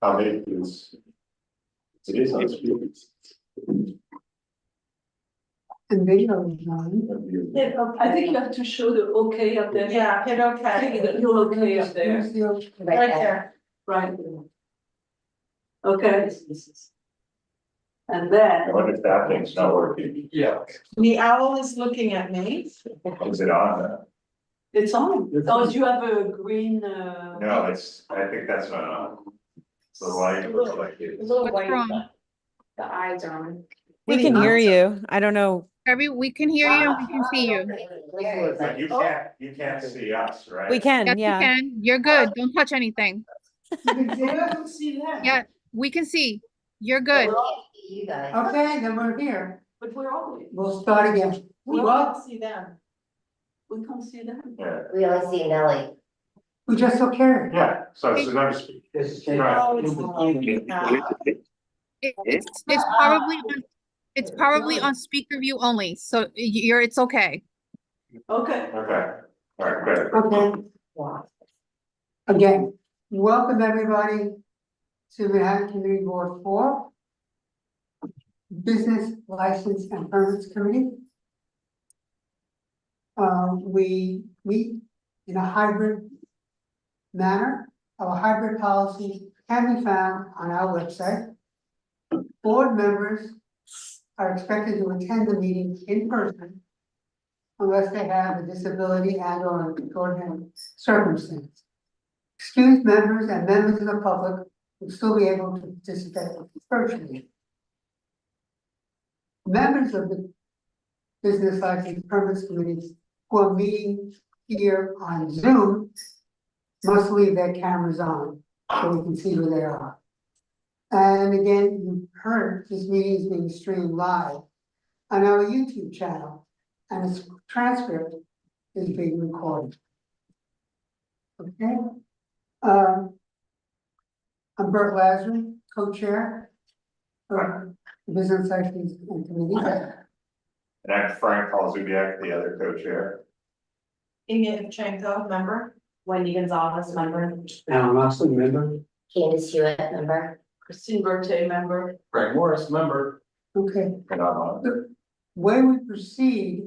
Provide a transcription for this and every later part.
how big is it is on speed. And video is on. I think you have to show the okay up there. Yeah, hit I okay. think the little okay up there, Here's the open. Right there. right? Okay. And then, What if that thing's not working? Yeah. The owl is looking at me. Is it on? it's on, oh, you have a green, No, it's, I think that's not on. The light looks like it. A little What's white, wrong? the eyes are on. We can hear you. I don't know. We can hear you, we can see you. But you can't see us, right? We can, Yes, you yeah. can. You're good. Don't touch anything. I don't see that. Yeah, we can see. You're good. You guys. Okay, then we're here. But we're all, We'll start again. We Well, can't see them. we can't see them. Yeah, We only see Nelly. we just took care of it. yeah, so it's another speed. Right. Oh, it's the It's probably on speaker view only, so it's okay. Okay, Okay, all right, good. Okay. Again, welcome everybody to Manhattan Community Board 4. Business License and Permits Committee. We meet in a hybrid manner. Our hybrid policy can be found on our website. Board members are expected to attend the meeting in person unless they have a disability and or an extraordinary circumstance. Excused members and members of the public will still be able to participate virtually. Members of the Business License Permits Committees who are meeting here on Zoom must leave their cameras on so we can see who they are. And again, you heard this meeting is being streamed live on our YouTube channel, and its transcript is being recorded. Okay? I'm Bert Lazary, co-chair of the Business License and Committee. And I'm Frank Paul-Zubiak, the other co-chair. Amy Evchenko, member. Wendy Gonzalez, member. Alan Moxley, member. Candace Hewitt, member. Christine Berthet, member. Frank Morris, member. Okay, And I'm on. the way we proceed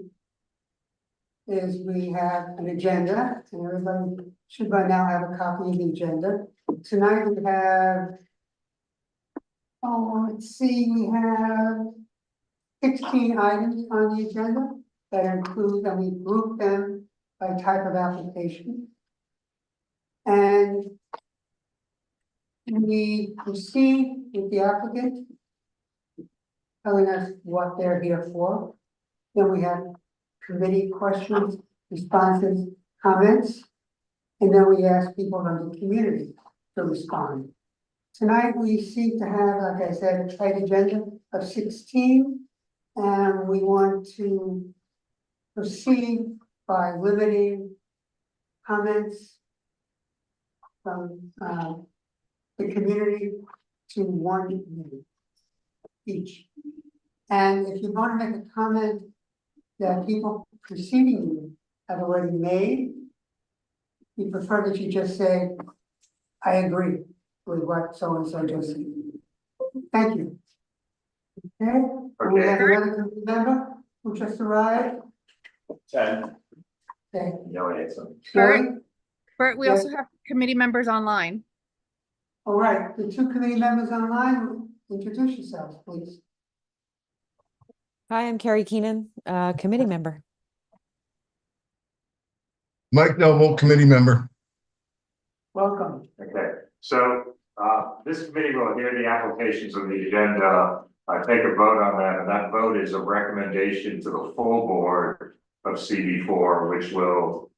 is we have an agenda, and everybody should by now have a copy of the agenda. Tonight we have, let's see, we have 16 items on the agenda that include, and we group them by type of application. And we proceed with the applicant telling us what they're here for. Then we have committee questions, responses, comments, and then we ask people from the community to respond. Tonight, we seek to have, like I said, a tight agenda of 16, and we want to proceed by limiting comments from the community to 1 minute each. And if you want to make a comment that people preceding you have already made, we prefer that you just say, I agree with what so-and-so just said. Thank you. Okay, and we have another committee member who just arrived. 10. Okay, No, it's on. Sherry? Bert, we also have committee members online. All right, the 2 committee members online, introduce yourselves, please. Hi, I'm Carrie Keenan, committee member. Mike Noble, committee member. Welcome. Okay, so this committee will hear the applications on the agenda, take a vote on that, and that vote is a recommendation to the full board of CB4, which will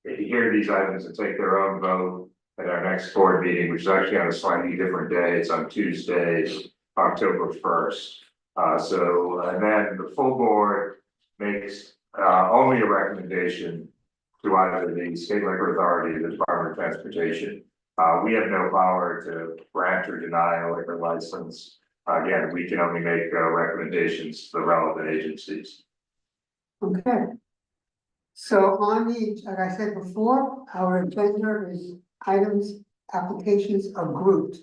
hear these items and take their own vote at our next board meeting, which is actually on a slightly different day. It's on Tuesday, October 1st. And then the full board makes only a recommendation to either the state liquor authority or the Department of Transportation. We have no power to grant or deny a liquor license. Again, we can only make recommendations to the relevant agencies. Okay. So on the, like I said before, our agenda is items, applications are grouped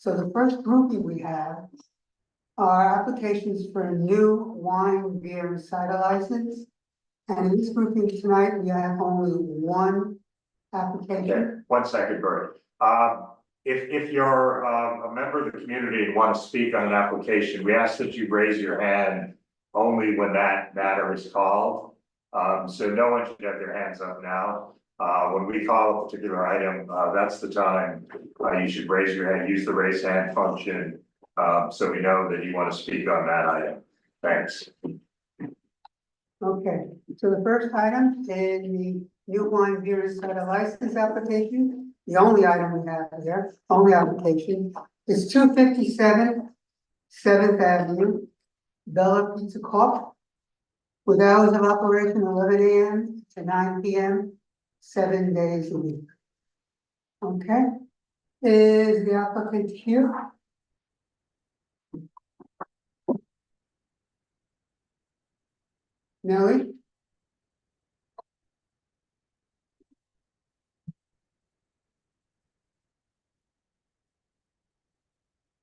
So the first grouping we have are applications for a new wine, beer, and cider license. And in this grouping tonight, we have only one Okay, application. 1 second, Bert. If you're a member of the community and want to speak on an application, we ask that you raise your hand only when that matter is called. So no one should have their hands up now. When we call a particular item, that's the time you should raise your hand, use the raise hand function. So we know that you want to speak on that item. Thanks. Okay, so the first item is the new wine, beer, and cider license application. The only item we have here, only application, is 257 7th Avenue, Bella Pizza Corp. With hours of operation 11 AM to 9 PM, 7 days a week. Okay, is the applicant here? Nellie?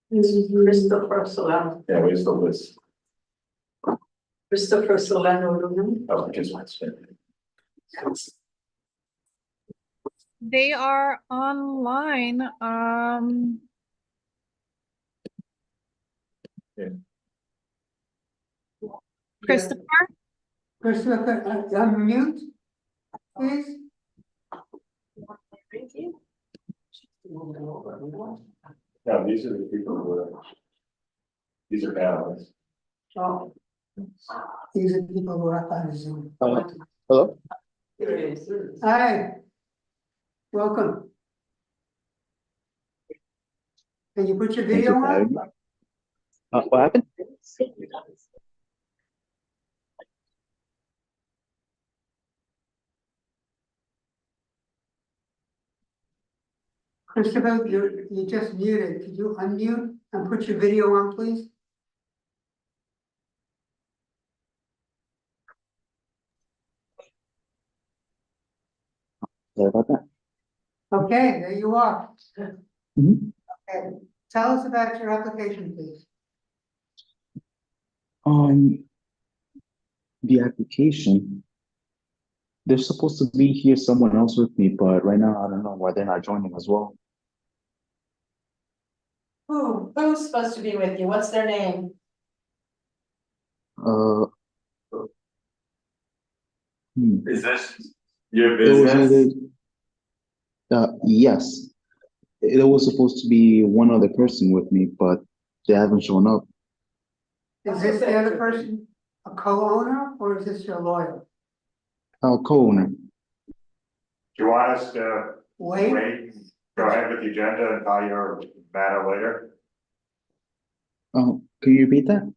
Christopher Solano. Yeah, where's the list? Christopher Solano. Oh, just one second. They are online. Yeah. Christopher, Christopher, unmute, please. No, these are the people who are. These are panelists. Oh. These are people who are up on Zoom. Hello? Here it is. Hi. Welcome. Can you put your Thanks video for on? having me. What happened? Christopher, you just muted. Could you unmute and put your video on, please? Sorry about that. Okay, there you are. Mhm. Okay, tell us about your application, please. The application. There's supposed to be here someone else with me, but right now I don't know why they're not joining as well. Who's supposed to be with you? What's their name? Uh. Is this your It was business? yes. It was supposed to be one other person with me, but they haven't shown up. Is this the other person a co-owner or is this your lawyer? Co-owner. Do you want us to Wait, wait, go ahead with the agenda and call your matter later? Can you repeat that?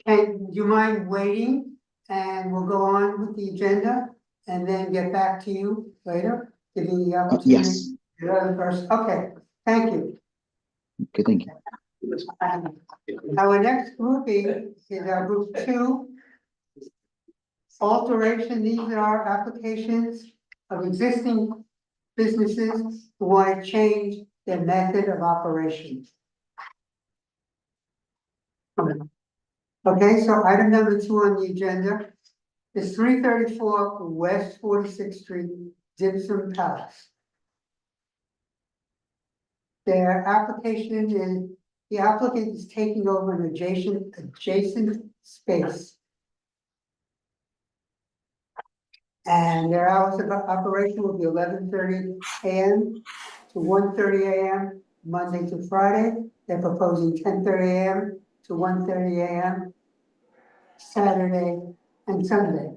and do you mind waiting? And we'll go on with the agenda and then get back to you later, giving the opportunity. Yes. to the other person. Okay, thank you. Okay, thank you. Our next grouping is our group 2. Alteration, these are applications of existing businesses who want to change their method of operation. Okay, so item number 2 on the agenda is 334 West 46th Street, Gibson Palace. Their application is, the applicant is taking over an adjacent space. And their hours of operation will be 11:30 AM to 1:30 AM, Monday to Friday. They're proposing 10:30 AM to 1:30 AM, Saturday and Sunday.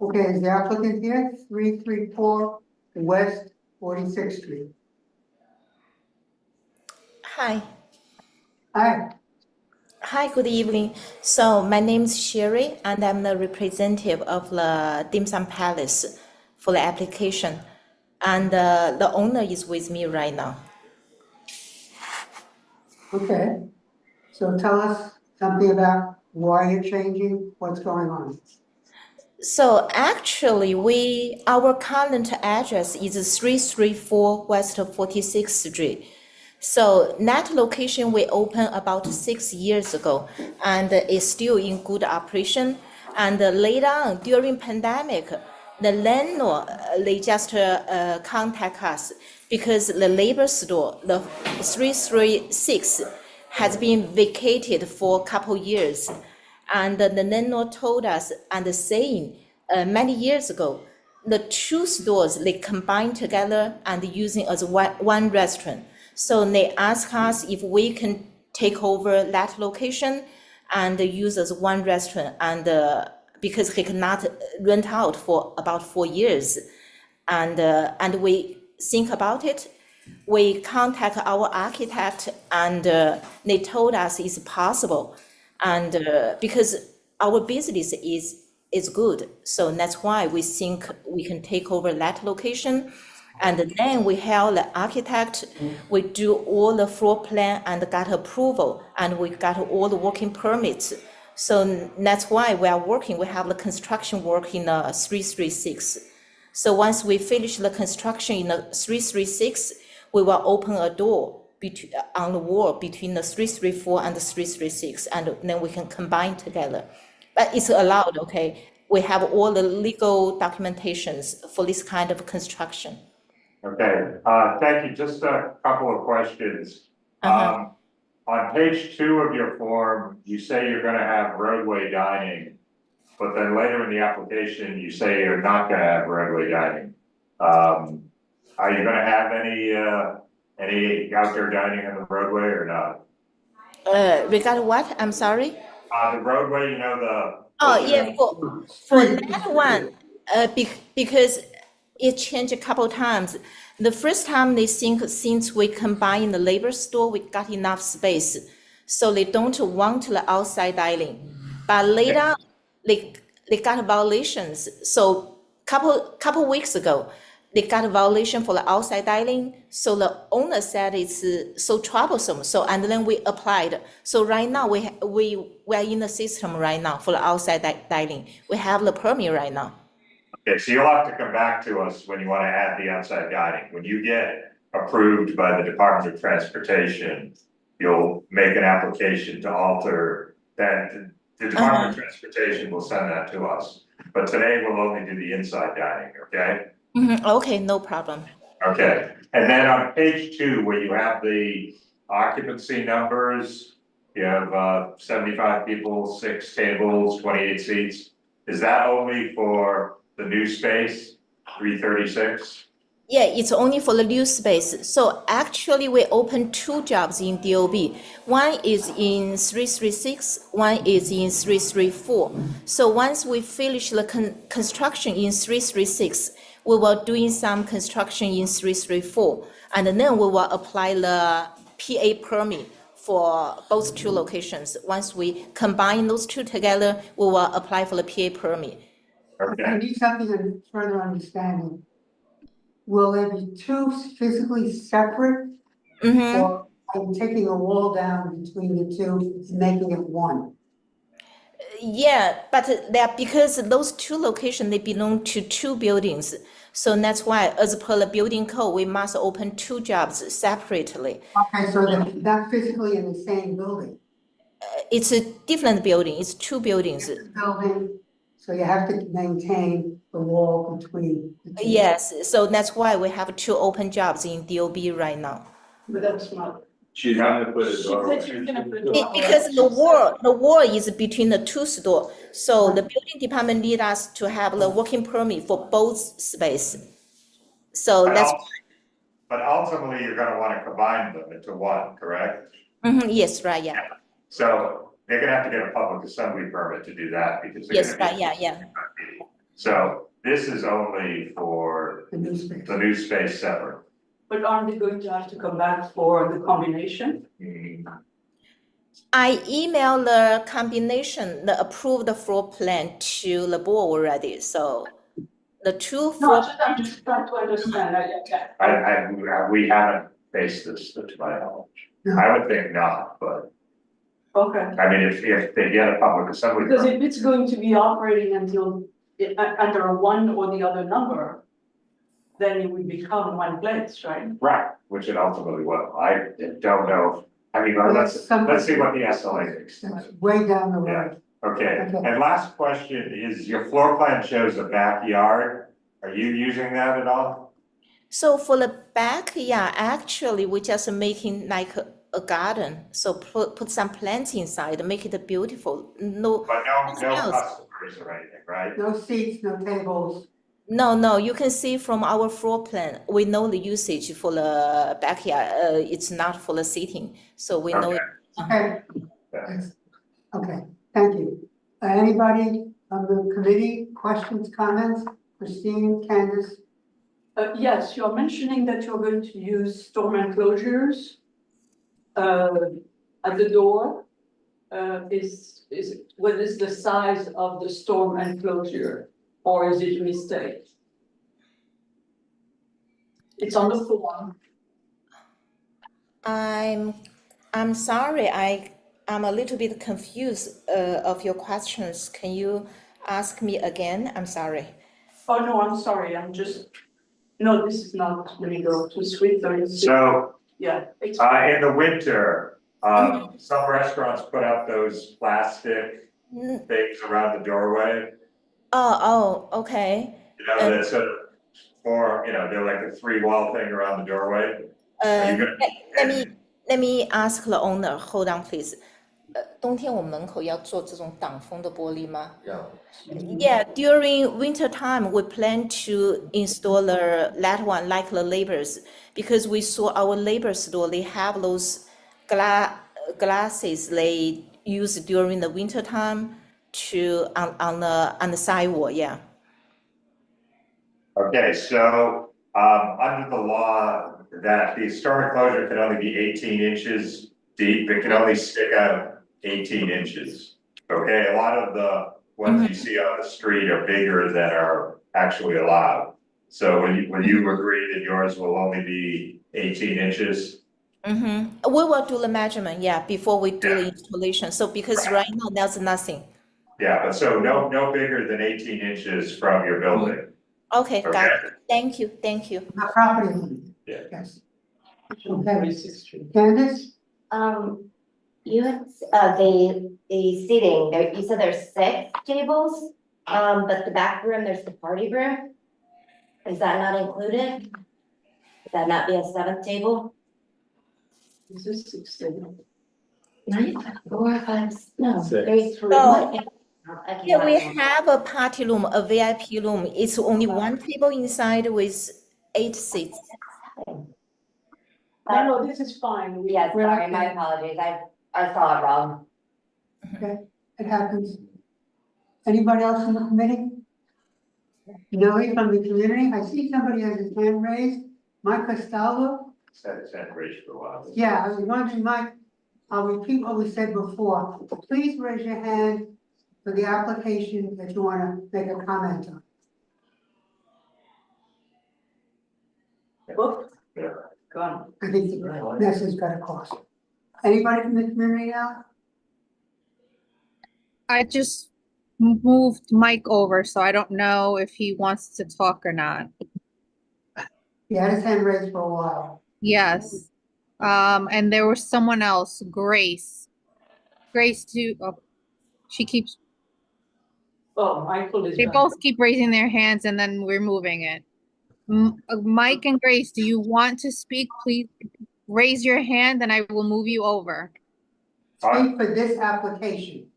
Okay, is the applicant here? 334 West 46th Street. Hi. Hi, Hi, good evening. So my name is Sherry and I'm the representative of the Dim Sum Palace for the application. And the owner is with me right now. okay. So tell us something about why you're changing, what's going on. So actually, our current address is 334 West 46th Street. So that location we opened about 6 years ago and is still in good operation. And later on, during pandemic, the landlord, they just contact us because the labor store, the 336, has been vacated for a couple years. And the landlord told us and saying many years ago, the two stores, they combine together and using as one restaurant. So they asked us if we can take over that location and use as one restaurant, and because he cannot rent out for about 4 years. And we think about it. We contact our architect and they told us it's possible. And because our business is good, so that's why we think we can take over that location. And then we hire the architect, we do all the floor plan and got approval, and we got all the working permits. So that's why we are working, we have the construction work in 336. So once we finish the construction in the 336, we will open a door on the wall between the 334 and the 336, and then we can combine together. But it's allowed, okay? We have all the legal documentations for this kind of construction. Okay, thank you. Just a couple of questions. Uh-huh. On page 2 of your form, you say you're gonna have roadway dining, but then later in the application, you say you're not gonna have roadway dining. Are you gonna have any outdoor dining on the roadway or not? Regarding what? I'm sorry? The roadway, you know, the. Oh, yeah, for that one, because it changed a couple times. The first time they think since we combine the labor store, we got enough space, so they don't want the outside dining. But later, they got violations. So couple weeks ago, they got a violation for the outside dining. So the owner said it's so troublesome. So and then we applied. So right now we are in the system right now for the outside dining. We have the permit right now. Okay, so you'll have to come back to us when you wanna add the outside dining. When you get approved by the Department of Transportation, you'll make an application to alter that. The Department of Transportation will send that to us, but today we'll only do the inside dining, okay? Okay, no problem. Okay, and then on page 2, where you have the occupancy numbers, you have 75 people, 6 tables, 28 seats. Is that only for the new space, 336? Yeah, it's only for the new space. So actually, we opened 2 jobs in DOB. One is in 336, one is in 334. So once we finish the construction in 336, we will doing some construction in 334, and then we will apply the PA permit for both 2 locations. Once we combine those 2 together, we will apply for the PA permit. I need something to further understanding. Will there be 2 physically separate? Or are you taking a wall down between the 2 and making it one? Yeah, but because those 2 locations, they belong to 2 buildings. So that's why, as per the building code, we must open 2 jobs separately. Okay, so they're not physically in the same building. It's a different building, it's 2 buildings. Building, so you have to maintain the wall between the 2. Yes, so that's why we have 2 open jobs in DOB right now. But that's not. She's gonna put a She door. said she was gonna put a door. Because the wall is between the 2 stores. So the building department need us to have the working permit for both space. So that's. But ultimately, you're gonna wanna combine them into one, correct? Yes, right, yeah. So they're gonna have to get a public assembly permit to do that because. They're Yes, gonna right, be- yeah. So this is only for The new space. the new space separate. But aren't they going to have to come back for the combination? I emailed the combination, the approved floor plan to the board already, so the 2 floor. No, I'm just trying to understand, We haven't faced this to my knowledge. I would think not, but okay. I mean, if they get a public assembly. Because permit, if it's going to be operating until under a one or the other number, then it would become one place, right? Right, which it ultimately will. I don't know. I mean, let's see what the SLA thinks. Way down the road. Okay, Okay. and last question is, your floor plan shows a backyard. Are you using that at all? So for the back, yeah, actually, we're just making like a garden. So put some plants inside, make it beautiful. No, But no else. customers or anything, right? No seats, no tables. No, you can see from our floor plan, we know the usage for the backyard, it's not for the seating, so we know. Okay. Okay, thank you. Anybody on the committee, questions, comments? Christine, Candace? Yes, you're mentioning that you're going to use storm enclosures at the door. What is the size of the storm enclosure, or is it a mistake? It's on the form. I'm sorry, I'm a little bit confused of your questions. Can you ask me again? I'm sorry. Oh, no, I'm sorry, no, this is not, let me go to suite 36. So, Yeah. in the winter, some restaurants put up those plastic things around the doorway. Oh, okay. You know, that's they're like a 3-wall thing around the doorway. Are you gonna- Let me ask the owner, hold on please. 冬天我们门口要做这种挡风的玻璃吗？ Yeah, during winter time, we plan to install that one like the labors, because we saw our labor store, they have those glasses they use during the winter time to on the sidewalk, yeah. Okay, so, under the law, that the storm enclosure can only be 18 inches deep, it can only stick out 18 inches. Okay, a lot of the ones you see on the street are bigger than are actually allowed. So will you agree that yours will only be 18 inches? We will do the measurement, yeah, before we do the installation. So because right now there's nothing. Yeah, but so no bigger than 18 inches from your building. Okay, got it. Thank you. Not property line. Yeah. Yes. Okay. Candace? You had, the seating, there, you said there's 6 tables, but the back room, there's the party room. Is that not included? Would that not be a 7th table? Is this 16? 9, 4, 5, no, 6. 3, 3. Oh. I Yeah, we cannot- have a party room, a VIP room. It's only one table inside with 8 seats. No, this is fine. Yeah, sorry, my apologies, I saw it wrong. Okay, it happens. Anybody else in the committee? Nelly from the community? I see somebody has his hand raised. Mike Costello? Said it's had raised for a while. Yeah, I was wondering, Mike, I'll repeat what we said before. Please raise your hand for the application that you want to make a comment on. Book, Yeah. gone. I think the message got across. Anybody from the community now? I just moved Mike over, so I don't know if he wants to talk or not. He had his hand raised for a while. Yes. And there was someone else, Grace. Grace too. Oh, she keeps, Oh, Michael is. they back. both keep raising their hands and then we're moving it. Mike and Grace, do you want to speak? Please raise your hand and I will move you over. Speak for this application.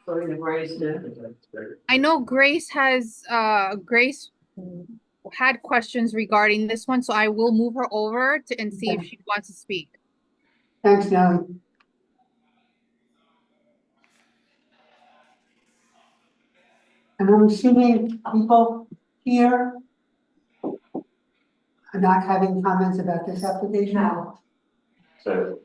So you raised it. I know Grace has, Grace had questions regarding this one, so I will move her over and see if she wants to speak. Thanks, Nellie. And I'm assuming people here are not having comments about this application? No. So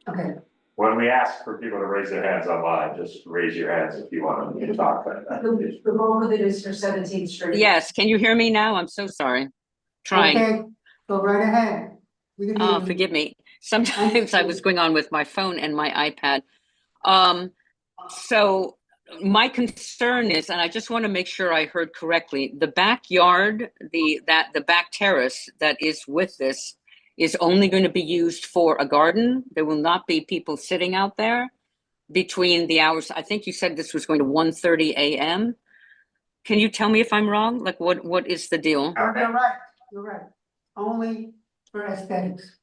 Okay, when we ask for people to raise their hands online, just raise your hands if you want to talk about that. The bulk of it is for 17th Street. Yes, can you hear me now? I'm so sorry. Trying. okay, go right ahead. We can hear Oh, you. forgive me. Sometimes I was going on with my phone and my iPad. So my concern is, and I just want to make sure I heard correctly, the backyard, the back terrace that is with this is only going to be used for a garden. There will not be people sitting out there between the hours. I think you said this was going to 1:30 a.m. Can you tell me if I'm wrong? Like what is the deal? You're right. Only for aesthetics.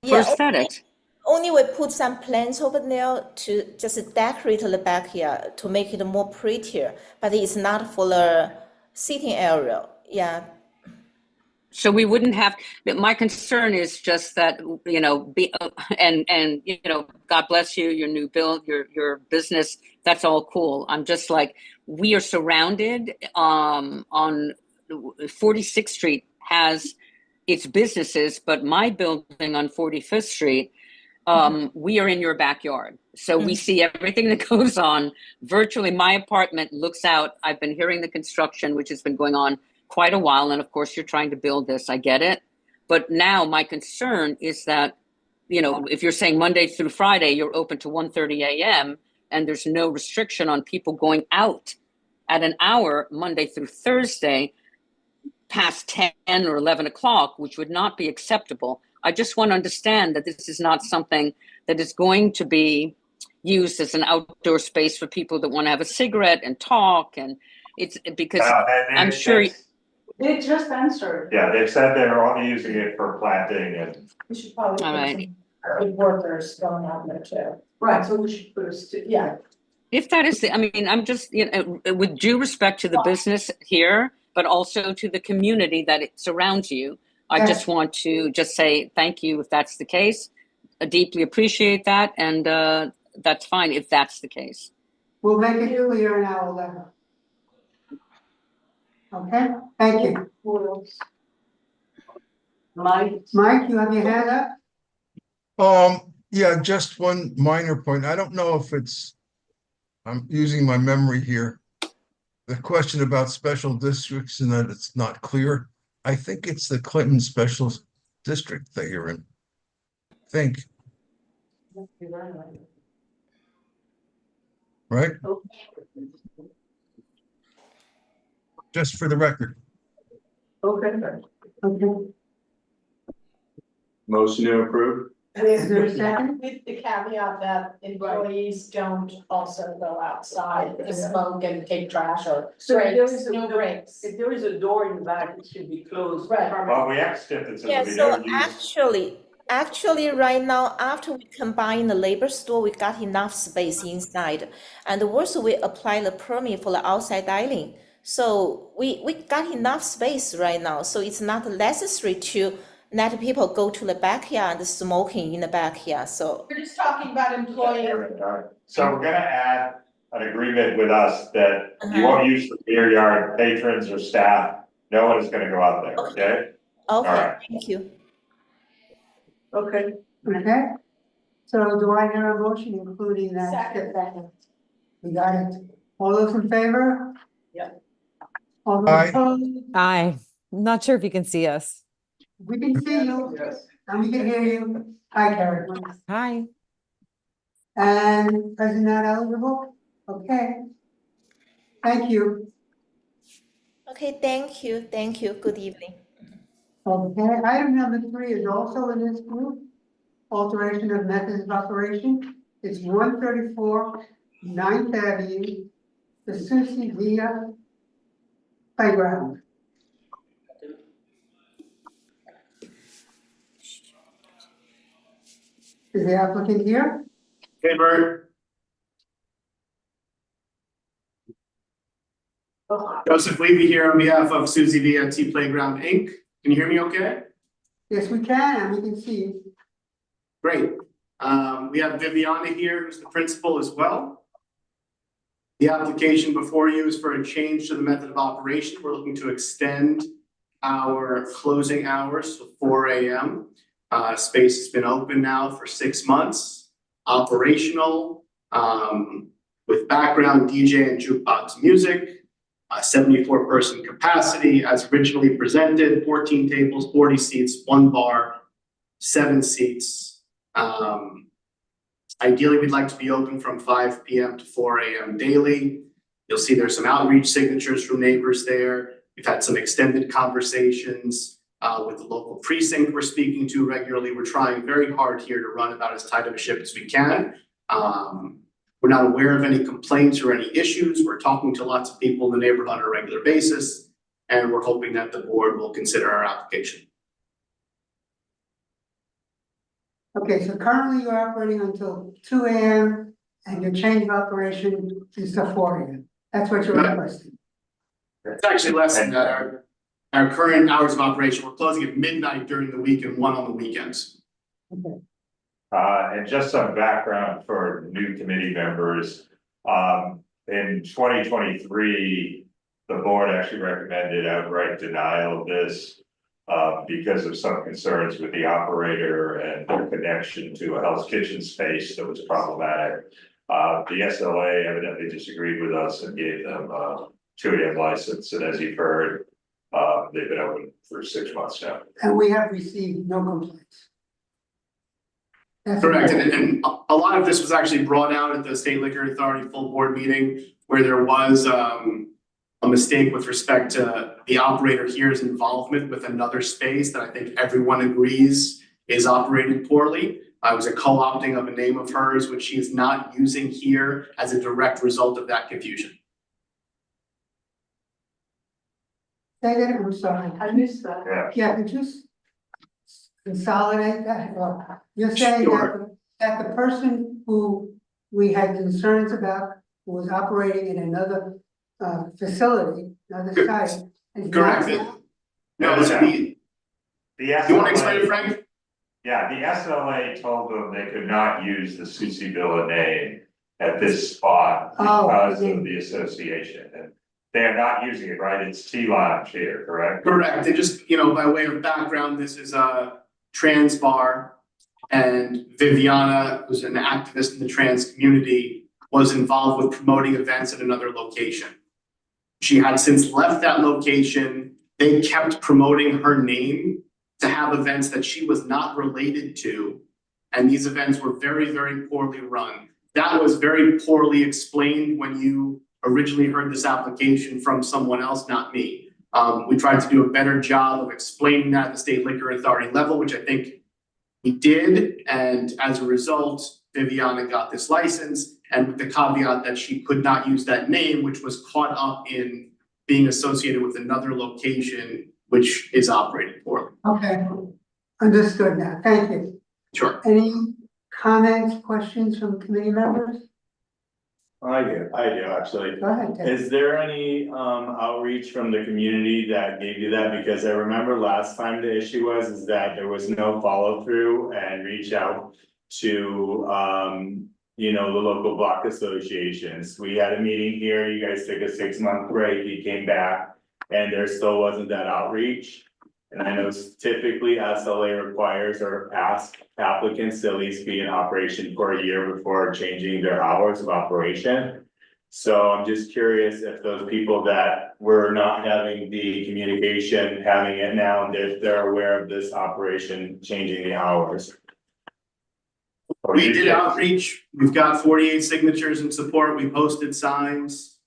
For aesthetics. Only we put some plants over there to just decorate the backyard to make it more prettier, but it's not for the sitting area. Yeah. So we wouldn't have, my concern is just that, you know, and you know, God bless you, your new build, your business, that's all cool. I'm just like, we are surrounded on 46th Street has its businesses, but my building on 45th Street, we are in your backyard. So we see everything that goes on virtually. My apartment looks out. I've been hearing the construction, which has been going on quite a while. And of course, you're trying to build this. I get it. But now my concern is that, you know, if you're saying Monday through Friday, you're open to 1:30 a.m. and there's no restriction on people going out at an hour Monday through Thursday past 10 or 11 o'clock, which would not be acceptable. I just want to understand that this is not something that is going to be used as an outdoor space for people that want to have a cigarette and talk. And it's because I'm sure. They just answered. Yeah, they've said they're only using it for planting and. We should probably All put right. some good workers going out there too. Right, so we should put Yeah. If that is the, I mean, I'm just, you know, with due respect to the business here, but also to the community that it surrounds you, I just want to just say thank you if that's the case. I deeply appreciate that, and that's fine if that's the case. We'll make it clear in our letter. Okay, thank you. Mike, you have your hand up? Yeah, just one minor point. I don't know if I'm using my memory here. The question about special districts and that it's not clear. I think it's the Clinton Special District that you're in. Think. Right? Just for the record. Okay. Motion to approve? Is there a second? With the caveat that employees don't also go outside to smoke and take trash or breaks, no breaks. If there is a door in the back, it should be closed. Right. Well, we asked if it's. Yeah, so actually right now, after we combine the labor store, we got enough space inside. And also we apply the permit for the outside dining. So we got enough space right now. So it's not necessary to let people go to the backyard and smoking in the backyard. So We're just talking about employees. So we're gonna add an agreement with us that you won't use the beer yard, patrons or staff. No one is gonna go out there, okay? okay, right. thank you. Okay. Okay, so do I hear a motion including that? Second. We got it. All those in favor? Yeah. All those Aye. opposed? Aye. Not sure if you can see us. We can see you. Yes. And we can hear you. Hi, Carrie. Hi. And president not eligible? Okay. Thank you. Okay, thank you. Good evening. Okay, item number 3 is also in this group. Alteration of methods of operation. It's 134 9th Avenue, the Susie Villa Playground. Is the applicant here? Hey, Bert. Joseph Levy here on behalf of Susie VNT Playground, Inc. Can you hear me okay? Yes, we can, and we can see you. Great. We have Viviana here, who's the principal as well. The application before you is for a change to the method of operation. We're looking to extend our closing hours to 4 a.m. Space has been open now for 6 months, operational, with background DJ and jukebox music, 74-person capacity as originally presented, 14 tables, 40 seats, 1 bar, 7 seats. Ideally, we'd like to be open from 5 PM to 4 AM daily. You'll see there's some outreach signatures from neighbors there. We've had some extended conversations with the local precinct we're speaking to regularly. We're trying very hard here to run about as tight of a ship as we can. We're not aware of any complaints or any issues. We're talking to lots of people in the neighborhood on a regular basis, and we're hoping that the board will consider our application. Okay, so currently you're operating until 2 AM and your change of operation is to 4 AM. That's what you're requesting. It's actually less than that. Our current hours of operation, we're closing at midnight during the week and 1 on the weekends. Okay. And just some background for new committee members. In 2023, the board actually recommended outright denial of this because of some concerns with the operator and their connection to a Hell's Kitchen space that was problematic. The SLA evidently disagreed with us and gave them a 2 AM license, and as you've heard, they've been open for 6 months now. And we have received no complaints. That's Correct, important. and a lot of this was actually brought out at the State Liquor Authority full board meeting where there was a mistake with respect to the operator here's involvement with another space that I think everyone agrees is operated poorly. It was a co-opting of a name of hers, which she is not using here as a direct result of that confusion. Say that, I'm sorry. I missed that. Yeah. Yeah, could you consolidate that? Or you're saying Sure. that the person who we had concerns about, who was operating in another facility, another site. is Correct. not- No, so The you want to SLA explain, Frank? Yeah, the SLA told them they could not use the Susie Villa name at this spot Oh, because okay. of the association. And they are not using it, right? It's T Lounge here, correct? Correct, and just, by way of background, this is a trans bar. And Viviana, who's an activist in the trans community, was involved with promoting events at another location. She had since left that location. They kept promoting her name to have events that she was not related to. And these events were very, very poorly run. That was very poorly explained when you originally heard this application from someone else, not me. We tried to do a better job of explaining that at the State Liquor Authority level, which I think we did. And as a result, Viviana got this license, and with the caveat that she could not use that name, which was caught up in being associated with another location, which is operated poorly. Okay, understood now, thank you. Sure. Any comments, questions from committee members? I do actually. Go ahead, Ted. Is there any outreach from the community that gave you that? Because I remember last time the issue was that there was no follow through and reach out to the local block associations. We had a meeting here, you guys took a 6-month break, you came back, and there still wasn't that outreach. And I know typically SLA requires or asks applicants to at least be in operation for a year before changing their hours of operation. So I'm just curious if those people that were not having the communication, having it now, and they're aware of this operation changing the hours. We did outreach. We've got 48 signatures in support. We posted signs.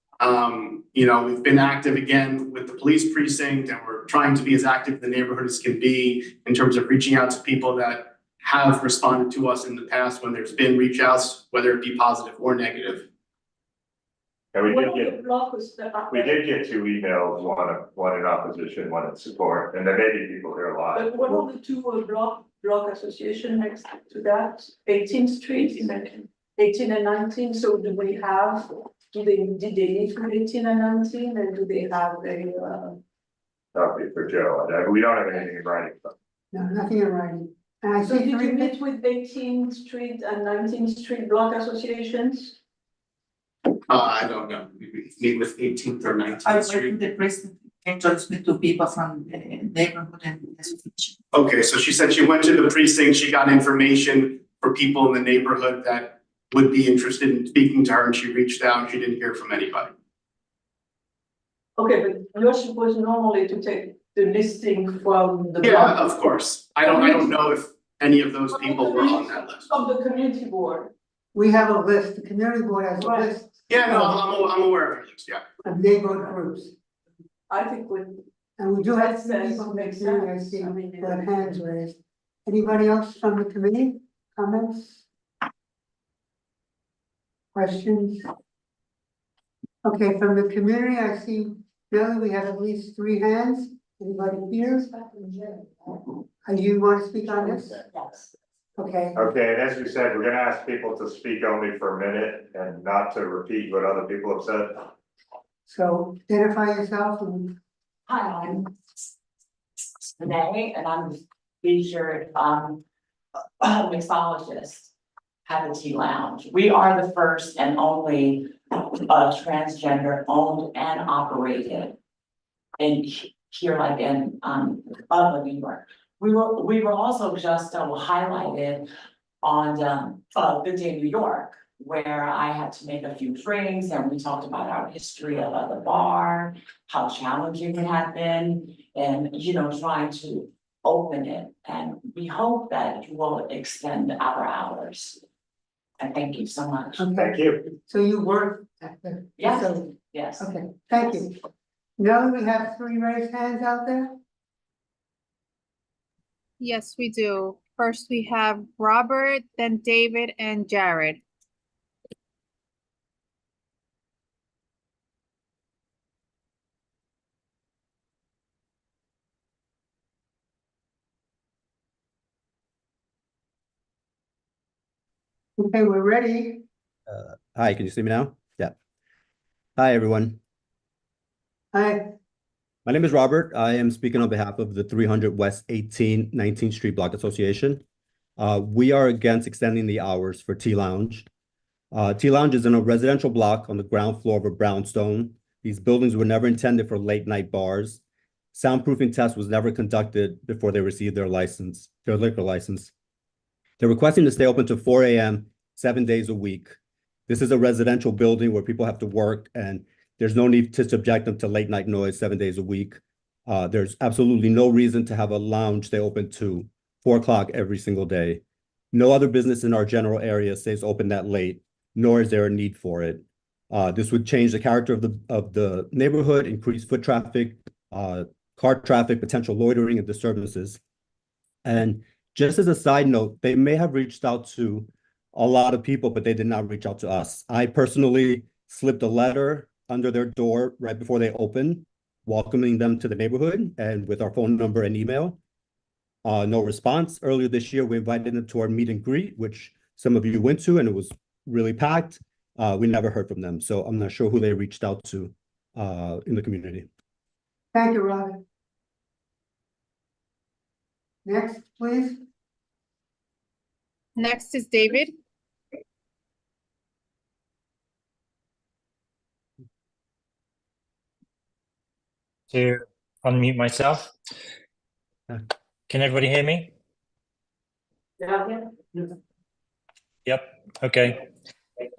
We've been active again with the police precinct, and we're trying to be as active in the neighborhood as can be in terms of reaching out to people that have responded to us in the past when there's been reach outs, whether it be positive or negative. And we What did are get the blockers that are- 2 emails, one in opposition, one in support, and there may be people here live. But what are the two block association next to that? 18th Street, 18 and 19, so do did they meet with 18 and 19, and do they have a, That'll be for Joe, we don't have anything in writing. No, nothing in writing. And I so see did you three, meet with 18th Street and 19th Street block associations? I don't know. We meet with 18th or 19th Street. The president introduced me to people from the neighborhood and association. Okay, so she said she went to the precinct, she got information for people in the neighborhood that would be interested in speaking to her, and she reached out, and she didn't hear from anybody. Okay, but you're supposed normally to take the listing from the. Yeah, block. of course. I don't know if any of those people were on that list. Of the community board. we have a list, the community board has a list. Yeah, no, I'm aware of it, yeah. Of neighborhood groups, I think we, and we do have That some says people in the makes community, I sense. see, I mean, who have hands raised. Anybody else from the committee, comments? Questions? Okay, from the community, I see, Billy, we have at least 3 hands. Anybody here? You want to speak on this? Yes. Okay, Okay, and as we said, we're gonna ask people to speak only for a minute and not to repeat what other people have said. so identify yourself and Hi, I'm Renee, and I'm featured mixologist at the Tea Lounge. We are the first and only transgender owned and operated in here, like in Buffalo, New York. We were also just highlighted on Good Day New York, where I had to make a few drinks and we talked about our history of the bar, how challenging it had been, and trying to open it. And we hope that you will extend our hours. And thank you so much. Thank you. so you work at the Yes. facility. Yes. Okay, thank you. Now we have 3 raised hands out there. Yes, we do. First, we have Robert, then David, and Jared. Okay, we're ready. Hi, can you see me now? Yeah. Hi, everyone. Hi, My name is Robert. I am speaking on behalf of the 300 West 19th Street Block Association. We are against extending the hours for Tea Lounge. Tea Lounge is in a residential block on the ground floor of a brownstone. These buildings were never intended for late night bars. Soundproofing test was never conducted before they received their license, their liquor license. They're requesting to stay open to 4 a.m., 7 days a week. This is a residential building where people have to work, and there's no need to subject them to late night noise 7 days a week. There's absolutely no reason to have a lounge stay open to 4 o'clock every single day. No other business in our general area stays open that late, nor is there a need for it. This would change the character of the neighborhood, increase foot traffic, car traffic, potential loitering and disturbances. And just as a side note, they may have reached out to a lot of people, but they did not reach out to us. I personally slipped a letter under their door right before they opened, welcoming them to the neighborhood and with our phone number and email. No response. Earlier this year, we invited them to our meet and greet, which some of you went to, and it was really packed. We never heard from them, so I'm not sure who they reached out to in the community. thank you, Robin. Next, please. Next is David. To unmute myself. Can everybody hear me? Yep. Okay.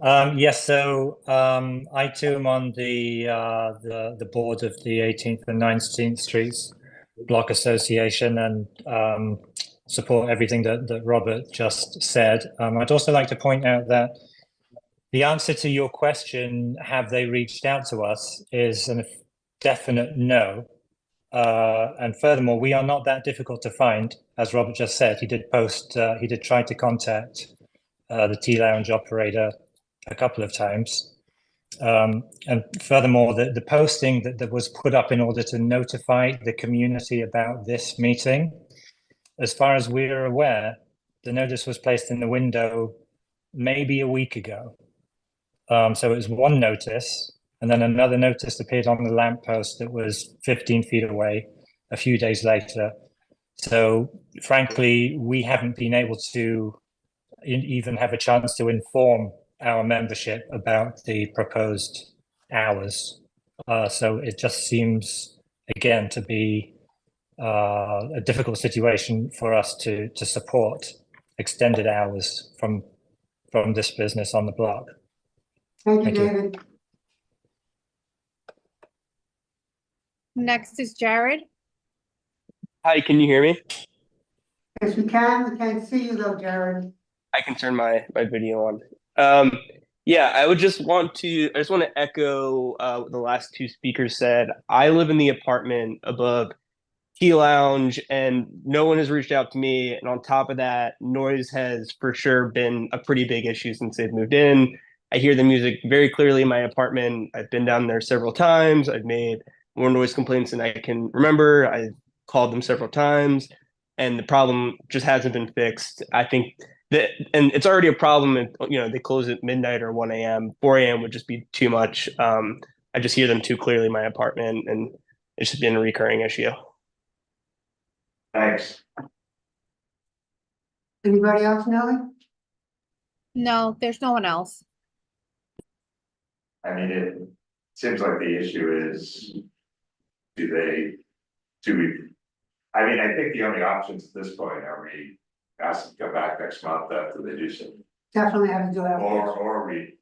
Yes. So I too am on the board of the 18th and 19th Streets Block Association, and support everything that Robert just said. I'd also like to point out that the answer to your question, have they reached out to us, is a definite no. And furthermore, we are not that difficult to find, as Robert just said. He did try to contact the Tea Lounge operator a couple of times. And furthermore, the posting that was put up in order to notify the community about this meeting, as far as we're aware, the notice was placed in the window maybe a week ago. So it was one notice, and then another notice appeared on the lamppost that was 15 feet away a few days later. So frankly, we haven't been able to even have a chance to inform our membership about the proposed hours. So it just seems, again, to be a difficult situation for us to support extended hours from this business on the block. Thank you, David. Next is Jared. Hi, can you hear me? Yes, we can. We can't see you though, Jared. I can turn my video on. Yeah, I just want to echo what the last two speakers said. I live in the apartment above Tea Lounge, and no one has reached out to me. And on top of that, noise has for sure been a pretty big issue since they've moved in. I hear the music very clearly in my apartment. I've been down there several times. I've made more noise complaints than I can remember. I've called them several times, and the problem just hasn't been fixed. I think that, and it's already a problem. And they close at midnight or 1 a.m. 4 a.m. would just be too much. I just hear them too clearly in my apartment, and it's just been a recurring issue. Thanks. Anybody else, Nellie? No, there's no one else. I mean, it seems like the issue is, do we, I mean, I think the only options at this point are we ask them to come back next month after they do something. Definitely have to do that. Or we,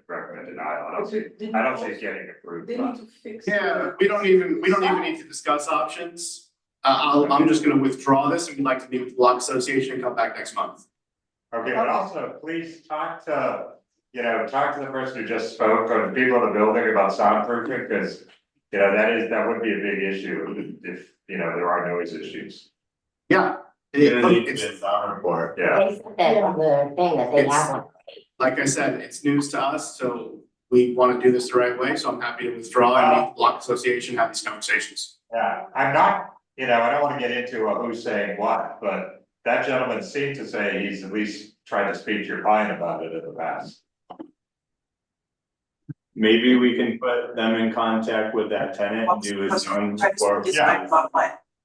recommend denial. I don't see it getting approved. They need to fix. Yeah, we don't even need to discuss options. I'm just gonna withdraw this and we'd like to meet with the Block Association and come back next month. Okay, but also please talk to the person who just spoke, or the people in the building about soundproofing, because that would be a big issue if there are noise issues. Yeah. It's a sound report. Yeah. They said that on the thing that they have one. Like I said, it's news to us, so we want to do this the right way, so I'm happy to withdraw and meet the Block Association, have these conversations. Yeah, I'm not, I don't want to get into who's saying what, but that gentleman seemed to say he's at least tried to speak to your client about it in the past. Maybe we can put them in contact with that tenant and do his own report.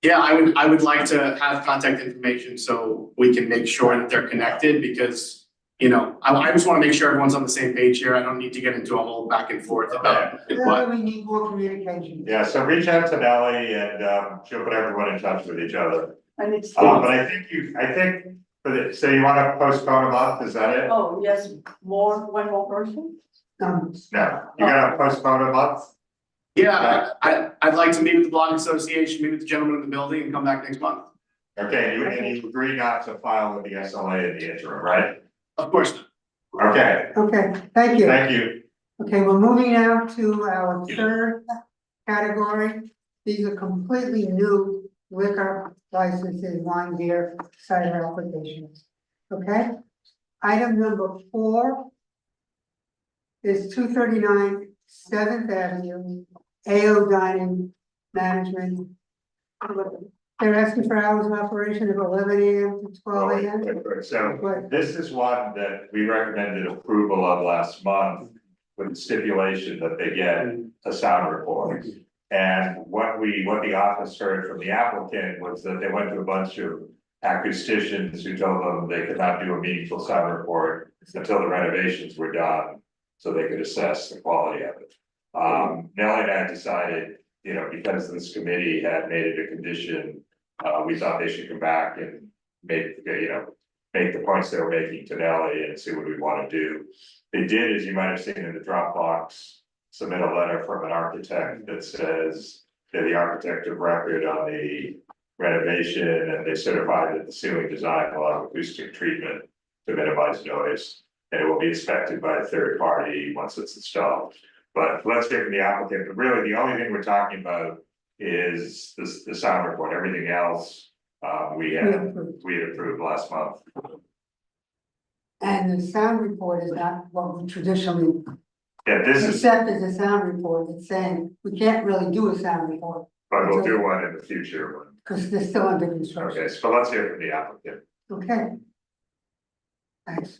Yeah, I would like to have contact information so we can make sure that they're connected, because I just want to make sure everyone's on the same page here. I don't need to get into a whole back and forth about what. We need more communication. Yeah, so reach out to Nellie and she'll put everyone in touch with each other. And it's. But I think so you want to postpone a month, is that it? Oh, yes, one more person? No, you're gonna postpone a month? Yeah, I'd like to meet with the Block Association, meet with the gentleman in the building and come back next month. Okay, you agree not to file with the SLA in the interim, right? Of course. Okay. Okay, thank you. Thank you. Okay, we're moving now to our third category. These are completely new liquor licenses, wine, beer, cider applications. Okay? Item number 4 is 239 7th Avenue, AO Dining Management. They're asking for hours of operation of 11 a.m. to 12 a.m. So this is one that we recommended approval of last month with the stipulation that they get a sound report. And what the office heard from the applicant was that they went to a bunch of acousticians who told them they could not do a meaningful sound report until the renovations were done, so they could assess the quality of it. Nellie and I decided, because this committee had made it a condition, we thought they should come back and make the points they were making to Nellie and see what we want to do. They did, as you might have seen in the Dropbox, submit a letter from an architect that says they're the architect of record on the renovation, and they certified that the ceiling design will have acoustic treatment to minimize noise, and it will be inspected by a third party once it's installed. But let's hear from the applicant. But really, the only thing we're talking about is the sound report. Everything else we had approved last month. And the sound report is not what we traditionally accept as a sound report. It's saying we can't really do a sound report. But we'll do one in the future. Because they're still under construction. Okay, so let's hear from the applicant. Okay. Thanks.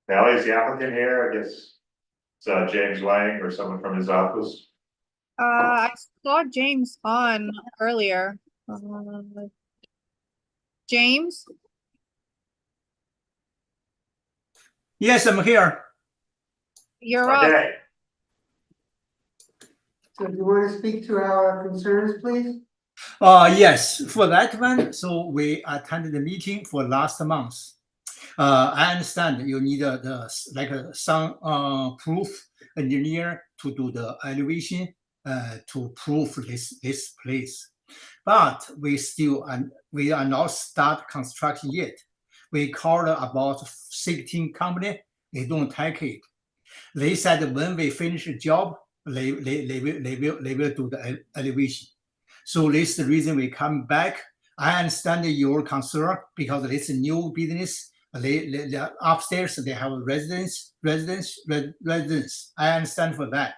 Nellie, is the applicant here? I guess it's James Lang or someone from his office. I saw James on earlier. James? Yes, I'm here. You're up. So do you want to speak to our concerns, please? Yes, for that one, so we attended the meeting for last month. I understand you need a sound proof engineer to do the elevation to prove this place. But we are not start construction yet. we called about 16 company, they don't take it. They said when we finish the job, they will do the elevation. So this is the reason we come back. I understand your concern because it's a new business. They upstairs they have residence. I understand for that.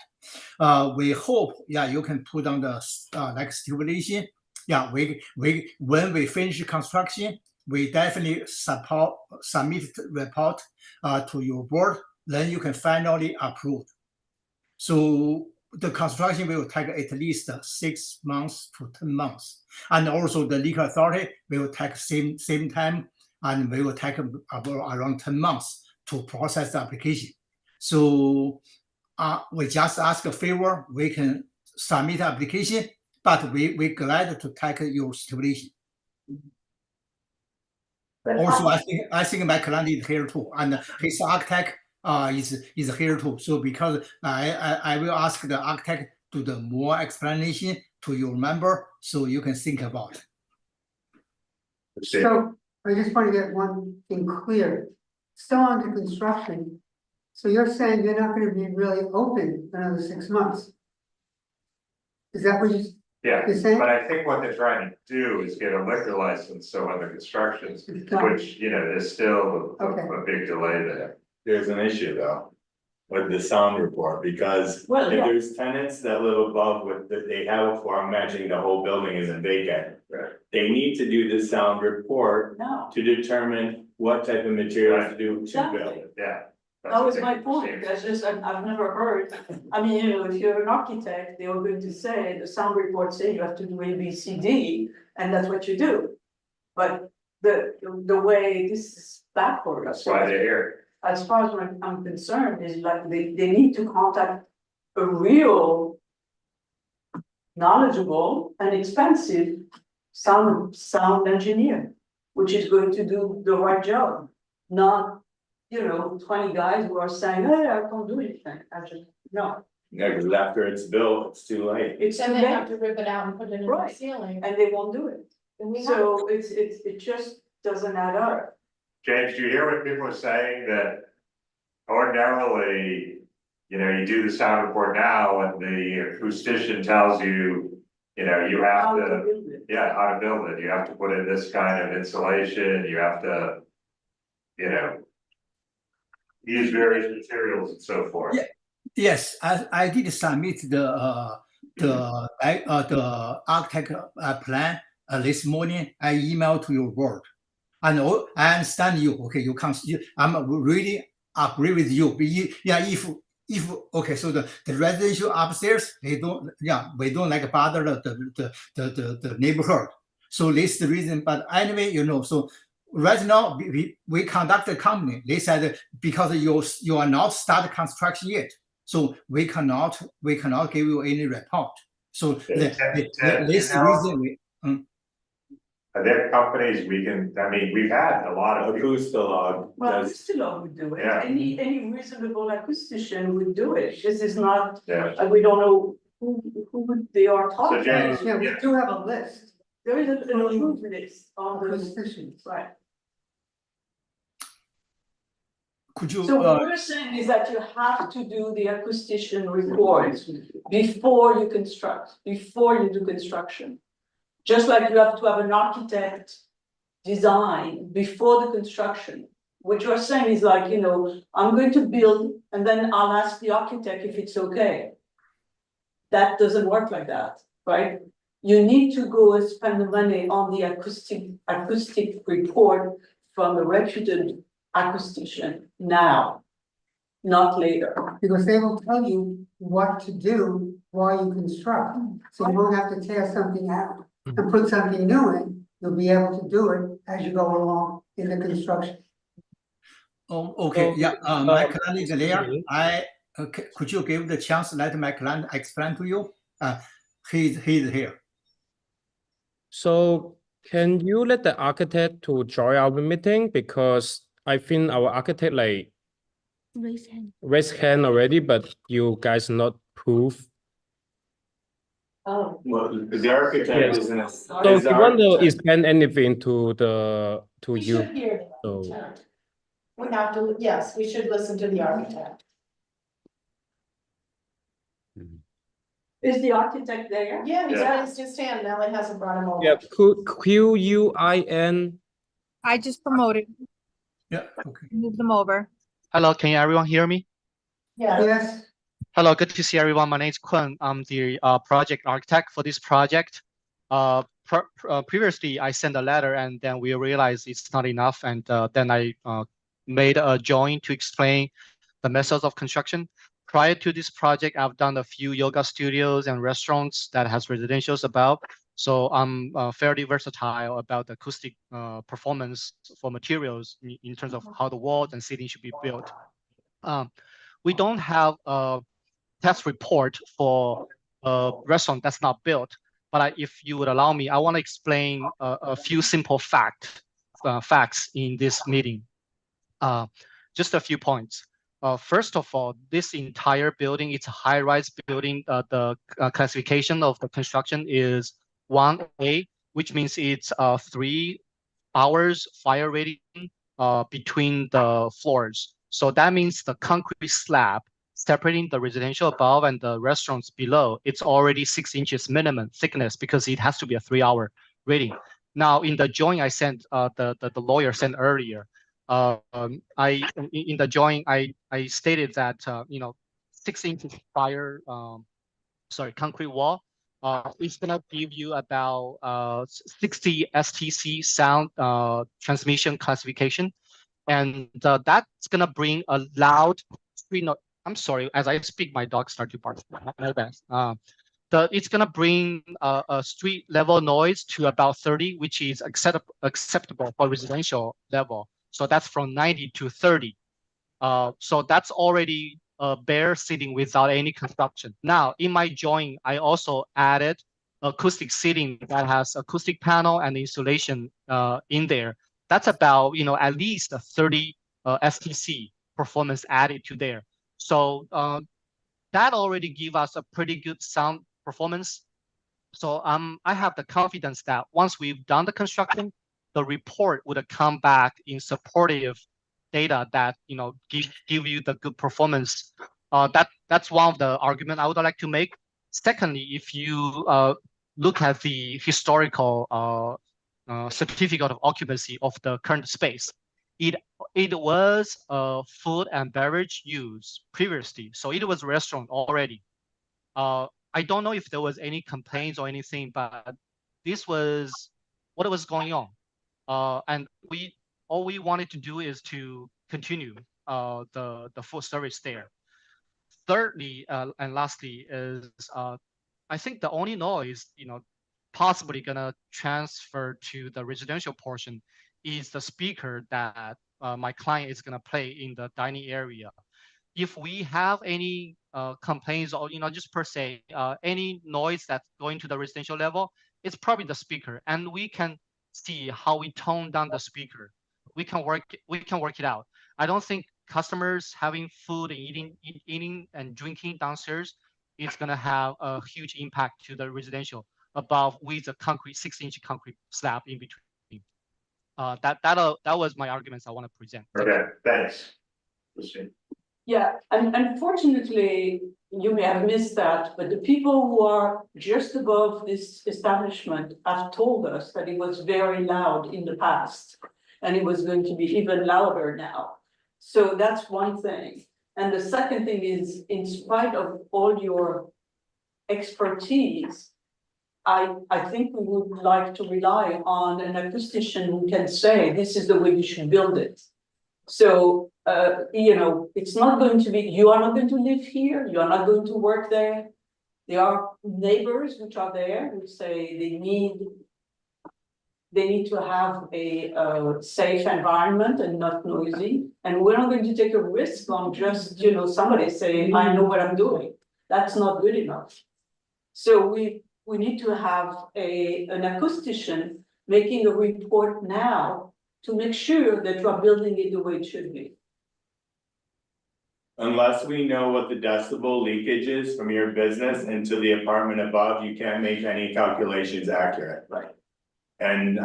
We hope, you can put on the like stipulation. When we finish construction, we definitely submit the report to your board. Then you can finally approve. So the construction will take at least 6 months to 10 months. And also the legal authority will take same time, and we will take about around 10 months to process the application. So we just ask a favor, we can submit the application, but we're glad to take your stipulation. Also, I think my client is here too, and his architect is here too. So because I will ask the architect to do more explanation to your member, so you can think about it. So I just want to get one thing clear. Still under construction. So you're saying you're not going to be really open for another 6 months? Is that what Yeah, you're saying? but I think what they're trying to do is get a liquor license, so when the construction's, which, there's still a big delay there. There's an issue though, with the sound report, because if there's tenants that live above with, that they have a floor, I'm imagining the whole building isn't vacant. Right. They need to do the sound report to determine what type of materials to do to build. Yeah. That was my point, that's just, I've never heard, I mean, if you're an architect, they are going to say, the sound report say you have to do A, B, C, D, and that's what you do. But the way this is backwards. That's why they're here. As far as I'm concerned, is like they need to contact a real knowledgeable and expensive sound engineer, which is going to do the right job, not 20 guys who are saying, hey, I can't do anything. No. Yeah, because after it's built, it's too late. It's Then too they late. have to rip it out and put it in the ceiling. And they won't do it. So it just doesn't add up. James, do you hear what people are saying, that ordinarily, you do the sound report now and the acoustician tells you, you have How to to, build it. how to build it. You have to put in this kind of insulation, you have to, use various materials and so forth. Yes, I did submit the architect plan this morning. I emailed to your board. I understand you. Okay, I'm really agree with you. If okay, so the residential upstairs, we don't like bother the neighborhood. So this is the reason. But anyway, so right now we conduct the company. They said because you are not started construction yet, so we cannot give you any report. So this reason we. There are companies we've had a lot of. Acoustalog. Well, Acoustalog would do it. Yeah. Any reasonable acoustician would do it. This is not, Yeah. we don't know who they are talking James, about. We do have a list. There is an approved list on the, Acousticians. right. Could you? So what we're saying is that you have to do the acoustician report before you construct, before you do construction. Just like you have to have an architect design before the construction. What you're saying is like, I'm going to build and then I'll ask the architect if it's okay. That doesn't work like that, right? You need to go and spend the money on the acoustic report from a reputed acoustician now, not later. Because they will tell you what to do while you construct. So you won't have to tear something out and put something new in. You'll be able to do it as you go along in the construction. Oh, okay, my client is there. Could you give the chance to let my client explain to you? He's here. So can you let the architect to join our meeting, because I think our architect raise hand already, but you guys not proof. Oh. Well, the architect Yes. isn't. So he want to explain anything to We you. should hear the So architect. We have to, yes, we should listen to the architect. Is the architect there? Yeah, he's raised his hand, Nellie hasn't brought him over. yeah, QUIN. I just promoted, Yeah, okay. move them over. Hello, can everyone hear me? Yeah. Yes, Hello, good to see everyone. My name is Kun. I'm the project architect for this project. Previously, I sent a letter and then we realized it's not enough. And then I made a join to explain the methods of construction. Prior to this project, I've done a few yoga studios and restaurants that has residentials about. So I'm fairly versatile about the acoustic performance for materials in terms of how the walls and seating should be built. We don't have a test report for a restaurant that's not built, but if you would allow me, I want to explain a few simple facts in this meeting. Just a few points. First of all, this entire building, it's a high-rise building. The classification of the construction is 1A, which means it's 3 hours fire rating between the floors. So that means the concrete slab separating the residential above and the restaurants below, it's already 6 inches minimum thickness because it has to be a 3-hour rating. Now, in the drawing I sent, the lawyer sent earlier, in the drawing I stated that 6 inches fire, concrete wall, it's gonna give you about 60 STC sound transmission classification, and that's gonna bring a loud street noise. I'm sorry, as I speak, my dog start to bark. I know that. It's gonna bring a street level noise to about 30, which is acceptable for residential level. So that's from 90 to 30. So that's already a bare seating without any construction. Now, in my drawing, I also added acoustic seating that has acoustic panel and insulation in there. That's about at least a 30 STC performance added to there. So that already give us a pretty good sound performance. So I have the confidence that once we've done the construction, the report would come back in supportive data that give you the good performance. That's one of the argument I would like to make. Secondly, if you look at the historical certificate of occupancy of the current space, it was food and beverage use previously, so it was a restaurant already. I don't know if there was any complaints or anything, but this was what was going on, and all we wanted to do is to continue the full service there. Thirdly, and lastly, is I think the only noise possibly gonna transfer to the residential portion is the speaker that my client is gonna play in the dining area. If we have any complaints or just per se any noise that's going to the residential level, it's probably the speaker, and we can see how we tone down the speaker. We can work it out. I don't think customers having food and eating and drinking downstairs is gonna have a huge impact to the residential above with a concrete 6-inch concrete slab in between. That was my arguments I want to present. Okay, thanks. Yeah, and unfortunately, you may have missed that, but the people who are just above this establishment have told us that it was very loud in the past, and it was going to be even louder now. So that's one thing. And the second thing is, in spite of all your expertise, I think we would like to rely on an acoustician who can say, this is the way you should build it. So, it's not going to be, you are not going to live here, you are not going to work there. There are neighbors which are there who say they need to have a safe environment and not noisy. And we're not going to take a risk on just, somebody saying, I know what I'm doing. That's not good enough. So we need to have an acoustician making a report now to make sure that you are building it the way it should be. Unless we know what the decibel leakage is from your business into the apartment above, you can't make any calculations accurate. Right. And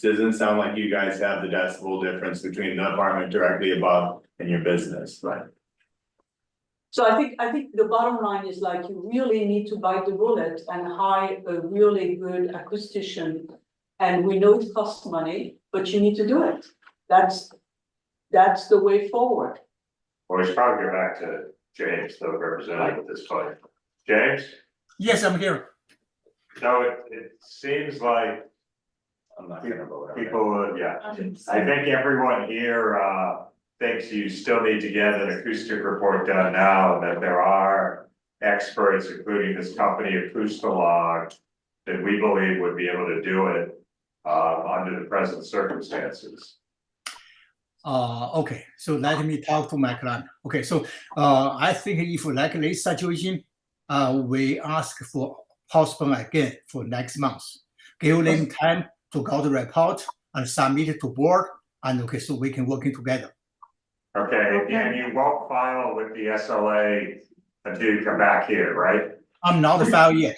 doesn't sound like you guys have the decibel difference between the apartment directly above and your business. Right. So I think the bottom line is like, you really need to bite the bullet and hire a really good acoustician. And we know it costs money, but you need to do it. That's the way forward. Well, we should probably go back to James, the representative at this point. James? Yes, I'm here. So it seems like I'm not gonna vote on it. people would, yeah. I think everyone here thinks you still need to get an acoustic report done now, that there are experts, including this company Acoustalog, that we believe would be able to do it under the present circumstances. Okay, so let me talk to my client. Okay, so I think if like this situation, we ask for postpone again for next month. Give them time to go the report and submit it to board, and okay, so we can working together. Okay, and you won't file with the SLA until you come back here, right? I'm not filed yet.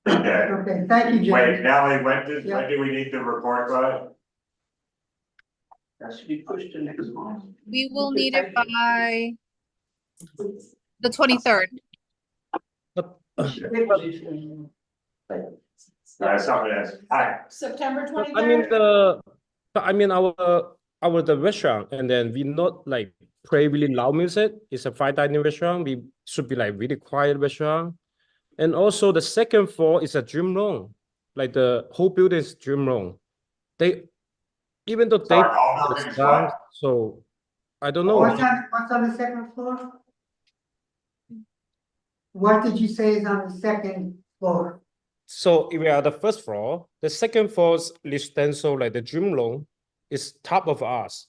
Okay. Okay, thank you, James. Wait, Nellie, when do we need the report by? That should be pushed to next month. We will need it by the 23rd. Somebody else. Hi. September I mean the restaurant, and then we not like play really loud music. It's a fine dining restaurant. We should be like really quiet restaurant. And also the second floor is a gym room. Like the whole building is gym room. Even though they so I don't know. What's on the second floor? What did you say is on the second floor? So if we are the first floor, the second floor's residential, like the gym room, is top of us.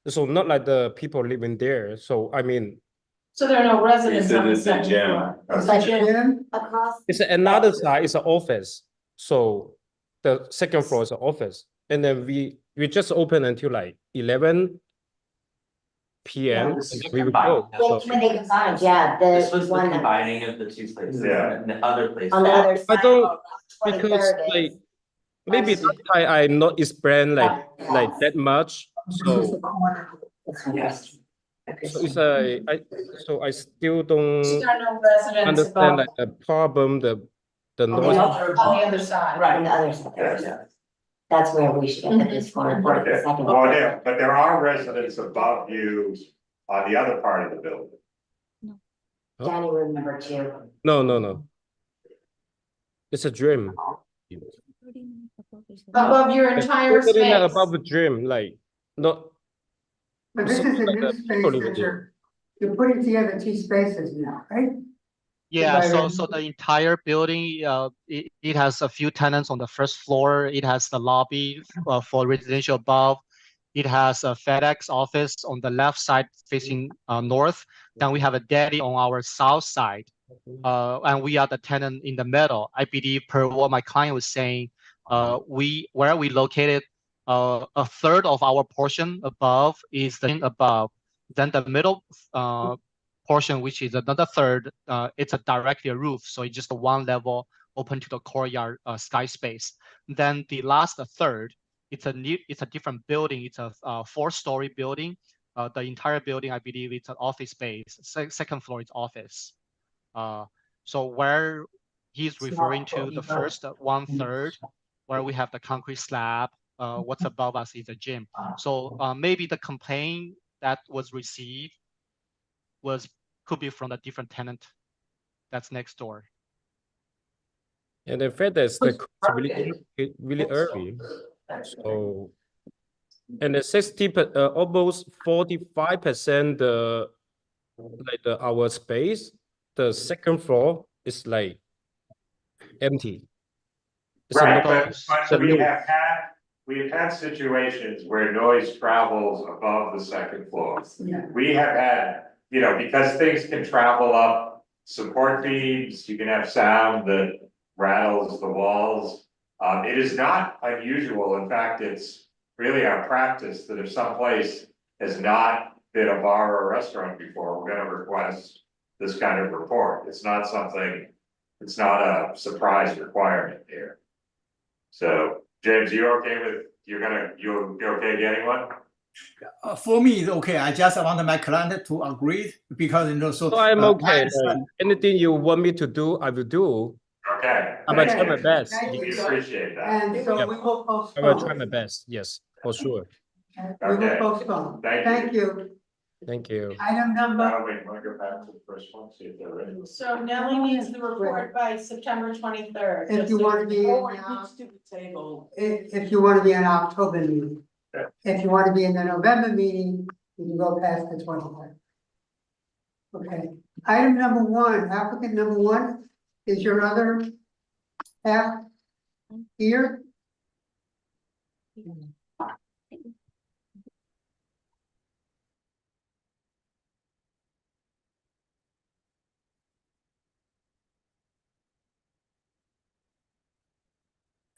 So not like the people living there. So I mean, So there are no residents He said on the it's a second gym. floor. Is that gym? Across. it's another side. It's an office. So the second floor is an office, and then we just open until like 11 p.m. Yeah. and then we will go. So When they combined, yeah, This the was the one that combining of the two places, Yeah. and the other place. on the other side. I don't because 23rd like is. maybe that's why I not explain like that much. So Yes. so it's I still don't There are no residents understand above like the problem, the on noise. the other side. On the other side. That's where we should get this one for the Okay. second. Well, but there are residents above you on the other part of the building. Dining room number 2. No. It's a dream. Above your entire Totally not space. above the dream, like not. But this is a like new the space people living that there. you're putting together 2 spaces now, right? Yeah, Right. so the entire building, it has a few tenants on the first floor. It has the lobby for residential above. It has a FedEx office on the left side facing north. Then we have a deli on our south side. And we are the tenant in the middle. I believe per what my client was saying, where we located, a third of our portion above is the above. Then the middle portion, which is another third, it's a directly a roof, so it's just a one level open to the courtyard sky space. Then the last third, it's a different building. It's a 4-story building. The entire building, I believe, it's an office space. Second floor is office. So where he's referring to the first 1/3, where we have the concrete slab, what's above us is a gym. So maybe the complaint that was received could be from a different tenant that's next door. And the fact that it's really early. So, and the 60, almost 45% our space, the second floor is like empty. It's Right, but but we have had situations where noise travels above the second floor. Yeah. We have had, because things can travel up support beams, you can have sound that rattles the walls. It is not unusual. In fact, it's really our practice that if someplace has not been a bar or a restaurant before, we're gonna request this kind of report. It's not something, it's not a surprise requirement here. So, James, you okay with, you're okay getting one? For me, it's okay. I just want my client to agree because So I'm okay. I Like, anything you want me to do, I will do. Okay. I will try my best. Thank We you, sir. appreciate that. And so Yep. we will I will try postpone. my best. Yes, for sure. We will Okay. postpone. Thank Thank you. Thank you. Item number, Wait, wanna go back to the first one, see if they're ready? So Nellie needs the report by September 23rd. if you want to be, Or it needs to be tabled. if you want to be an October meeting. Yeah. If you want to be in the November meeting, you can go past the 23rd. Okay, item number one, applicant number one, is your other app here?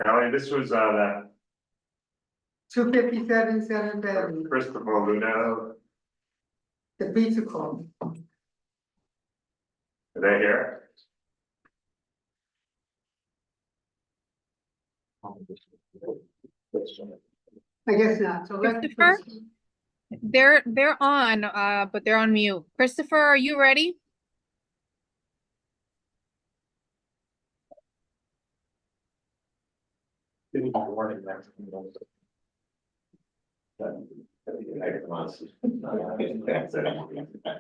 Ellie, this was, that 257 7th Avenue, Christopher Luno, the pizza club. are they here? I guess not, so let's. Christopher? They're on, but they're on mute. Christopher, are you ready? They're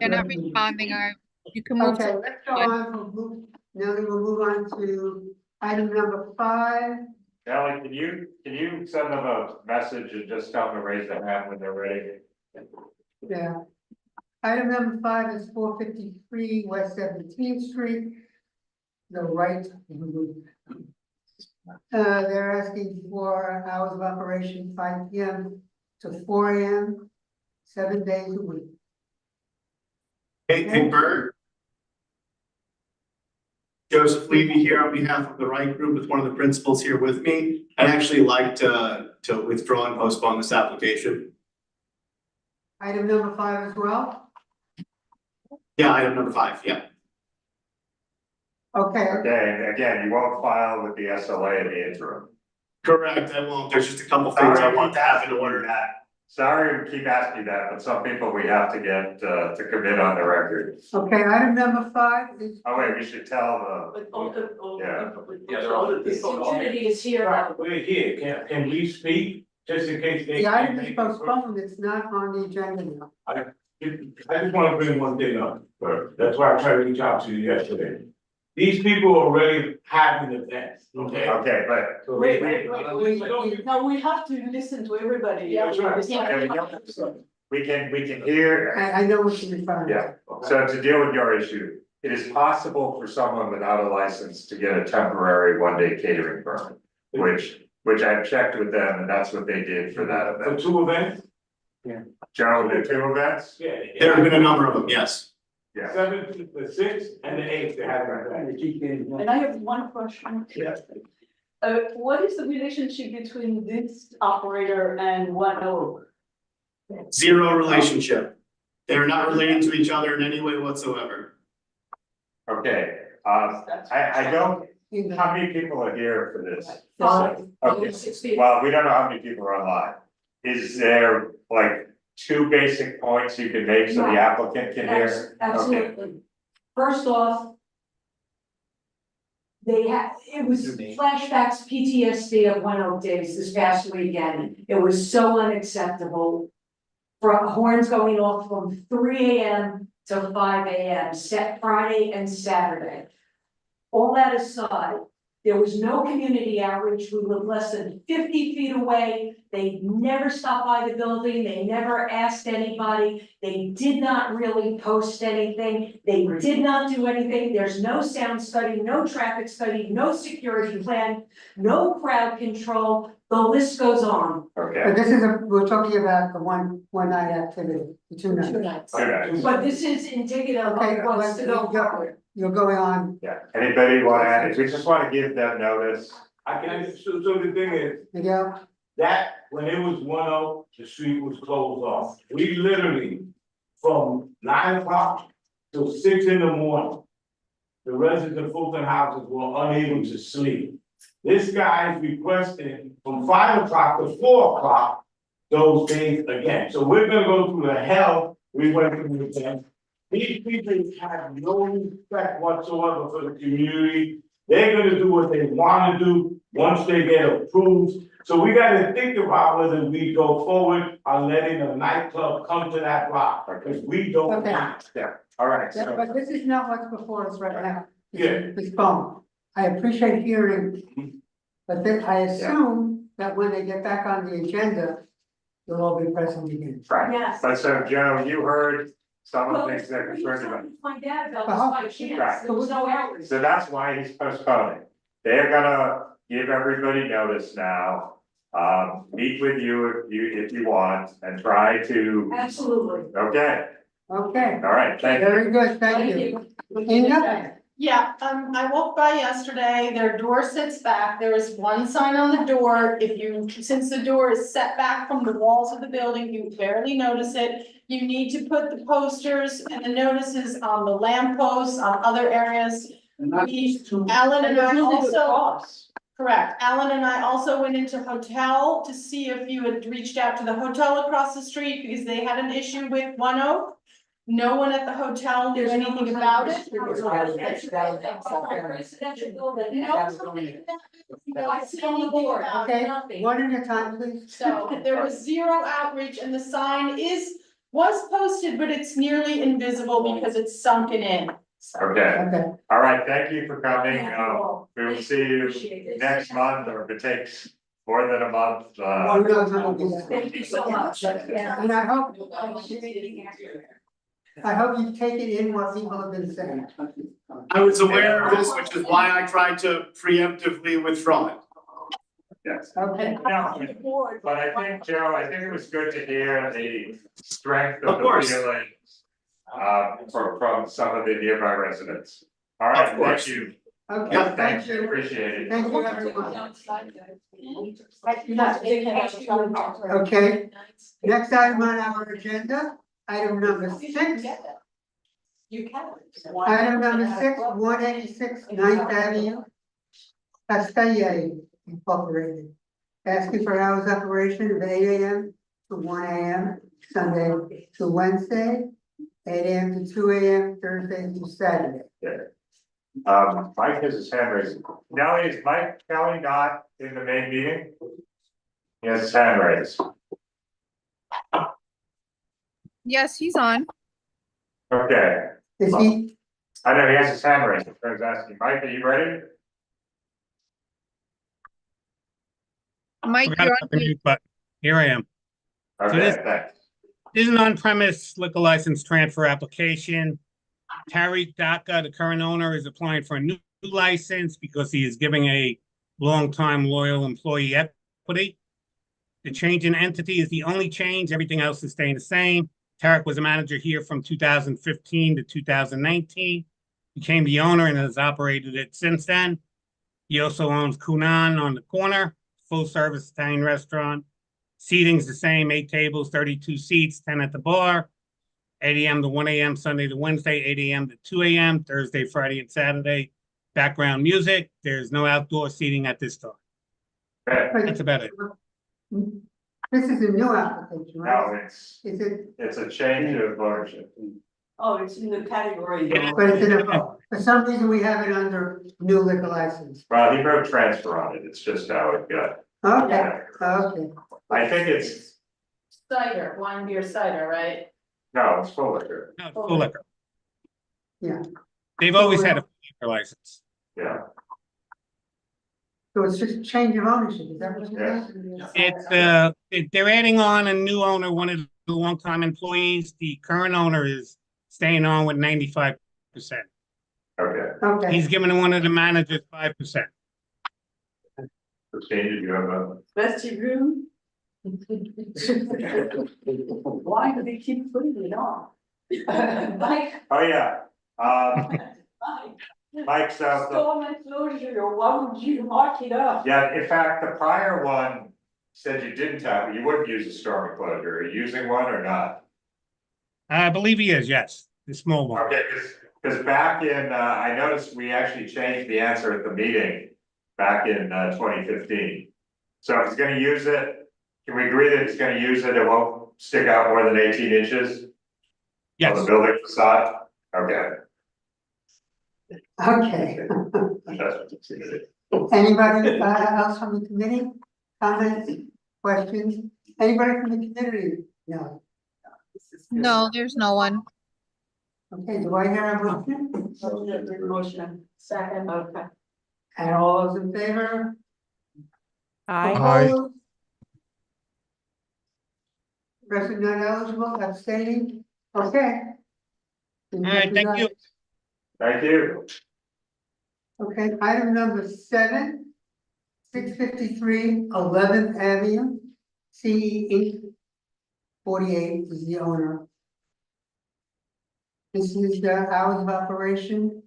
not responding. You can move Okay, to. let's go on, now we'll move on to item number 5. Ellie, can you send them a message and just tell them to raise their hand when they're ready? Yeah. Item number 5 is 453 West 17th Street. The right. They're asking for hours of operation 5 PM to 4 AM, 7 days a week. Hey, Bert. Joseph Levy here on behalf of the Right Group with one of the principals here with me. I'd actually like to withdraw and postpone this application. Item number 5 as well? Yeah, item number 5, yeah. Okay. Okay, and again, you won't file with the SLA in the interim. Correct, I won't. There's just a couple things I want to have in order. Sorry to keep asking you that, but some people we have to get to commit on the record. Okay, item number 5 is. Oh, wait, we should tell But all the, Yeah. the community is here. We're here, can we speak, just in case they? The item is postponed, it's not on the agenda now. I just wanna bring one thing up, first. That's why I tried to reach out to you yesterday. These people are already having events, okay? Okay, but. So Wait, they- no, we have to listen to everybody. Yeah, that's right. We can hear. I know what you're referring to. Yeah, so to deal with your issue, it is possible for someone without a license to get a temporary 1-day catering permit. Which I've checked with them, and that's what they did for that For event. 2 events? Joe, the 2 events? Yeah. There have been a number of them, yes. Yeah. 7, the 6, and the 8, they had an event. And I have one question. Yeah. What is the relationship between this operator and One Oak? Zero relationship. They're not related to each other in any way whatsoever. Okay, I don't, how many people are here for this? 5. Okay, well, we don't know how many people are online. Is there like 2 basic points you can make so the applicant can hear? Okay. Absolutely. First off, it was flashbacks PTSD of One Oak Days this past weekend. It was so unacceptable. For horns going off from 3 AM to 5 AM, set Friday and Saturday. All that aside, there was no community outreach. We lived less than 50 feet away. They never stopped by the building. They never asked anybody. They did not really post anything. They did not do anything. There's no sound study, no traffic study, no security plan, no crowd control. The list goes on. Okay. But we're talking about the one night activity, the 2 nights. Okay. But this is indicative of Okay, what's to go forward. You're going on. Yeah, anybody want to add, we just want to give them notice. So the thing is, Miguel? that, when it was 1-0, the street was closed off. We literally from 9 o'clock till 6 in the morning. The residents of Fulton houses were unable to sleep. This guy is requesting from 5 o'clock to 4 o'clock those days again. So we're gonna go through the hell we went through with them. These people have no respect whatsoever for the community. They're gonna do what they wanna do once they get approved. So we gotta think about whether we go forward on letting a nightclub come to that block, because we don't Okay. want that. Yeah, all right, Yeah, so, but this is not what's before us right now. Yeah. This phone. I appreciate hearing, but then I assume that when they get back on the agenda, you'll all be present again. right, Yes. but so Joe, you heard some of Well, the things they're we concerned about. talked to my dad about Uh-huh. this by chance, Right. there was no hours. So that's why he's postponing. They're gonna give everybody notice now. Meet with you if you want and try to, Absolutely. okay, Okay, all right, thank you. very good, thank you. Inga? Yeah, I walked by yesterday, their door sits back, there is one sign on the door, since the door is set back from the walls of the building, you barely notice it. You need to put the posters and the notices on the lamp posts, on other areas. Alan and I also, correct, Alan and I also went into hotel to see if you had reached out to the hotel across the street, because they had an issue with One Oak. No one at the hotel knew anything about it. Residential building. No, I sit on the board. Okay, one at a time, please. So there was zero outreach and the sign was posted, but it's nearly invisible because it's sunken in. Okay, Okay, all right, thank you for coming. Yeah, We will see you Appreciate it. next month, or if it takes more than a month, who knows when we'll be there. Thank you so much. Yeah. And I hope you've taken in what people have been saying. I was aware of this, which is why I tried to preemptively withdraw it. yes. Okay, No, but I think, Joe, I think it was good to hear the strength of Of the course. feeling. From some of the nearby residents. All right, Of course. thank you. okay, Yeah, thank you. Appreciate it. Thank you, everyone. Okay, next item on our agenda, item number 6. You can. Item number 6, 186 9th Avenue, Castella Incorporated. Asking for hours of operation of 8 AM to 1 AM, Sunday to Wednesday, 8 AM to 2 AM, Thursday to Saturday. Mike has his hand raised. Nelly, is Mike Kelly not in the main meeting? He has his hand raised. Yes, he's on. Okay, Is he, I know he has his hand raised. I was asking, Mike, are you ready? Mike, Forgot you're about on the mute. mute button. Here I am. Okay, this- thanks. This is an on-premise liquor license transfer application. Tariq Daka, the current owner, is applying for a new license because he is giving a longtime loyal employee equity. The change in entity is the only change. Everything else is staying the same. Tariq was a manager here from 2015 to 2019. Became the owner and has operated it since then. He also owns Kunan on the corner, full-service Italian restaurant. Seating's the same, 8 tables, 32 seats, 10 at the bar. 8 AM to 1 AM, Sunday to Wednesday, 8 AM to 2 AM, Thursday, Friday, and Saturday. Background music. There's no outdoor seating at this time. That's about it. this is a new application, right? No, Is it, it's a change of ownership. Oh, it's in the category. but it's in a, for some reason we have it under new liquor license. Well, he wrote transfer on it. It's just how it got. Okay, okay. I think it's, Cider, wine, beer, cider, right? no, it's full liquor. No, it's full liquor. Yeah. They've always had a full liquor license. Yeah. So it's just a change of ownership, is that what you're saying? It's they're adding on a new owner, one of the longtime employees. The current owner is staying on with 95%. Okay. Okay. He's giving one of the managers 5%. The changes you have a. Bestie room? Why do they keep putting it on? Mike, Oh, yeah. Mike, so, storm enclosure, or why would you mark it up? yeah, in fact, the prior one said you didn't have, you wouldn't use a storm enclosure. Are you using one or not? I believe he is, yes, the small one. Okay, because back in, I noticed we actually changed the answer at the meeting back in 2015. So if he's gonna use it, can we agree that if he's gonna use it, it won't stick out more than 18 inches? Yes. On the building facade? Okay. Okay. That's what it Anybody else from the committee? Comments, questions? Anybody from the community? No. No, there's no one. Okay, do I hear a motion? Motion, second, okay. And all those in favor? Aye. Opposed? Person not eligible, abstaining? Okay. All right, thank you. Thank you. Okay, item number 7, 653 11th Avenue, CE Inc. 48 is the owner. This is the hours of operation.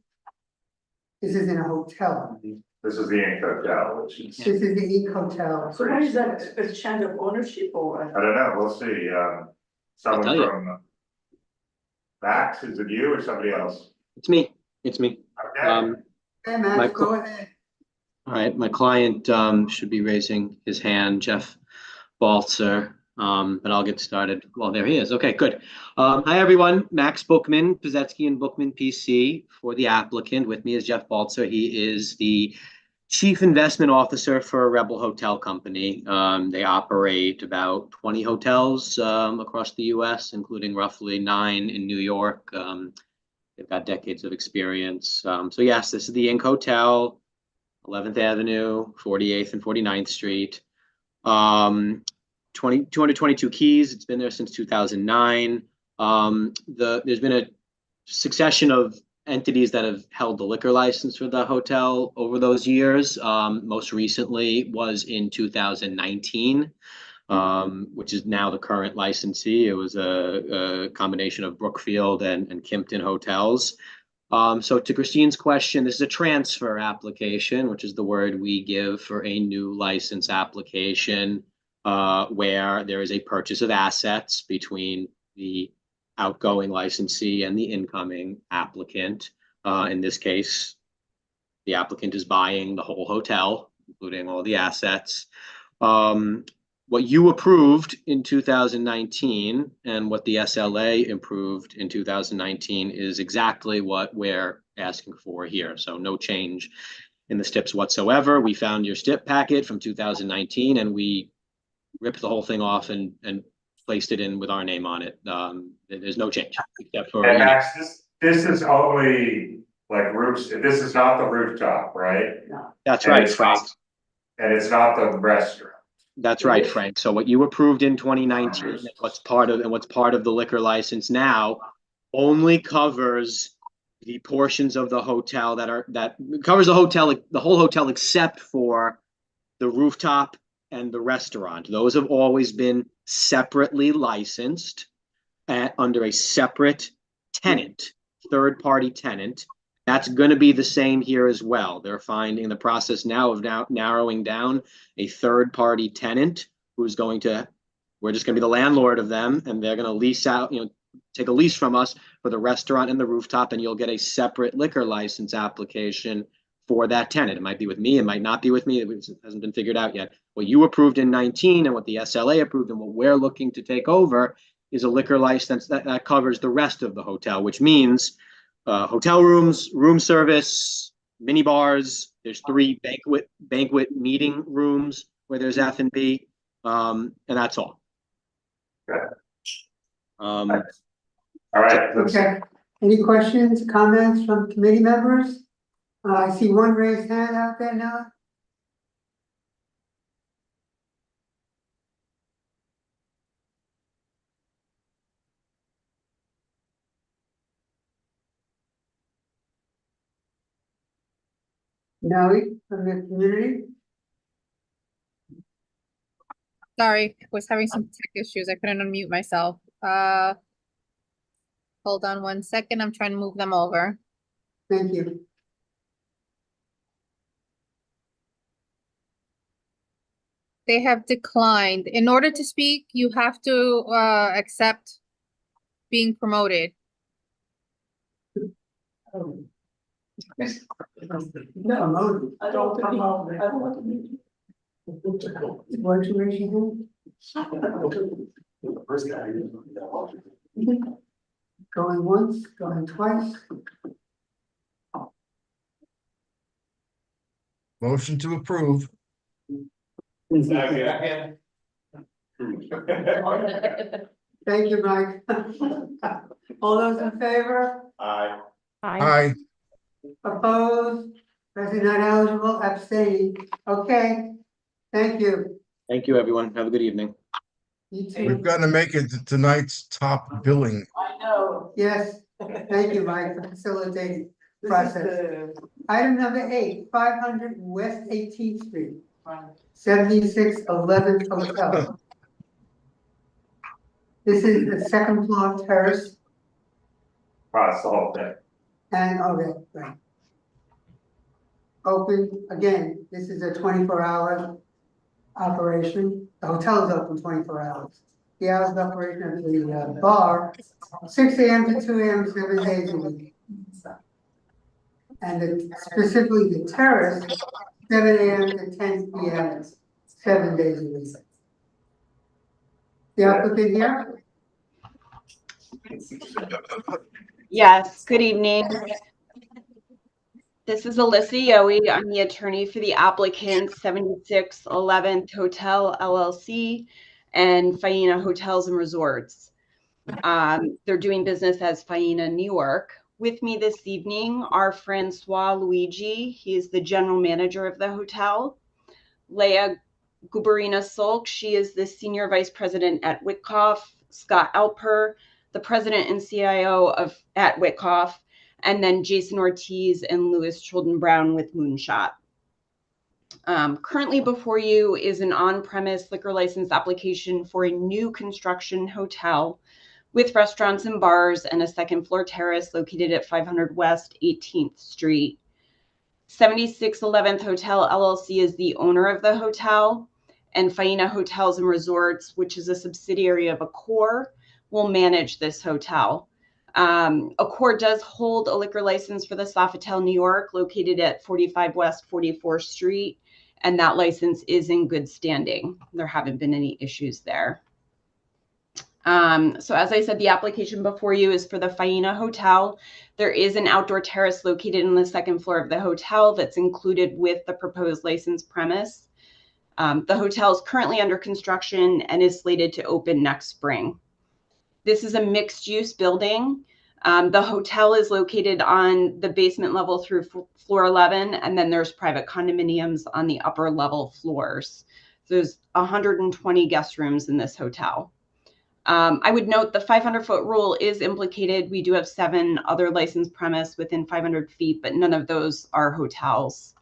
This is in a hotel. This is the Ink Hotel, which is, This is the Ink Hotel. So what is that, a change of ownership or what? I don't know, we'll see, someone tell you. from Max, is it you or somebody else? It's me. It's me. Okay. Hey, My Max, go ahead. All right, my client should be raising his hand, Jeff Baltzer, but I'll get started. Well, there he is. Okay, good. Hi, everyone. Max Bookman, Pizetsky and Bookman PC for the applicant. With me is Jeff Baltzer. He is the Chief Investment Officer for a Rebel Hotel Company. They operate about 20 hotels across the US, including roughly 9 in New York. They've got decades of experience. So yes, this is the Ink Hotel, 11th Avenue, 48th and 49th Street. 222 keys. It's been there since 2009. There's been a succession of entities that have held the liquor license for the hotel over those years. Most recently was in 2019. Which is now the current licensee. It was a combination of Brookfield and Kimpton Hotels. So to Christine's question, this is a transfer application, which is the word we give for a new license application, where there is a purchase of assets between the outgoing licensee and the incoming applicant. In this case, the applicant is buying the whole hotel, including all the assets. What you approved in 2019 and what the SLA approved in 2019 is exactly what we're asking for here. So no change in the STIPs whatsoever. We found your STIP packet from 2019 and we ripped the whole thing off and placed it in with our name on it. There's no change except for. And Max, this is only like roofs, this is not the rooftop, right? No. That's And right, it's Frank. not- And it's not the restaurant. That's right, Frank. So what you approved in 2019, and what's part of the liquor license now, only covers the portions of the hotel that covers the whole hotel except for the rooftop and the restaurant. Those have always been separately licensed under a separate tenant, third-party tenant. That's going to be the same here as well. They're finding the process now of narrowing down a third-party tenant who's we're just going to be the landlord of them, and they're going to lease out, take a lease from us for the restaurant and the rooftop, and you'll get a separate liquor license application for that tenant. It might be with me, it might not be with me. It hasn't been figured out yet. What you approved in 19 and what the SLA approved and what we're looking to take over is a liquor license that covers the rest of the hotel, which means hotel rooms, room service, mini bars. There's 3 banquet meeting rooms where there's F&B, and that's all. All right. Okay, any questions, comments from committee members? I see one raised hand out there now. No, from the community? Sorry, I was having some tech issues. I couldn't unmute myself. Hold on one second. I'm trying to move them over. Thank you. They have declined. In order to speak, you have to accept being promoted. No, I don't promote, I don't want to meet. why don't you raise your hand? Going once, going twice. Motion to approve. Second. Thank you, Mike. All those in favor? Aye. Aye. Opposed? President not eligible, abstaining. Okay, thank you. Thank you, everyone. Have a good evening. You too. We've got to make it to tonight's top billing. I know. Yes, thank you, Mike, for facilitating the process. Item number 8, 500 West 18th Street, 7611 Hotel. This is the second floor terrace Across the whole thing. and, okay, right. Open, again, this is a 24-hour operation. The hotel is open 24 hours. The hours of operation of the bar, 6 a.m. to 2 a.m., 7 days a week. And specifically the terrace, 7 a.m. to 10 p.m., 7 days a week. The applicant here? Yes, good evening. This is Alyssa Yowie. I'm the attorney for the applicant 7611th Hotel LLC and Faina Hotels and Resorts. They're doing business as Faina New York. With me this evening are Francois Luigi. He is the general manager of the hotel. Leah Guberina Sulk. She is the senior vice president at Witkoff. Scott Alper, the president and CIO at Witkoff. And then Jason Ortiz and Louis Chilton Brown with Moonshot. Currently before you is an on-premise liquor license application for a new construction hotel with restaurants and bars and a second floor terrace located at 500 West 18th Street. 7611th Hotel LLC is the owner of the hotel, and Faina Hotels and Resorts, which is a subsidiary of Accor, will manage this hotel. Accor does hold a liquor license for the Sofitel New York, located at 45 West 44th Street, and that license is in good standing. There haven't been any issues there. So as I said, the application before you is for the Faina Hotel. There is an outdoor terrace located on the second floor of the hotel that's included with the proposed license premise. The hotel is currently under construction and is slated to open next spring. This is a mixed-use building. The hotel is located on the basement level through floor 11, and then there's private condominiums on the upper level floors. There's 120 guest rooms in this hotel. I would note the 500-foot rule is implicated. We do have 7 other licensed premises within 500 feet, but none of those are hotels.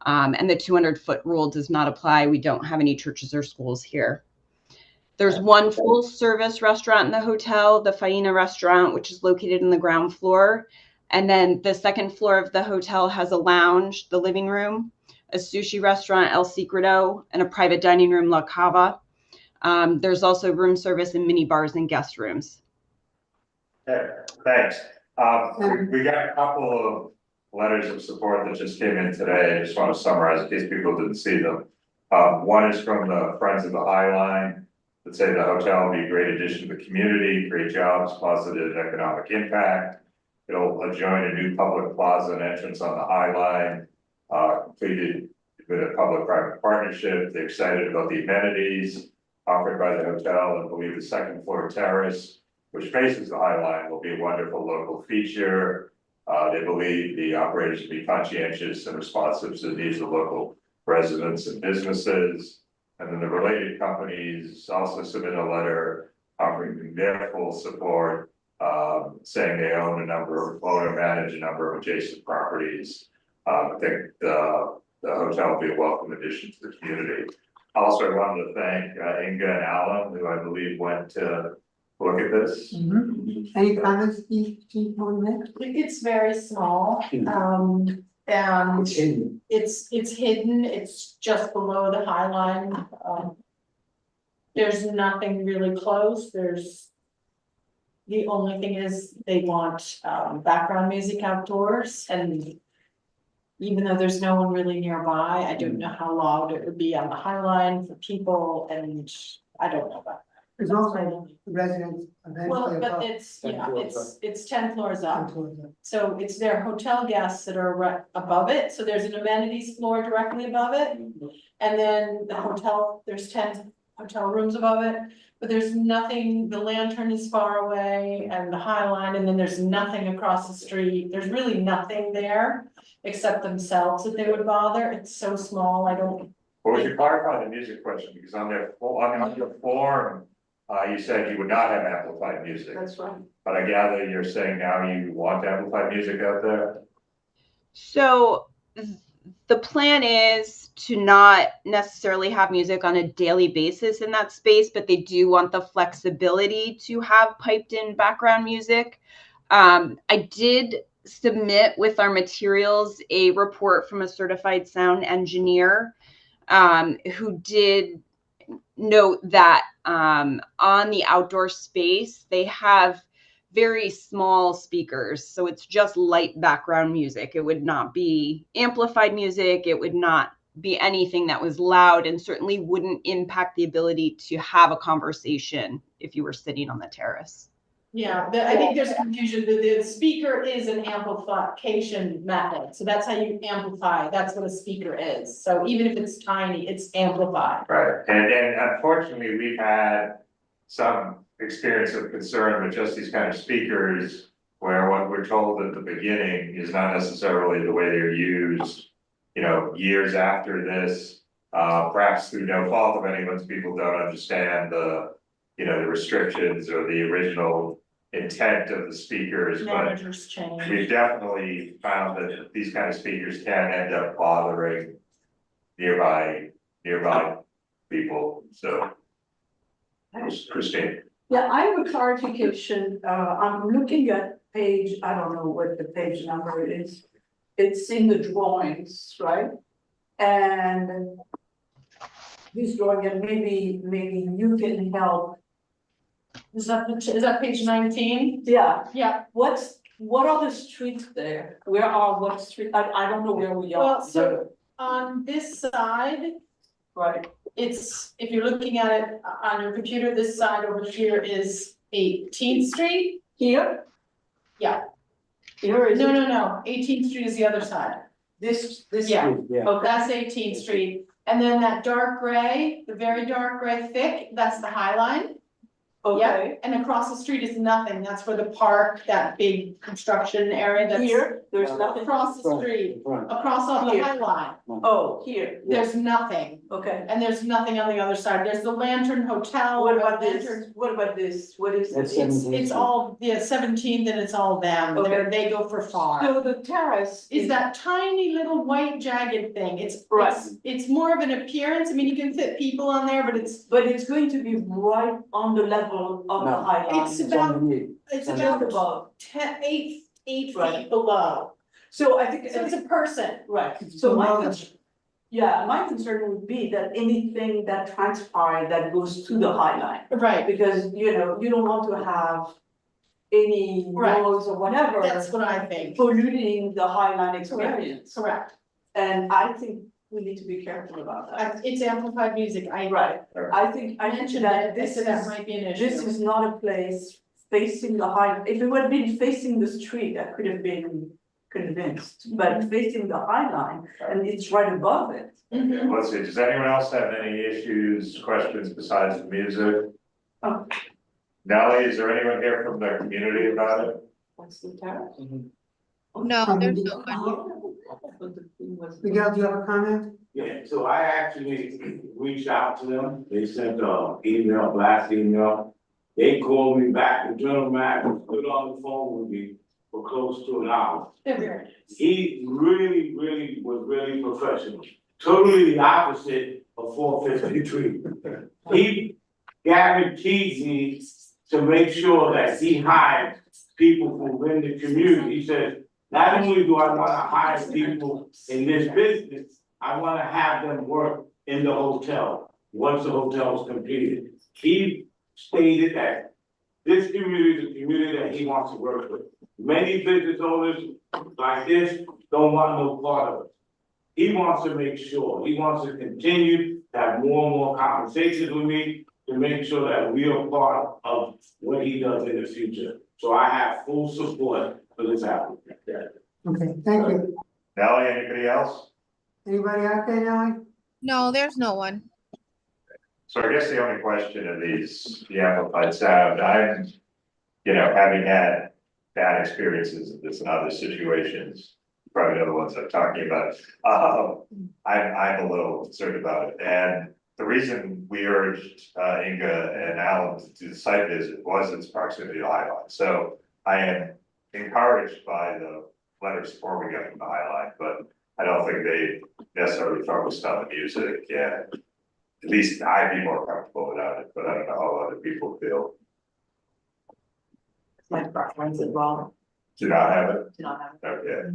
And the 200-foot rule does not apply. We don't have any churches or schools here. There's one full service restaurant in the hotel, the Faina restaurant, which is located in the ground floor. And then the second floor of the hotel has a lounge, the living room, a sushi restaurant, El Secreto, and a private dining room, La Cava. There's also room service and mini bars and guest rooms. Okay, thanks. We got a couple of letters of support that just came in today. I just want to summarize in case people didn't see them. One is from the Friends of the High Line that say the hotel will be a great addition to the community, create jobs, positive economic impact. It'll adjoin a new public plaza and entrance on the High Line, completed with a public-private partnership. They're excited about the amenities offered by the hotel and believe the second floor terrace, which faces the High Line, will be a wonderful local feature. They believe the operators will be conscientious and responsive to the needs of local residents and businesses. And then the related companies also submit a letter offering their full support, saying they own or manage a number of adjacent properties. I think the hotel will be a welcome addition to the community. Also, I wanted to thank Inga and Alan, who I believe went to look at this. Any comments, Chief, on that? It's very small, and it's hidden, it's just below the High Line. There's nothing really close, there's The only thing is they want background music outdoors, and even though there's no one really nearby, I don't know how loud it would be on the High Line for people, and I don't know about that. There's also residents Well, eventually but above. it's, 10 yeah, floors it's 10 floors up. 10 floors up. So it's their hotel guests that are right above it, so there's an amenities floor directly above it. And then the hotel, there's 10 hotel rooms above it, but there's nothing, the Lantern is far away and the High Line, and then there's nothing across the street. There's really nothing there except themselves that they would bother. It's so small, I don't. Well, would you clarify the music question, because on your form, you said you would not have amplified music. That's right. But I gather you're saying now you want amplified music out there? So the plan is to not necessarily have music on a daily basis in that space, but they do want the flexibility to have piped in background music. I did submit with our materials a report from a certified sound engineer who did note that on the outdoor space, they have very small speakers. So it's just light background music. It would not be amplified music. It would not be anything that was loud, and certainly wouldn't impact the ability to have a conversation if you were sitting on the terrace. Yeah, I think there's confusion. The speaker is an amplification method. So that's how you amplify. That's what a speaker is. So even if it's tiny, it's amplified. Right, and unfortunately, we've had some experience of concern with just these kind of speakers, where what we're told at the beginning is not necessarily the way they're used. You know, years after this, perhaps through no fault of anyone's, people don't understand the, you know, the restrictions or the original intent of the speakers, but Managers change. we've definitely found that these kind of speakers can end up bothering nearby people, so. Christine. Yeah, I have a clarification. I'm looking at page, I don't know what the page number is. It's in the drawings, right? And this drawing, and maybe you can help. Is that page 19? Yeah, Yeah. what are the streets there? Where are what street? I don't know where we are. Well, so on this side, Right. it's, if you're looking at it on your computer, this side over here is 18th Street. Here? Yeah. Here is. No, 18th Street is the other side. This. Yeah. Okay. Oh, that's 18th Street. And then that dark gray, the very dark gray thick, that's the High Line. Okay. Yep, and across the street is nothing. That's where the park, that big construction area that's. Here, there's nothing. Across the street, across off the Here. High Line. Oh, here. There's nothing. Okay. And there's nothing on the other side. There's the Lantern Hotel. What about the this? Lantern- What about this? What is? It's all, yeah, 17th, and it's all them. Okay. They go for far. So the terrace Is that tiny little white jagged thing. Right. It's more of an appearance. I mean, you can fit people on there, but it's going to be right on the level of the High Line. It's about, it's Just about above. 8 Right. feet below. So I think. So it's a person. Right, so below my concern would be that anything that transpires that goes to the High Line. Right. Because, you know, you don't want to have any Right. noise or whatever. That's what I think. Polluting the High Line experience. Correct. And I think we need to be careful about that. It's amplified music. Right, I think mentioned that that that might be an issue. this is not a place facing the High, if it would have been facing the street, I could have been convinced, but facing the High Line, and it's right above it. Mhm. Let's see, does anyone else have any issues, questions besides the music? Oh. Nellie, is there anyone here from the community about it? What's the terrace? No, there's no one. Miguel, do you have a comment? Yeah, so I actually reached out to them, they sent a email, blast email. They called me back, the gentleman stood on the phone with me for close to an hour. They're very nice. He really was really professional, totally the opposite of 453. He guaranteed me to make sure that he hired people from within the community. He said, not only do I wanna hire people in this business, I wanna have them work in the hotel, once the hotel is completed. He stated that this community is a community that he wants to work with. Many business owners like this don't want no part of it. He wants to make sure, he wants to continue to have more and more conversations with me to make sure that we are part of what he does in the future. So I have full support for this applicant. Okay, thank you. Nellie, anybody else? Anybody out there, Nellie? No, there's no one. So I guess the only question of these, the amplified sound, I'm, having had bad experiences in this and other situations, probably know the ones I'm talking about. I'm a little concerned about it. And the reason we urged Inga and Alan to do the site visit was its proximity to High Line. So I am encouraged by the letter of support we got from the High Line, but I don't think they necessarily focused on the music. Yeah, at least I'd be more comfortable without it, but I don't know how other people feel. My preference as well. Do not have it? Do not have Okay.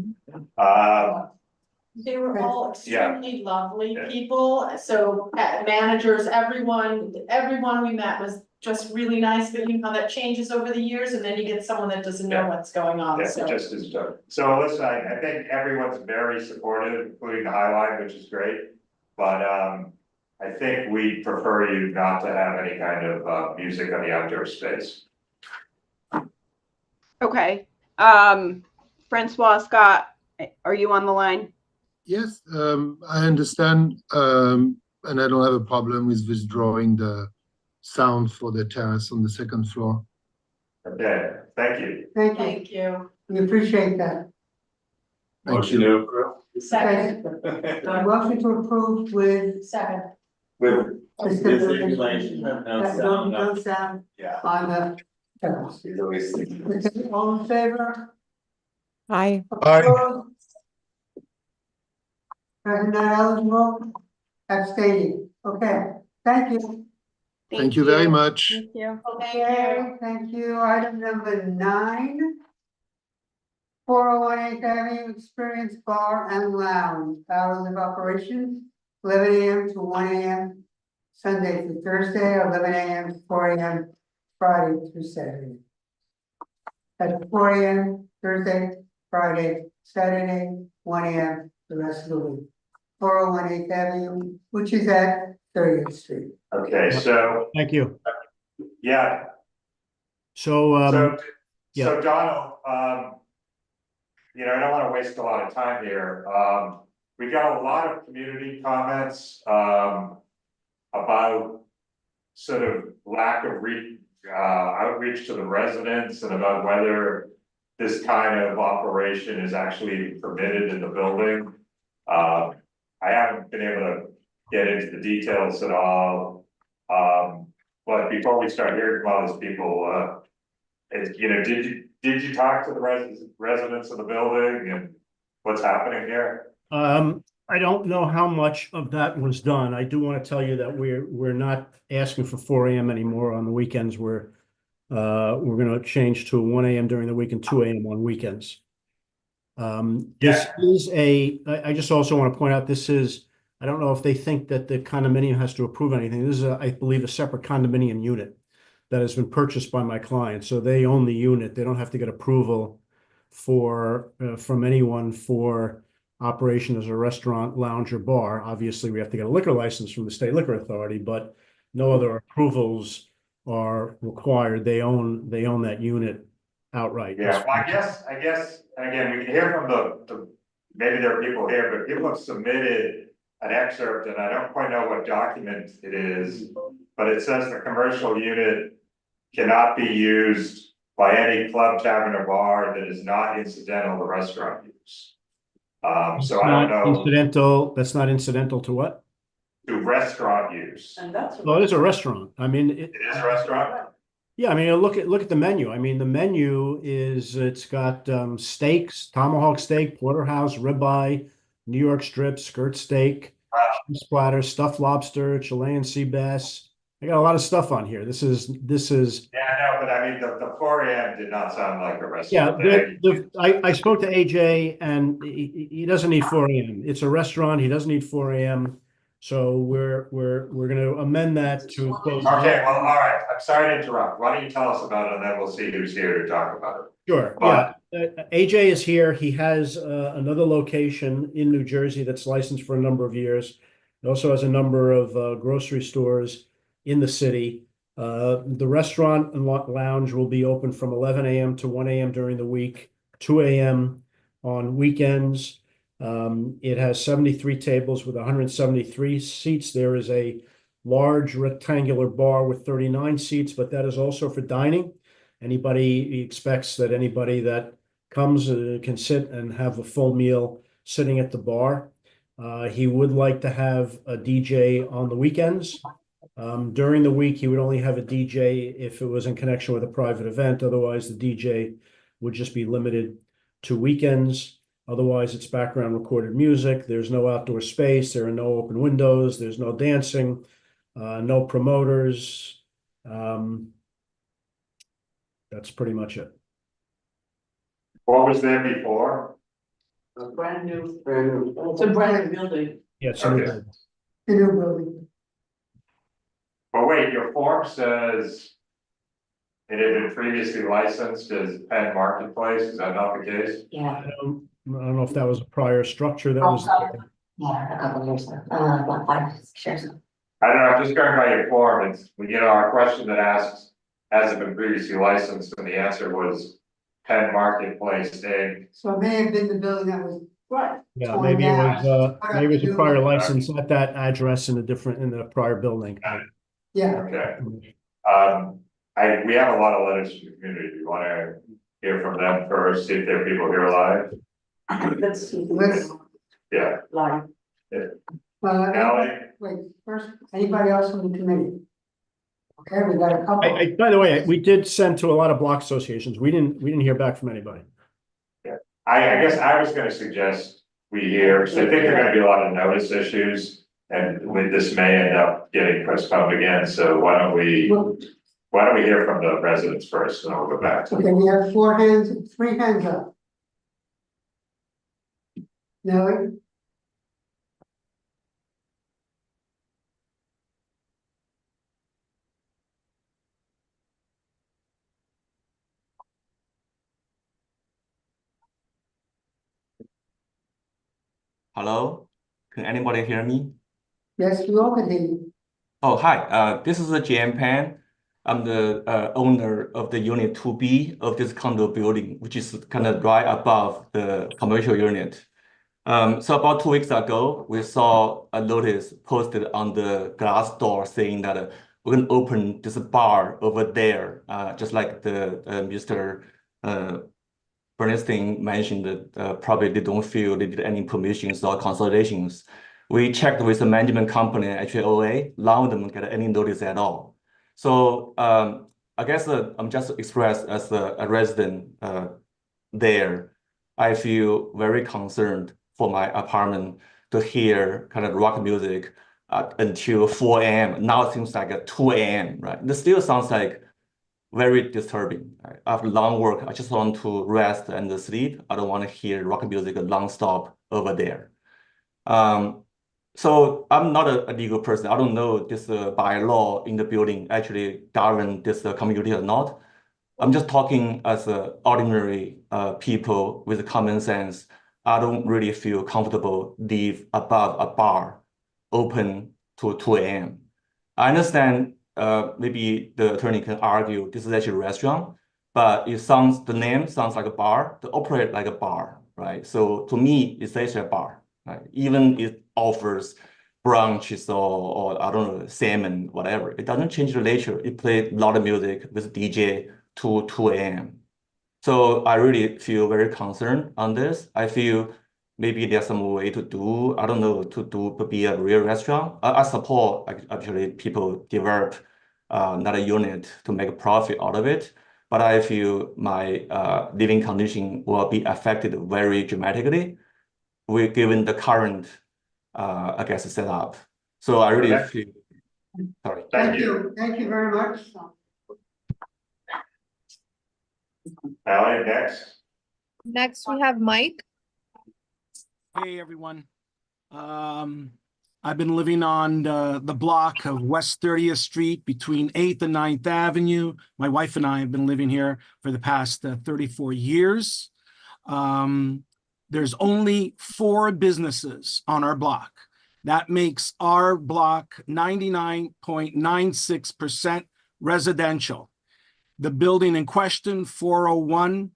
They were all extremely lovely people, so managers, everyone we met was just really nice, but you know how that changes over the years, and then you get someone that doesn't know what's going on, Yeah, so. just as tough. So listen, I think everyone's very supportive, including the High Line, which is great. But I think we prefer you not to have any kind of music on the outdoor space. Okay, Francois Scott, are you on the line? Yes, I understand, and I don't have a problem with withdrawing the sound for the terrace on the second floor. Okay, thank you. Thank you. you. We appreciate that. Thank you. To approve. Second. Motion to approve with. Second. With the stipulation that no sound Yeah. on the terrace. Okay, all in favor? Aye. Opposed? Present not eligible, abstaining. Okay, thank you. Thank you very much. Thank you. Okay, thank you. Item number 9. 401 8th Avenue Experience Bar and Lounge. Hours of operation, 11 a.m. to 1 a.m. Sunday through Thursday, 11 a.m. to 4 a.m. Friday through Saturday. At 4 a.m. Thursday, Friday, Saturday, 1 a.m. the rest of the week. 401 8th Avenue, which is at 30th Street. Okay, so Thank you. yeah, So, so Donald, I don't want to waste a lot of time here. We got a lot of community comments about sort of lack of outreach to the residents and about whether this kind of operation is actually permitted in the building. I haven't been able to get into the details at all. But before we start hearing from all these people, did you talk to the residents of the building and what's happening here? I don't know how much of that was done. I do want to tell you that we're not asking for 4 a.m. anymore on the weekends. We're going to change to 1 a.m. during the week and 2 a.m. on weekends. This is I just also want to point out, this is, I don't know if they think that the condominium has to approve anything. This is, I believe, a separate condominium unit that has been purchased by my client. So they own the unit. They don't have to get approval from anyone for operation as a restaurant, lounge, or bar. Obviously, we have to get a liquor license from the state liquor authority, but no other approvals are required. They own that unit outright. Yeah, well, I guess, and again, we can hear from the maybe there are people here, but people have submitted an excerpt, and I don't quite know what document it is, but it says the commercial unit cannot be used by any club, tavern, or bar that is not incidental to restaurant use. So I don't know. Incidental, that's not incidental to what? To restaurant use. And that's. Well, it is a restaurant. I mean, It is a restaurant? yeah, I mean, look at the menu. I mean, the menu it's got steaks, tomahawk steak, porterhouse, ribeye, New York strip, skirt steak, splatter, stuffed lobster, Chilean sea bass. I got a lot of stuff on here. This is. Yeah, no, but I mean, the 4 a.m. did not sound like a restaurant. Yeah, I spoke to AJ, and he doesn't need 4 a.m. It's a restaurant. He doesn't need 4 a.m. So we're gonna amend that to close. the Okay, well, all right, I'm sorry to interrupt. Why don't you tell us about it, and then we'll see who's here to talk about it. Sure, yeah. AJ is here. He has another location in New Jersey that's licensed for a number of years. He also has a number of grocery stores in the city. The restaurant and lounge will be open from 11 a.m. to 1 a.m. during the week, 2 a.m. on weekends. It has 73 tables with 173 seats. There is a large rectangular bar with 39 seats, but that is also for dining. He expects that anybody that comes can sit and have a full meal sitting at the bar. He would like to have a DJ on the weekends. During the week, he would only have a DJ if it was in connection with a private event. Otherwise, the DJ would just be limited to weekends. Otherwise, it's background recorded music. There's no outdoor space. There are no open windows. There's no dancing, no promoters. That's pretty much it. What was there before? It's a brand new building. Yeah, it's Okay. The new building. But wait, your form says it had been previously licensed as Penn Marketplace, is that not the case? Yeah. I don't know if that was a prior structure that was. Yeah, a couple years ago, about 5, 6 years ago. I don't know, I'm just going by your form, it's, our question that asks, has it been previously licensed, and the answer was Penn Marketplace Inc. So it may have been the building that was. Right. Yeah, torn maybe it down. was a prior license at that address in the prior building. Yeah. Okay. We have a lot of letters from the community, do you want to hear from them first, see if there are people here live? Let's see. Yeah. Live. Ally? Wait, first, anybody else from the committee? Okay, we got a couple. By the way, we did send to a lot of block associations. We didn't hear back from anybody. Yeah, I guess I was gonna suggest we hear, so I think there are gonna be a lot of notice issues. And with this may end up getting postponed again, so why don't we hear from the residents first, and then we'll go back to. Okay, we have 3 hands up. Nellie? Hello, can anybody hear me? Yes, we all can hear you. Oh, hi, this is Jan Pan. I'm the owner of the unit 2B of this condo building, which is kind of right above the commercial unit. So about 2 weeks ago, we saw a notice posted on the glass door saying that we're going to open this bar over there, just like the Mr. Bernstein mentioned that probably they don't feel they did any permissions or consolidations. We checked with the management company, HOA, none of them get any notice at all. So I guess I'm just expressed as a resident there. I feel very concerned for my apartment to hear kind of rock music until 4 a.m. Now it seems like at 2 a.m., right? This still sounds like very disturbing. Right? After long work, I just want to rest and sleep. I don't want to hear rock music nonstop over there. So I'm not a legal person. I don't know this bylaw in the building actually govern this community or not. I'm just talking as ordinary people with common sense. I don't really feel comfortable live above a bar open to 2 a.m. I understand maybe the attorney can argue this is actually a restaurant, but the name sounds like a bar, to operate like a bar, right? So to me, it's actually a bar, right? Even it offers brunches or I don't know, salmon, whatever. It doesn't change the nature. It plays a lot of music with DJ to 2 a.m. So I really feel very concerned on this. I feel maybe there's some way to do, I don't know, to be a real restaurant. I support actually people develop another unit to make a profit out of it. But I feel my living condition will be affected very dramatically given the current, I guess, setup. So I really feel, sorry. Thank you very much. Ally, next. Next, we have Mike. Hey, everyone. I've been living on the block of West 30th Street between 8th and 9th Avenue. My wife and I have been living here for the past 34 years. There's only 4 businesses on our block. That makes our block 99.96% residential. The building in question, 401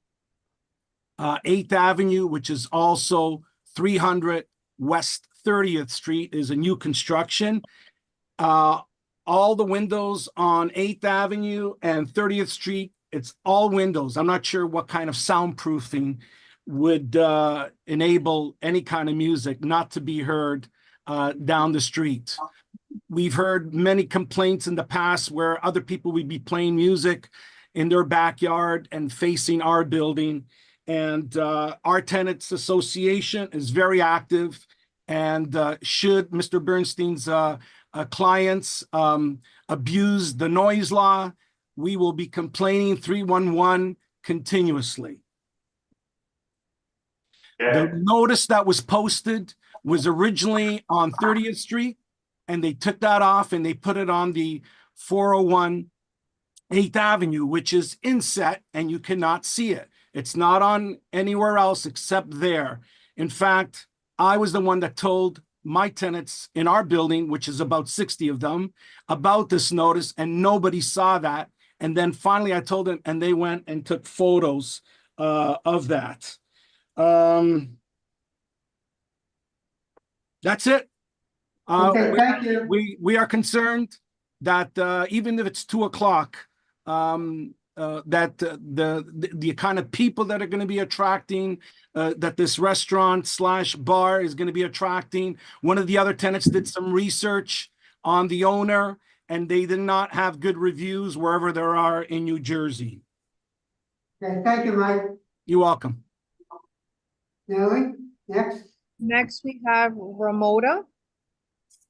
8th Avenue, which is also 300 West 30th Street, is a new construction. All the windows on 8th Avenue and 30th Street, it's all windows. I'm not sure what kind of soundproofing would enable any kind of music not to be heard down the street. We've heard many complaints in the past where other people would be playing music in their backyard and facing our building. And our tenants association is very active. And should Mr. Bernstein's clients abuse the noise law, we will be complaining 311 continuously. The notice that was posted was originally on 30th Street, and they took that off and they put it on the 401 8th Avenue, which is inset, and you cannot see it. It's not on anywhere else except there. In fact, I was the one that told my tenants in our building, which is about 60 of them, about this notice, and nobody saw that. And then finally I told them, and they went and took photos of that. That's it. Okay, thank you. We are concerned that even if it's 2 o'clock, that the kind of people that are going to be attracting, that this restaurant/bar is going to be attracting. One of the other tenants did some research on the owner, and they did not have good reviews wherever there are in New Jersey. Okay, thank you, Mike. You're welcome. Nellie, next. Next, we have Ramona.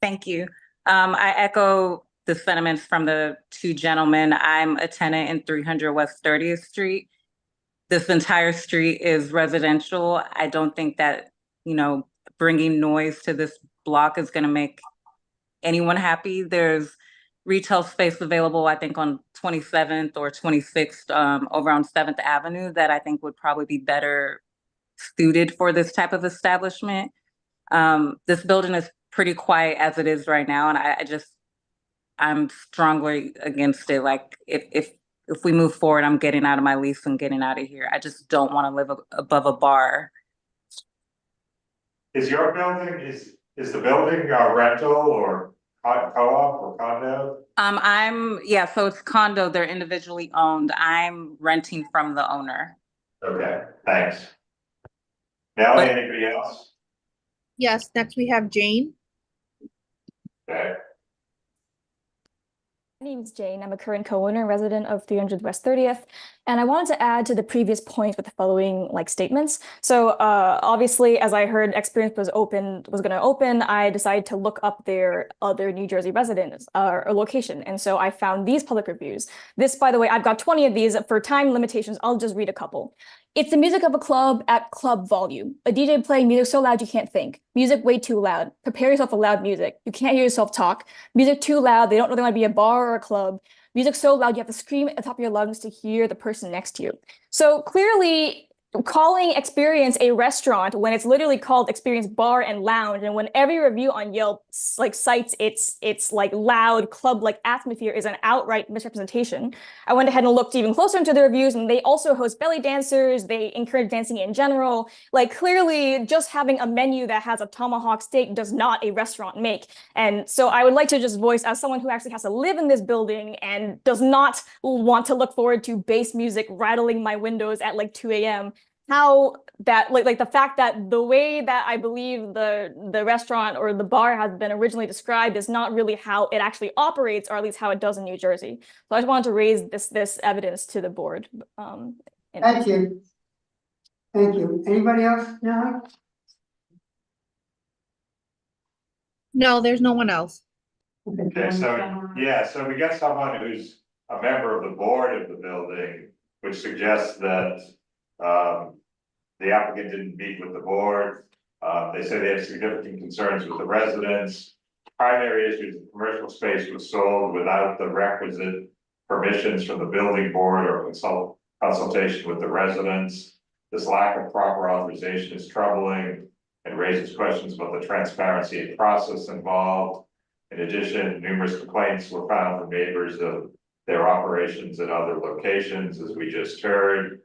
Thank you. I echo the sentiments from the 2 gentlemen. I'm a tenant in 300 West 30th Street. This entire street is residential. I don't think that, bringing noise to this block is going to make anyone happy. There's retail space available, I think, on 27th or 26th over on 7th Avenue that I think would probably be better suited for this type of establishment. This building is pretty quiet as it is right now, and I'm strongly against it. Like if we move forward, I'm getting out of my lease and getting out of here. I just don't want to live above a bar. Is your building, is the building rental or co-op or condo? So it's condo, they're individually owned. I'm renting from the owner. Okay, thanks. Now, anybody else? Yes, next we have Jane. Okay. My name is Jane. I'm a current co-owner resident of 300 West 30th. And I wanted to add to the previous point with the following statements. So obviously, as I heard Experience was going to open, I decided to look up their other New Jersey residence or location. And so I found these public reviews. This, by the way, I've got 20 of these. For time limitations, I'll just read a couple. It's the music of a club at club volume. A DJ playing music so loud you can't think. Music way too loud. Prepare yourself for loud music. You can't hear yourself talk. Music too loud. They don't know they want to be a bar or a club. Music so loud you have to scream at the top of your lungs to hear the person next to you. So clearly, calling Experience a restaurant when it's literally called Experience Bar and Lounge, and when every review on Yelp cites its loud club-like atmosphere is an outright misrepresentation. I went ahead and looked even closer into the reviews, and they also host belly dancers. They encourage dancing in general. Clearly, just having a menu that has a tomahawk steak does not a restaurant make. And so I would like to just voice, as someone who actually has to live in this building and does not want to look forward to bass music rattling my windows at 2 a.m., how that the fact that the way that I believe the restaurant or the bar has been originally described is not really how it actually operates, or at least how it does in New Jersey. So I just wanted to raise this evidence to the board. Thank you. Thank you. Anybody else? No. No, there's no one else. Okay, so we got someone who's a member of the board of the building, which suggests that the applicant didn't meet with the board. They say they have significant concerns with the residents. primary issue is the commercial space was sold without the requisite permissions from the building board or consultation with the residents. This lack of proper authorization is troubling and raises questions about the transparency and process involved. In addition, numerous complaints were found from neighbors of their operations at other locations, as we just heard.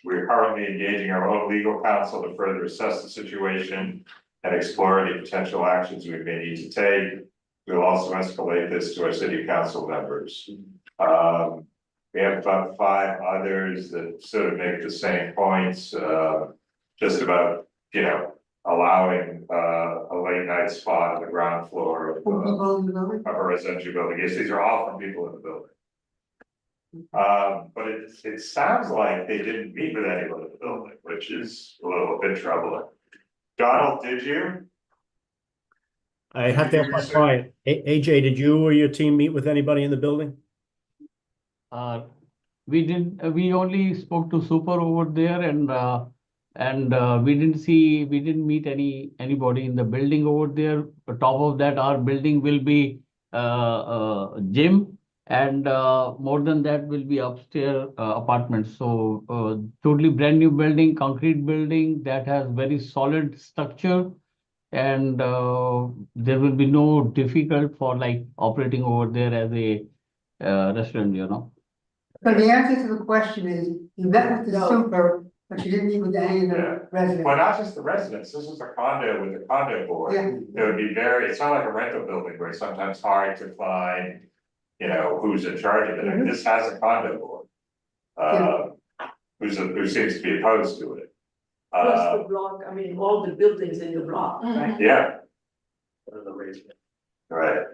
We're currently engaging our own legal counsel to further assess the situation and explore any potential actions we may need to take. We'll also escalate this to our city council members. We have about 5 others that sort of make the same points, just about, allowing a late night spot on the ground floor of a residential building. Yes, these are all from people in the building. But it sounds like they didn't meet with anyone in the building, which is a little bit troubling. Donald, did you? I have to ask my client, AJ, did you or your team meet with anybody in the building? We only spoke to Super over there, and we didn't meet anybody in the building over there. On top of that, our building will be gym, and more than that will be upstairs apartments. So totally brand new building, concrete building that has very solid structure, and there will be no difficult for like operating over there as a restaurant, So the answer to the question is, you met with the super, but you didn't meet with any of the residents. Well, not just the residents, this is a condo with a condo board. Yeah. It would be it's not like a rental building where it's sometimes hard to find, who's in charge of it. I mean, this has a condo board. Who seems to be opposed to it. Plus the block, all the buildings in the block, right? Yeah. Right.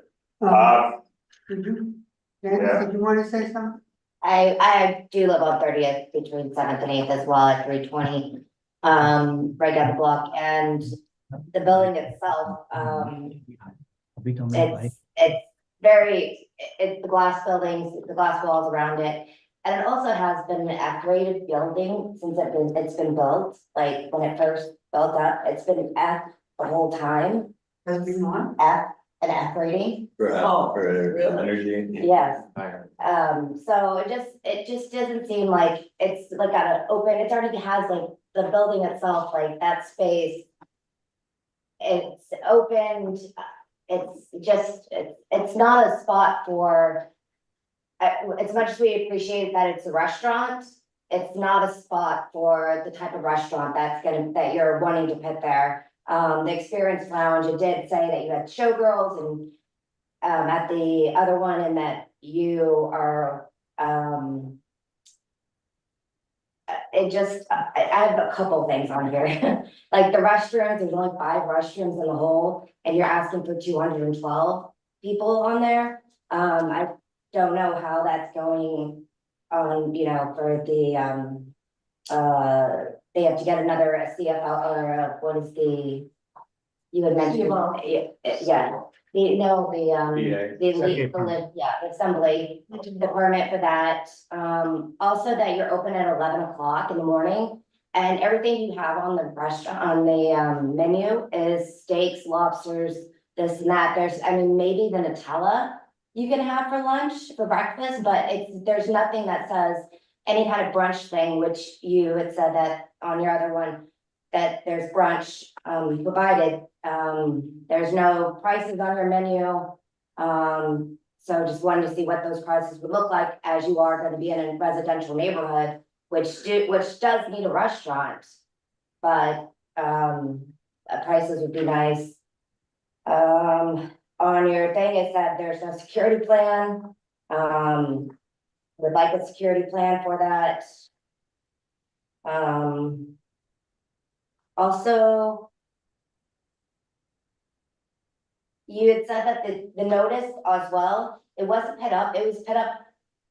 Did you want to say something? I do live on 30th between 7th and 8th as well at 320, right down the block, and the building itself, it's the glass buildings, the glass walls around it. And it also has been an F-rated building since it's been built, like when it first built up, it's been F the whole time. Has been what? An F rating. For energy. Yes. So it just doesn't seem like it's like got an open, it already has like the building itself, like that space. It's opened, it's not a spot for, as much as we appreciate that it's a restaurant, it's not a spot for the type of restaurant that you're wanting to put there. The Experience Lounge, it did say that you had showgirls and at the other one, and that you are I have a couple things on here. Like the restrooms, there's only 5 restrooms in the whole, and you're asking for 212 people on there. I don't know how that's going on, for the they have to get another CFL or what is you had mentioned, yeah. The assembly, the permit for that. Also that you're open at 11 o'clock in the morning, and everything you have on the restaurant, on the menu is steaks, lobsters, this and that. There's, maybe the Nutella you can have for lunch, for breakfast, but there's nothing that says any kind of brunch thing, which you had said that on your other one, that there's brunch provided. There's no prices on your menu. So just wanted to see what those prices would look like, as you are going to be in a residential neighborhood, which does need a restaurant, but prices would be nice. On your thing, it said there's no security plan. Would like a security plan for that. Also, you had said that the notice as well, it wasn't put up, it was put up,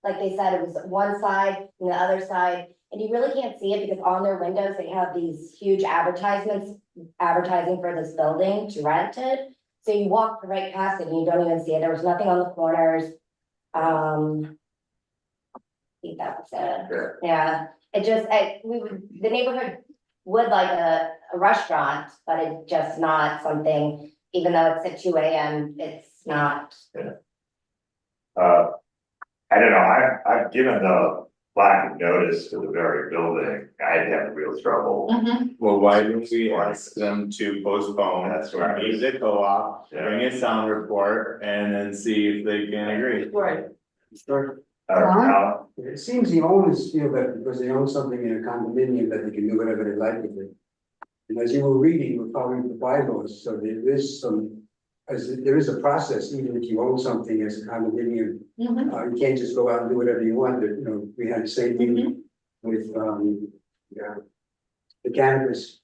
like they said, it was one side and the other side, and you really can't see it because on their windows, they have these huge advertisements advertising for this building to rent it. So you walk right past it and you don't even see it. There was nothing on the corners. I think that was it. Yeah, the neighborhood would like a restaurant, but it's just not something, even though it's at 2 AM, it's not. I don't know, I've given the lack of notice to the very building, I'd have real trouble. Well, why don't we ask them to postpone, That's right. meet the co-op, Yeah. bring a sound report, and then see if they can agree. Right. Alan? It seems the owners feel that because they own something in a condominium, that they can do whatever they like with it. And as you were reading, we're following the bylaws, so there is there is a process, even if you own something as a condominium. You can't just go out and do whatever you want, you know, we had the same thing with, the cannabis.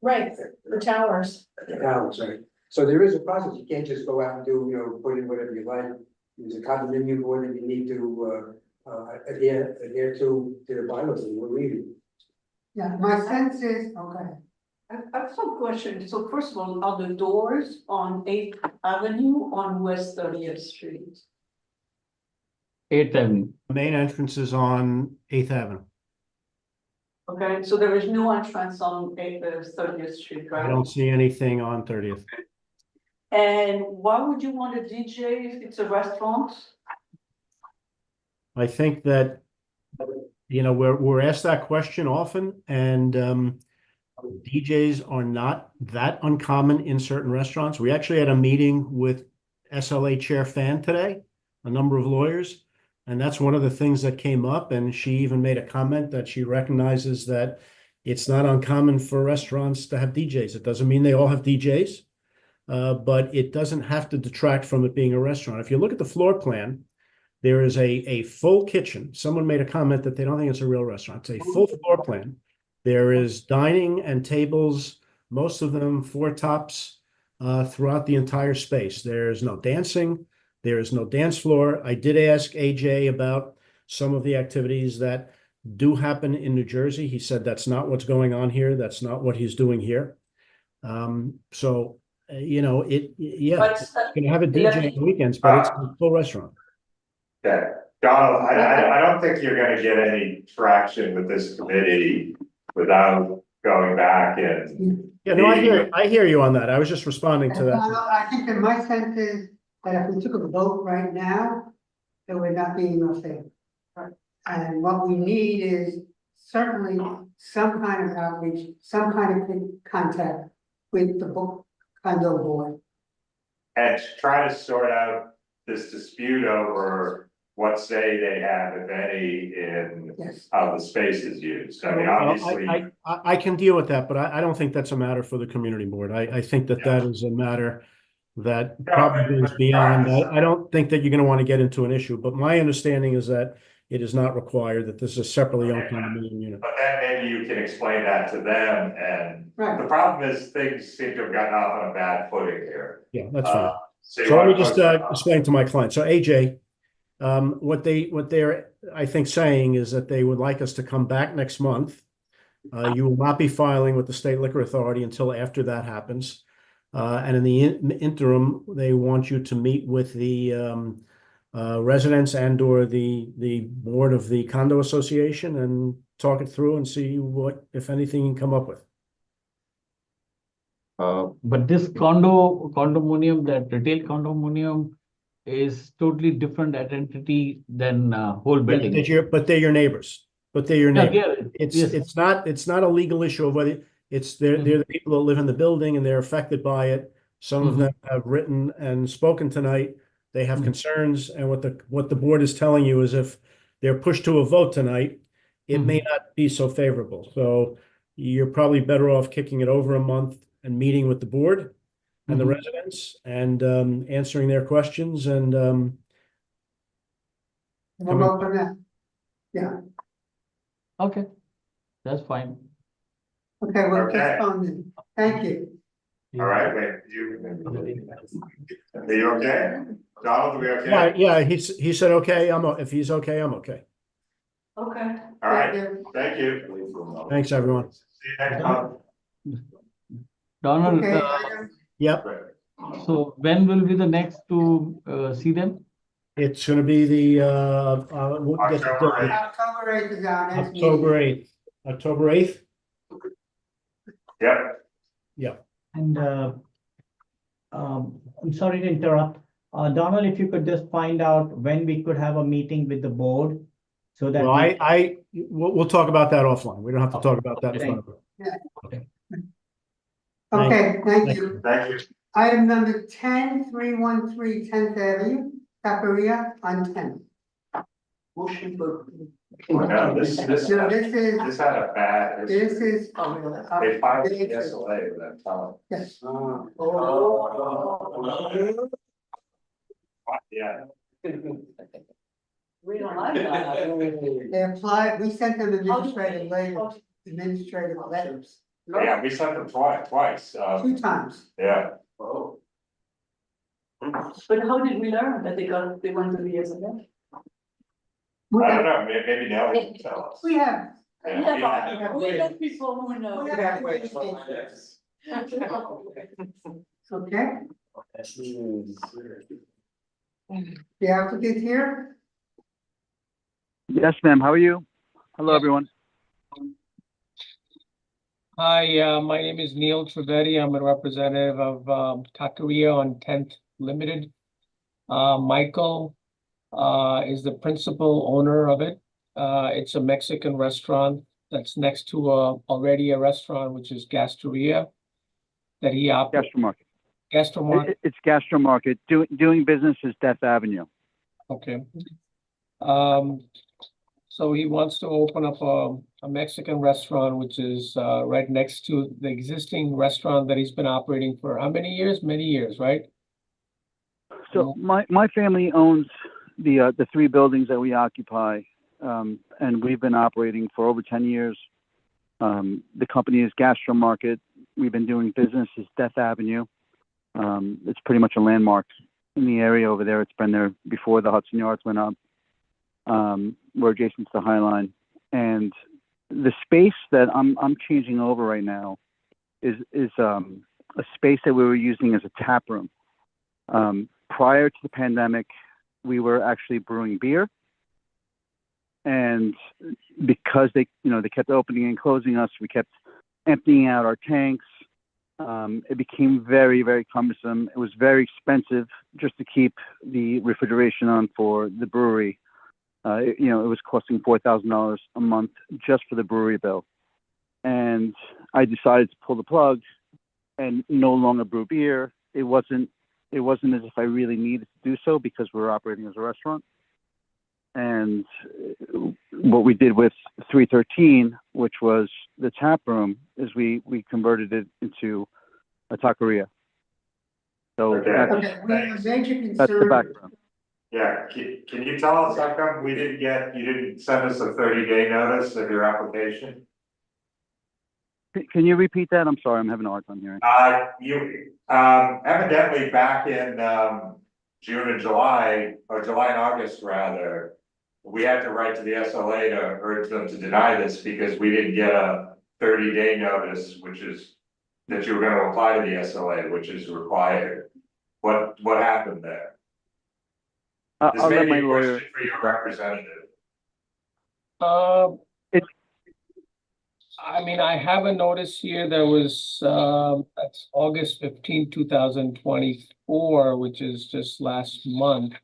Right, the towers. Towers, right, so there is a process, you can't just go out and do, you know, put in whatever you like. There's a condominium board that you need to, adhere to the bylaws that we're reading. Yeah, my sense is, okay, I have some questions. So first of all, are the doors on 8th Avenue on West 30th Street? 8th Avenue. Main entrance is on 8th Avenue. Okay, so there is no entrance on 30th Street, I right? don't see anything on 30th. And why would you want a DJ if it's a restaurant? I think that, you know, we're asked that question often, and DJs are not that uncommon in certain restaurants. We actually had a meeting with SLA Chair Fan today, a number of lawyers, and that's one of the things that came up, and she even made a comment that she recognizes that it's not uncommon for restaurants to have DJs. It doesn't mean they all have DJs, but it doesn't have to detract from it being a restaurant. If you look at the floor plan, there is a full kitchen. Someone made a comment that they don't think it's a real restaurant. It's a full floor plan. There is dining and tables, most of them 4 tops, throughout the entire space. There's no dancing. There is no dance floor. I did ask AJ about some of the activities that do happen in New Jersey. He said that's not what's going on here. That's not what he's doing here. You know, it's going to have a DJ on weekends, but it's a full restaurant. Okay, Donald, I don't think you're gonna get any traction with this committee without going back and. Yeah, no, I hear you on that. I was just responding to that. I think that my sense is that if we took a vote right now, it would not be in our favor. And what we need is certainly some kind of outreach, some kind of contact with the book condo board. And to try to sort out this dispute over what say they have, if any, in how the space is used. I mean, obviously. I can deal with that, but I don't think that's a matter for the community board. I think that that is a matter that probably is beyond. I don't think that you're going to want to get into an issue, but my understanding is that it is not required, that this is a separately owned condominium unit. But then maybe you can explain that to them, and the problem is things seem to have gotten off on a bad footing here. Yeah, that's fine. So let me just explain to my client. So AJ, what they're, I think, saying is that they would like us to come back next month. You will not be filing with the State Liquor Authority until after that happens. And in the interim, they want you to meet with the residents and or the board of the condo association and talk it through and see what, if anything, you can come up with. But this condominium, that retail condominium, is totally different identity than whole building. But they're your neighbors. But they're your neighbors. It's It's not a legal issue of whether they're the people that live in the building and they're affected by it. Some of them have written and spoken tonight. They have concerns, and what the board is telling you is if they're pushed to a vote tonight, it may not be so favorable. So you're probably better off kicking it over a month and meeting with the board and the residents and answering their questions and We'll go from there. Yeah, Okay, that's fine. okay, well, postpone then. Thank you. All right, wait, are you okay? Donald, are we okay? Yeah, he said, okay, if he's okay, I'm okay. Okay. All right, thank you. Thanks, everyone. See you next month. Donald, Yep. so when will be the next to see them? It's gonna be the October 8th is our next meeting. October 8th. Yep. Yeah. And I'm sorry to interrupt. Donald, if you could just find out when we could have a meeting with the board so that Well, we. we'll talk about that offline. We don't have to talk about that in front of her. Yeah. Okay. Okay, thank you. Thank you. Item number 10-313 10th Avenue, Taqueria on 10. Motion for. No, this No, this is. This had a bad. This is. They filed the SLA with that felon. Yes. Yeah. We don't like that. They applied, we sent them administrative letters. Yeah, we sent them twice. 2 times. Yeah. Oh. But how did we learn that they went to the SLA? I don't know, maybe now we can tell us. We have. Yeah, We know people who know. We have. Okay. The applicant here? Yes, ma'am. How are you? Hello, everyone. Hi, my name is Neil Trivedi. I'm a representative of Taqueria on 10th Limited. Michael is the principal owner of it. It's a Mexican restaurant that's next to already a restaurant, which is Gasteria, that he operates. Gastromarket. Gastromarket. It's Gastromarket. Doing business is Death Avenue. Okay. So he wants to open up a Mexican restaurant, which is right next to the existing restaurant that he's been operating for how many years? Many years, right? So my family owns the 3 buildings that we occupy, and we've been operating for over 10 years. The company is Gastromarket. We've been doing business as Death Avenue. It's pretty much a landmark in the area over there. It's been there before the Hudson Yards went up. We're adjacent to the High Line, and the space that I'm changing over right now is a space that we were using as a tap room. Prior to the pandemic, we were actually brewing beer, and because they kept opening and closing us, we kept emptying out our tanks. It became very, very cumbersome. It was very expensive just to keep the refrigeration on for the brewery. It was costing $4,000 a month just for the brewery bill. And I decided to pull the plug and no longer brew beer. It wasn't as if I really needed to do so because we were operating as a restaurant. And what we did with 313, which was the tap room, is we converted it into a taqueria. So that's the background. Yeah, can you tell us how come you didn't send us a 30-day notice of your application? Can you repeat that? I'm sorry, I'm having a hard time hearing. You evidently back in June and July, or July and August rather, we had to write to the SLA to urge them to deny this because we didn't get a 30-day notice, which is that you were going to apply to the SLA, which is required. What happened there? This I'll may let be my a lawyer. question for your representative. I mean, I have a notice here that was that's August 15, 2024, which is just last month.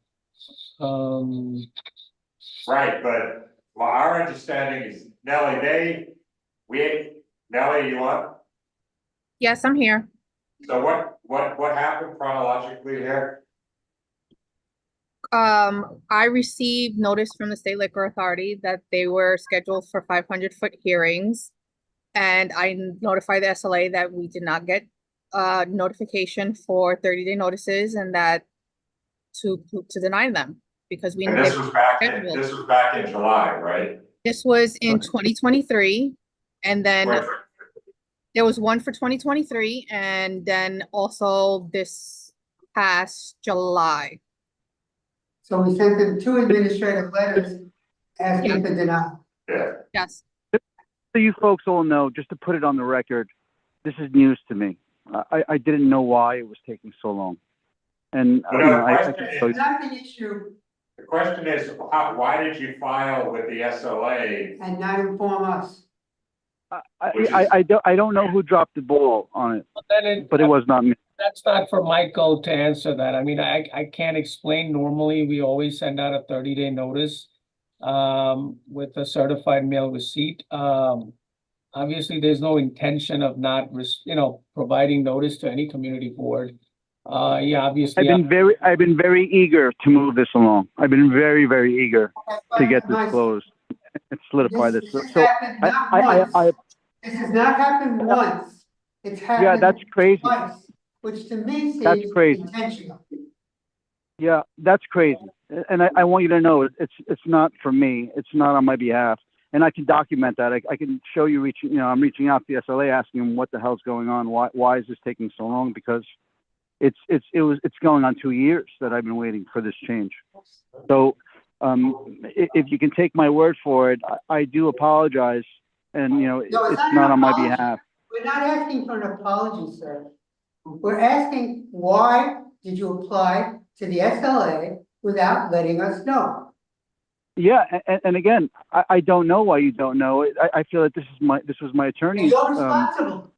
Right, but our understanding is, Nellie, Nellie, you on? Yes, I'm here. So what happened chronologically here? I received notice from the State Liquor Authority that they were scheduled for 500-foot hearings. And I notified the SLA that we did not get notification for 30-day notices and that to deny them because we. And this was back in July, right? This was in 2023, and then there was one for 2023, and then also this past July. So we sent them 2 administrative letters asking for denial. Yeah. Yes. So you folks all know, just to put it on the record, this is news to me. I didn't know why it was taking so long. And It's not the issue. The question is, why did you file with the SLA? And not inform us. I don't know who dropped the ball on it, but it was not me. That's not for Michael to answer that. I mean, I can't explain. Normally, we always send out a 30-day notice with a certified mail receipt. Obviously, there's no intention of not, providing notice to any community board. Yeah, obviously. I've been very eager to move this along. I've been very, very eager to get this closed and solidify this. This So happened not once. This has not happened once. It's happened. Yeah, that's crazy. Twice, which to me That's seems crazy. intentional. Yeah, that's crazy. And I want you to know it's not for me. It's not on my behalf. And I can document that. I can show you I'm reaching out to the SLA asking them what the hell's going on. Why is this taking so long? Because it's going on 2 years that I've been waiting for this change. So if you can take my word for it, I do apologize. And it's not on my behalf. We're not asking for an apology, sir. We're asking, why did you apply to the SLA without letting us know? Yeah, and again, I don't know why you don't know. I feel that this was my attorney. You're responsible.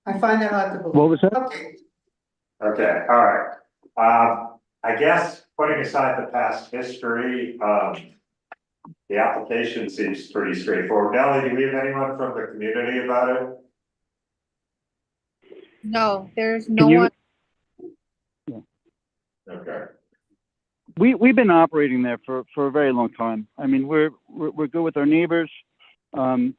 I find that hard to believe. What was that? Okay, all right. I guess putting aside the past history, the application seems pretty straightforward. Nellie, do we have anyone from the community about it? No, there's no one. Okay. We've been operating there for a very long time. I mean, we're good with our neighbors. I'm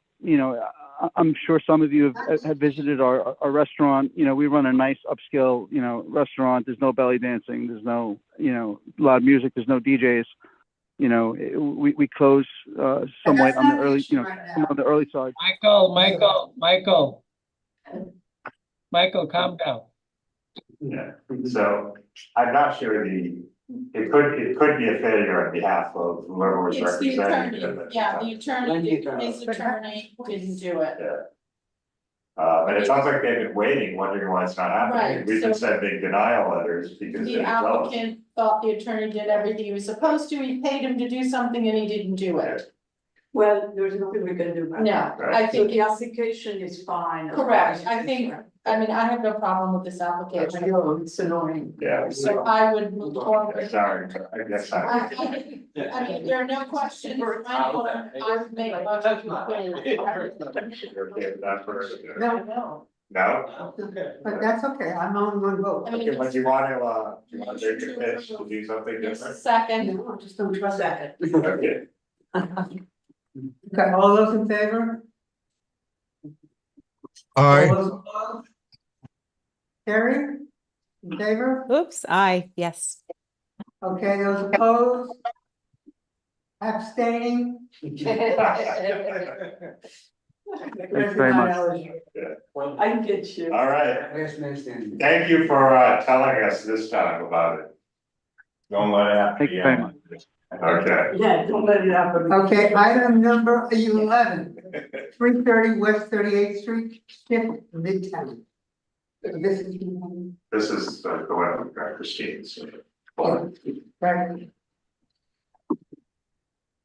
sure some of you have visited our restaurant. We run a nice upscale, restaurant. There's no belly dancing. There's no, loud music. There's no DJs. We close somewhat on the early, on the early side. Michael, calm down. Yeah. So I'm not sure it could be a failure on behalf of whoever was It's the representing attorney, it. yeah, the attorney, his attorney didn't do it. Yeah. And it sounds like they've been waiting, wondering why it's not happening. Right, We've been so sending denial letters because the they tell us. applicant thought the attorney did everything he was supposed to, he paid him to do something and he didn't do it. Well, there's nothing we can do about that. No, I think the application is fine. correct, I have no problem with this application. It's annoying. Yeah. So I would move forward. Sorry, I guess I mean, there are no questions. I would make a motion to You're okay with that first? No, No? but that's okay. I'm on one vote. I mean, Okay, but do you want to take a pitch to do something different? second. No, just don't trust that. Okay. Okay, all those in favor? Aye. All those opposed? Carrie? In favor? Oops, aye, yes. Okay, those opposed? Abstaining? Thanks very much. I get you. All right. Last man standing. Thank you for telling us this time about it. Don't let it happen Thank you very much. Okay. Yeah, don't let it happen. Okay, item number 11, 330 West 38th Street, Skip, Midtown. This is. This is the one with Christine's. Right.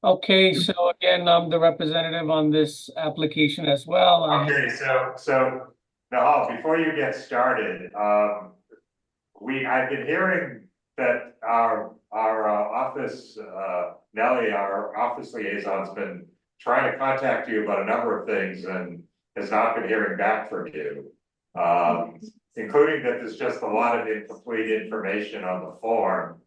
Okay, so again, I'm the representative on this application as well. Okay, so Nahal, before you get started, I've been hearing that our office, Nellie, our office liaison's been trying to contact you about a number of things and has not been hearing back from you. Including that there's just a lot of incomplete information on the form.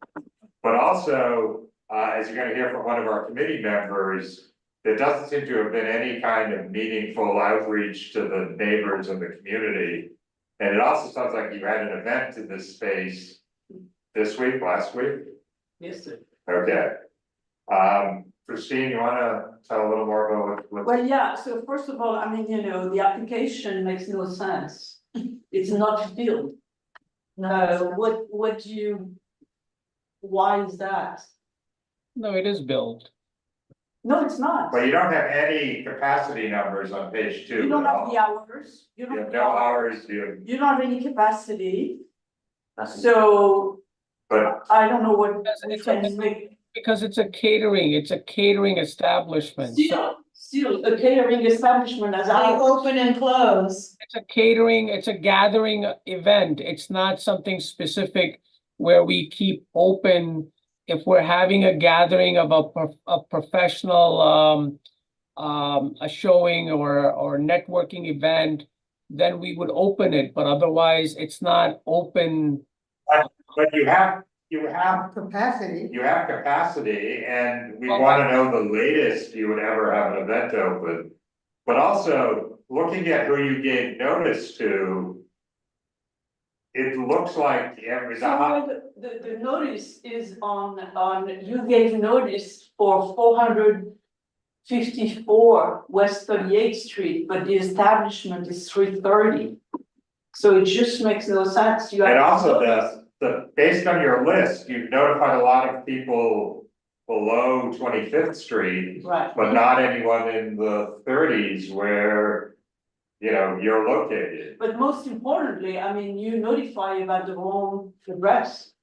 But also, as you're gonna hear from one of our committee members, there doesn't seem to have been any kind of meaningful outreach to the neighbors in the community. And it also sounds like you had an event in this space this week, last week? Yes, sir. Okay. Christine, you wanna tell a little more about what? Well, yeah, so first of all, I mean, the application makes no sense. It's not filled. Why is that? No, it is billed. No, it's not. But you don't have any capacity numbers on page 2. You don't have the hours. You have no hours, You don't have any capacity. So. But I don't know what we can make. Because it's a catering establishment. So Still, a catering establishment as They ours. open and close. it's a gathering event. It's not something specific where we keep open. If we're having a gathering of a professional, a showing or networking event, then we would open it, but otherwise it's not open. But you have Capacity. capacity, and we Well, wanna know the latest you would ever have an event open. But also, looking at who you gave notice to, it looks like every, So the notice is on, you gave notice for 454 West 38th Street, but the establishment is 330. So it just makes no sense. You have and to also notice. based on your list, you've notified a lot of people below 25th Street, Right. but not anyone in the 30s where, you know, you're located. But most importantly, I mean, you notify about the wrong address.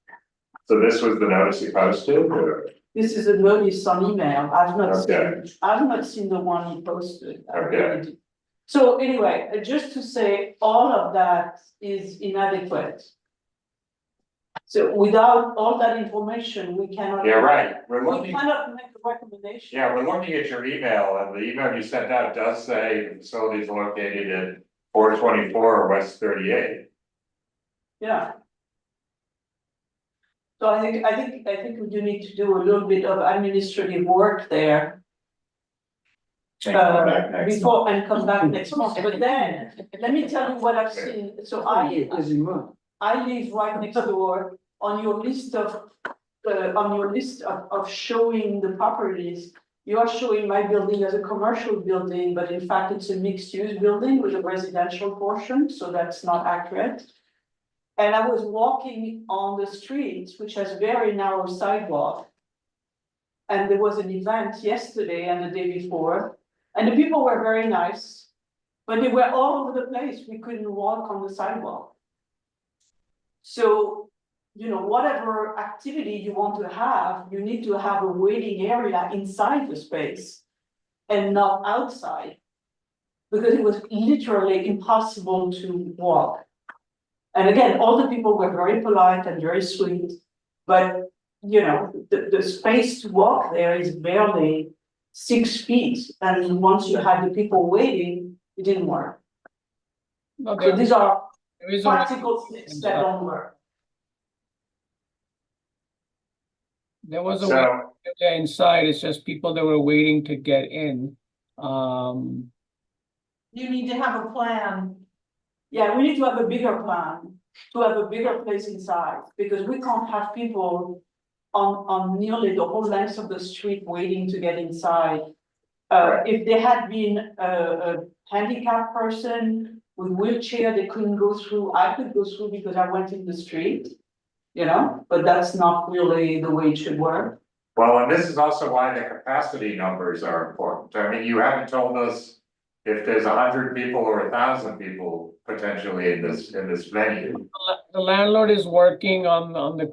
So this was the notice you posted, or? This is a notice on email. I've not Okay. seen the one you posted. I Okay. really did. So anyway, just to say, all of that is inadequate. So without all that information, we cannot. Yeah, right, We cannot make a recommendation. Yeah, we're looking at your email, and the email you sent out does say the facility is located at 424 West 38. Yeah. So I think you need to do a little bit of administrative work there. And come back next Before, month. and come back next month, but then, let me tell you what I've seen, so I live right next door on your list of, showing the properties. You are showing my building as a commercial building, but in fact, it's a mixed-use building with a residential portion, so that's not accurate. And I was walking on the street, which has very narrow sidewalk. And there was an event yesterday and the day before, and the people were very nice, but they were all over the place. We couldn't walk on the sidewalk. So, you know, whatever activity you want to have, you need to have a waiting area inside the space and not outside. Because it was literally impossible to walk. And again, all the people were very polite and very sweet, but you know, the space to walk there is barely 6 feet. And once you had the people waiting, it didn't work. So these are practical things that don't work. There was a way inside, it's just people that were waiting to get in. You need to have a plan. Yeah, we need to have a bigger plan, to have a bigger place inside, because we can't have people on nearly the whole length of the street waiting to get inside. If there had been a handicapped person with wheelchair, they couldn't go through, I could go through because I went in the street, you know, but that's not really the way it should work. Well, and this is also why the capacity numbers are important. I mean, you haven't told us if there's 100 people or 1,000 people potentially in this venue. The landlord is working on the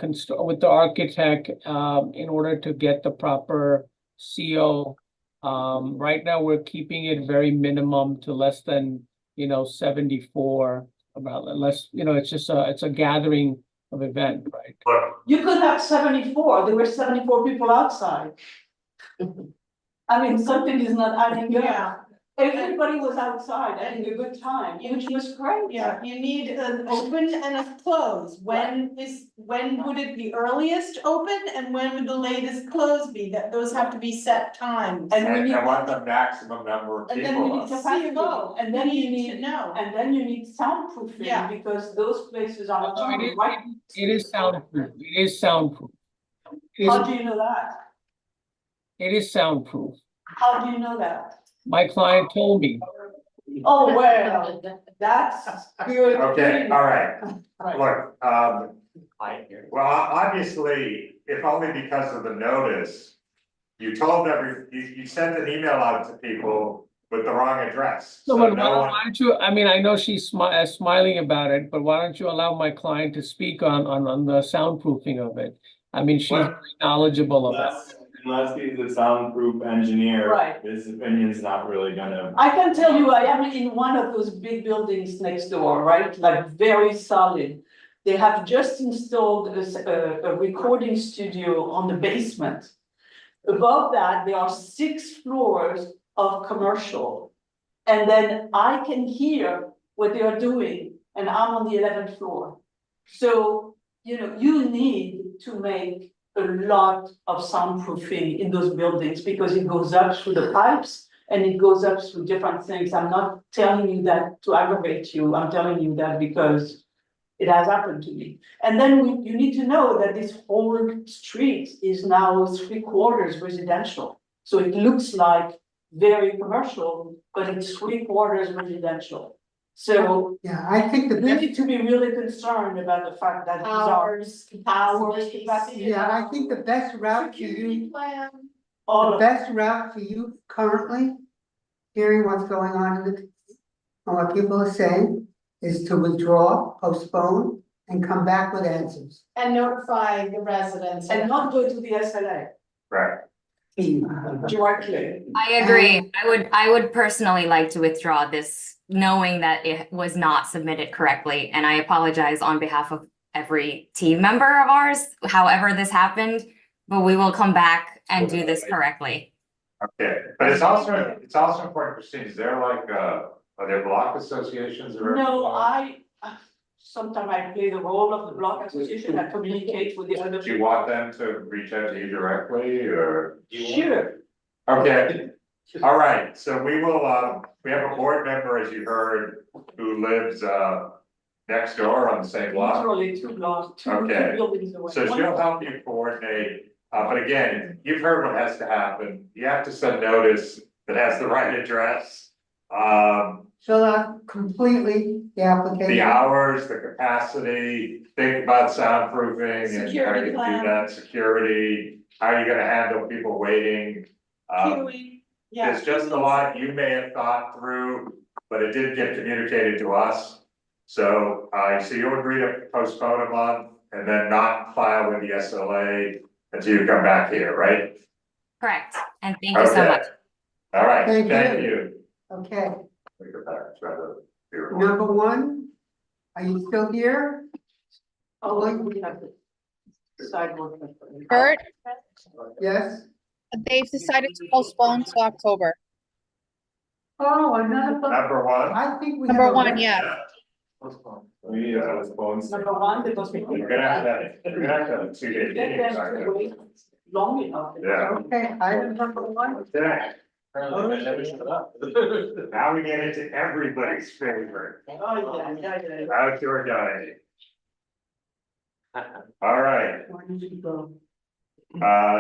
with the architect in order to get the proper CO. Right now, we're keeping it very minimum to less than, 74, about less, it's a gathering of event, right? You could have 74, there were 74 people outside. I mean, something is not adding up. Yeah. Everybody was outside having a good time, which was great. Yeah, you need an open and a close. When would it be earliest open and when would the latest close be? Those have to be set times. And what the maximum number of And then we people need are. capacity, and then you need to need, know. and then you need soundproofing, Yeah. because those places are right. It is soundproof. It is soundproof. How do you know that? It is soundproof. How do you know that? My client told me. Oh, well, that's good. Okay, all right. Right. Look, well, obviously, if only because of the notice, you told you sent an email out to people with the wrong address. So So why no one, don't you, I mean, I know she's smiling about it, but why don't you allow my client to speak on the soundproofing of it? I mean, she's What? knowledgeable of it. Unless he's a soundproof engineer. Right. His opinion's not really gonna. I can tell you, I am in one of those big buildings next door, right, like very solid. They have just installed a recording studio on the basement. Above that, there are 6 floors of commercial. And then I can hear what they are doing, and I'm on the 11th floor. So, you know, you need to make a lot of soundproofing in those buildings because it goes up through the pipes and it goes up through different things. I'm not telling you that to aggravate you. I'm telling you that because it has happened to me. And then you need to know that this whole street is now 3/4 residential. So it looks like very commercial, but it's 3/4 residential. So Yeah, I think the we best, need to be really concerned about the fact that these are hours, capacity. yeah, I think the best route to you, All the of best route for you currently, hearing what's going on in the, and what people are saying, is to withdraw, postpone, and come back with answers. And notify the residents. and not go to the SLA Right. directly. I agree. I would personally like to withdraw this, knowing that it was not submitted correctly. And I apologize on behalf of every team member of ours, however this happened, but we will come back and do this correctly. Okay, but it's also important, Christine, is there like, are there block associations or? No, sometimes I play the role of the block association, I communicate with the other. Do you want them to reach out to you directly or? Sure. Okay, all right, so we will, we have a board member, as you heard, who lives, next door on the same block. Literally 2 blocks, two Okay. buildings away. So she'll help you coordinate, but again, you've heard what has to happen, you have to send notice that has the right address. Fill out completely the application. The hours, the capacity, think about soundproofing and how Security you do plan. that, security, how are you gonna handle people waiting? Queuing, yeah. There's just a lot you may have thought through, but it did get communicated to us. So, so you'll agree to postpone a month and then not file with the SLA until you come back here, right? Correct. And thank you so Okay. much. All right, Thank thank you. you. Okay, Look at that, try to be recorded. number 1, are you still here? Oh, we have the sidewalk. Kurt, Yes? they've decided to postpone to October. Oh, another. Number 1. I think we. Number have a 1, rec- yeah. We, phones. Number 1, because we. You're gonna have that, you're gonna have to have 2 days. Get them to wait long enough. Yeah. Okay, item number 1. Okay. Now we get into everybody's favorite, Oh, yeah. outdoor dining. All right,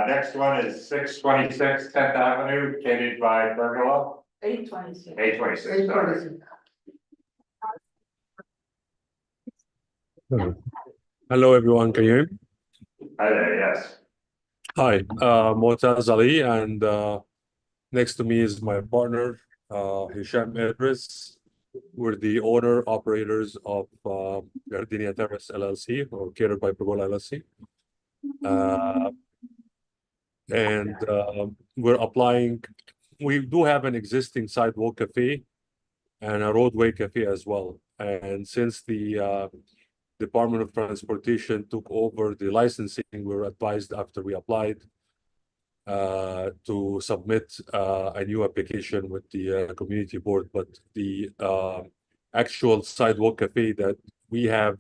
next one is 626 10th Avenue, catered by Pergola, 826. 826, sorry. Hello, everyone. Can you hear me? Hi there, yes. Hi, Motaz Ali, and next to me is my partner, Hisham Idris. We're the owner operators of Gardenia Terrace LLC, or catered by Pergola LLC. And we're applying. We do have an existing sidewalk cafe and a roadway cafe as well. And since the Department of Transportation took over the licensing, we were advised after we applied to submit a new application with the community board. But the actual sidewalk cafe that we have,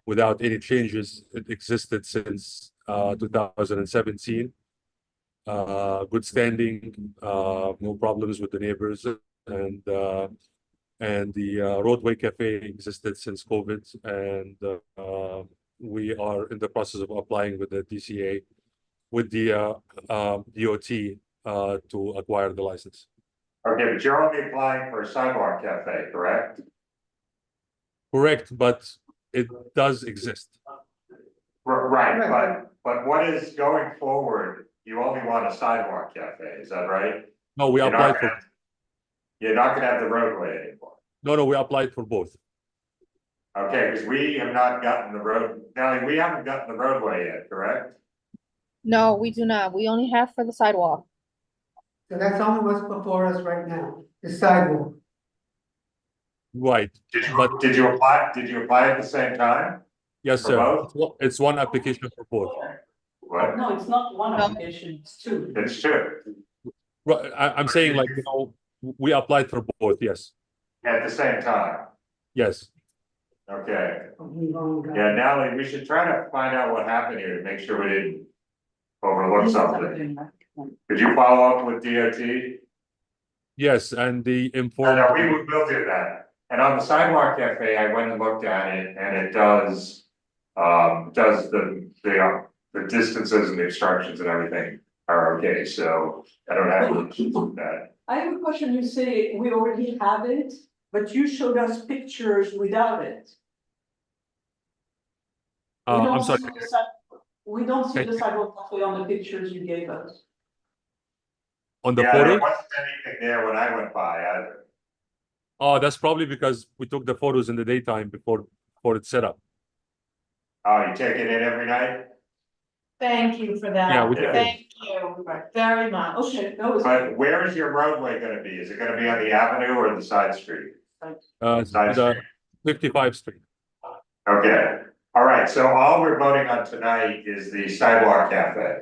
without any changes, it existed since 2017. Good standing, no problems with the neighbors, and the roadway cafe existed since COVID, and we are in the process of applying with the DCA, with the DOT to acquire the license. Okay, but you're only applying for a sidewalk cafe, correct? Correct, but it does exist. Right, but what is going forward? You only want a sidewalk cafe, is that right? No, we applied for. You're not gonna have the roadway anymore. No, we applied for both. Okay, because we have not gotten the road, Nelly, we haven't gotten the roadway yet, correct? No, we do not. We only have for the sidewalk. So that's only what's before us right now, the sidewalk. Right, Did but you apply at the same time? yes, For sir. both? It's one application for both. What? No, it's not one application, it's two. It's two, Right, I'm saying like, you know, we applied for both, yes, at the same time, yes. okay. We've only got- Yeah, Natalie, we should try to find out what happened here to make sure we didn't overlook something. Could you follow up with DOT? Yes, and the No, informed. we'll do that. And on the sidewalk cafe, I went and looked at it and it does the distances and the obstructions and everything are okay, so I don't have any issues with that. I have a question, you say we already have it, but you showed us pictures without it. We I'm don't sorry. see the we don't see the sidewalk cafe on the pictures you gave us. On the Yeah, photo? there wasn't anything there when I went by either. Oh, that's probably because we took the photos in the daytime before it's set up. Oh, you take it in every night? Thank you for that. Yeah, we did. Thank you very much. Okay, that was. But where is your roadway gonna be? Is it gonna be on the avenue or the side street? Side The street. 55th Street. Okay, all right, so all we're voting on tonight is the sidewalk cafe.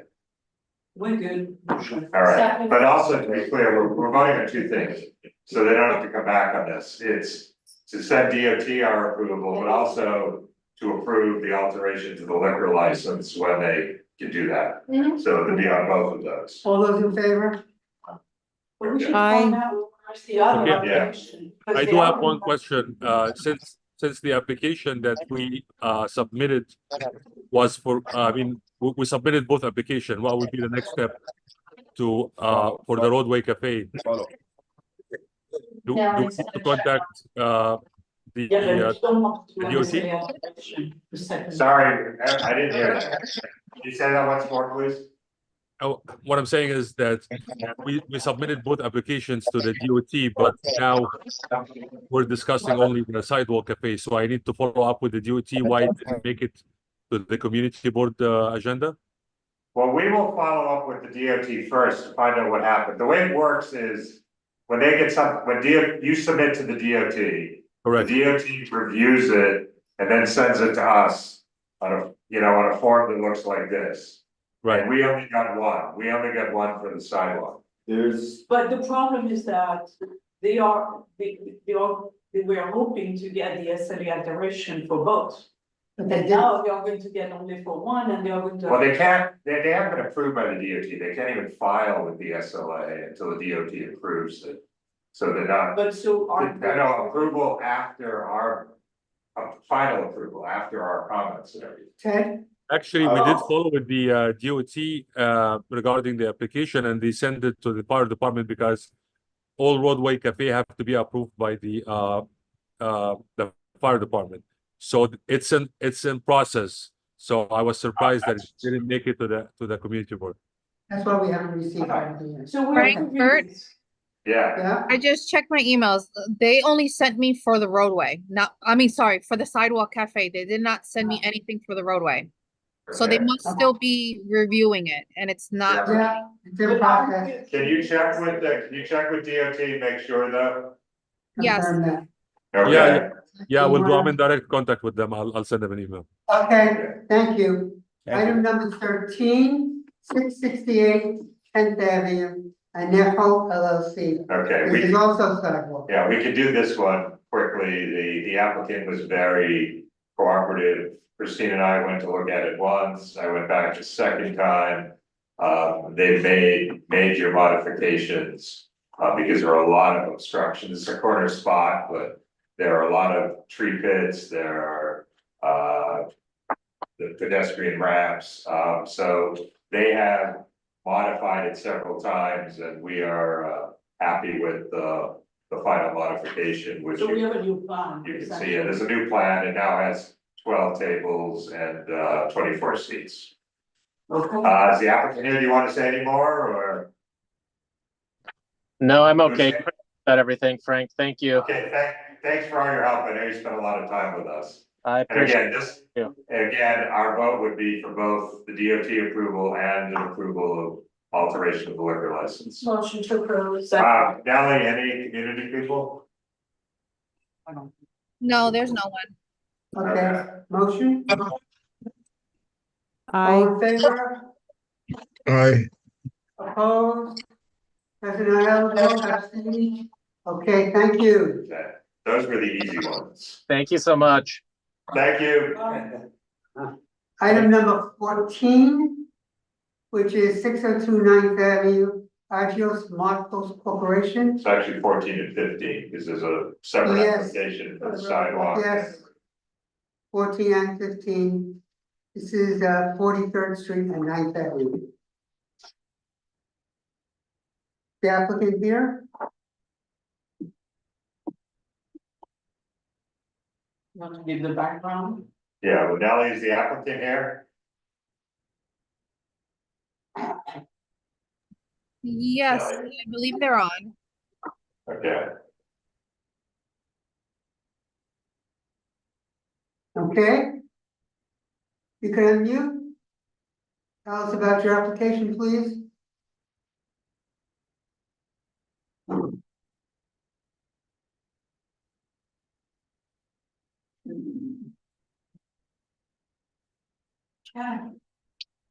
We're good. All right, but also to be clear, we're voting on two things, so they don't have to come back on this. It's to send DOT our approval, but also to approve the alteration to the liquor license when they can do that. So to be on both of those. All those in favor? But we should Aye. find out where's the other Okay. application. because I they do have are- one question. Since the application that we submitted was for, we submitted both application, what would be the next step to for the roadway cafe? Do we need to contact the Yeah, but you don't want to do the anything DOT? else, application, the second. Sorry, I didn't hear that. Can you say that once more, please? Oh, what I'm saying is that we submitted both applications to the DOT, but now we're discussing only the sidewalk cafe, so I need to follow up with the DOT why it didn't make it to the community board agenda. Well, we will follow up with the DOT first to find out what happened. The way it works is when they get you submit to the DOT. Correct. The DOT reviews it and then sends it to us on a form that looks like this. Right. And we only got one for the sidewalk. But the problem is that they were hoping to get the SLA alteration for both. But they And didn't. now they are going to get only for one and they are going to. Well, they haven't been approved by the DOT. They can't even file with the SLA until the DOT approves it. So they're not. But so are. No, approval after our, final approval after our comments and everything. Ted? Actually, we did follow with the DOT regarding the application, and they sent it to the fire department because all roadway cafe have to be approved by the fire department. So it's in process. So I was surprised that it didn't make it to the community board. That's why we haven't received anything yet. So we're. Frankfurt, Yeah, Yeah, I just checked my emails. They only sent me for the roadway, for the sidewalk cafe. They did not send me anything for the roadway. So they Okay. must still be reviewing it, and it's not. yeah, it's in process. Can you check with DOT, make sure though? Yes. Confirm that. Okay, Yeah, we'll do. I'm in direct contact with them. I'll send them an email. Okay, thank you. Thank Item number 13, 668 10th Avenue, Anejo LLC. okay, This is also sidewalk. yeah, we can do this one quickly. The applicant was very cooperative. Christine and I went to look at it once. I went back a second time. They've made major modifications because there are a lot of obstructions. It's a corner spot, but there are a lot of tree pits. There are the pedestrian ramps. So they have modified it several times, and we are happy with the final modification, which So we have a new plan. you can see. There's a new plan. It now has 12 tables and 24 seats. Okay. Is the applicant here, do you want to say any more, or? No, I'm okay. About everything, Frank. Thank you. Okay, thanks for all your help. I know you spent a lot of time with us. I And again, appreciate. again, our vote would be for both the DOT approval and an approval of alteration of the liquor license. Motion to approve. Nelly, any community people? No, there's no one. Okay, motion? All in favor? Aye. Opposed? President Eligible, abstaining? Okay, thank you. Okay, those were the easy ones. Thank you so much. Thank you. Item number 14, which is 602 9th Avenue, Agios Marcos Corporation. It's actually 14 and 15, because there's a separate Yes. application for the sidewalk. Yes. 14 and 15. This is 43rd Street and 9th Avenue. The applicant here? Want to give the background? Yeah, well, Nelly is the applicant here. Yes, I believe they're on. Okay. Okay. You can unmute. Tell us about your application, please.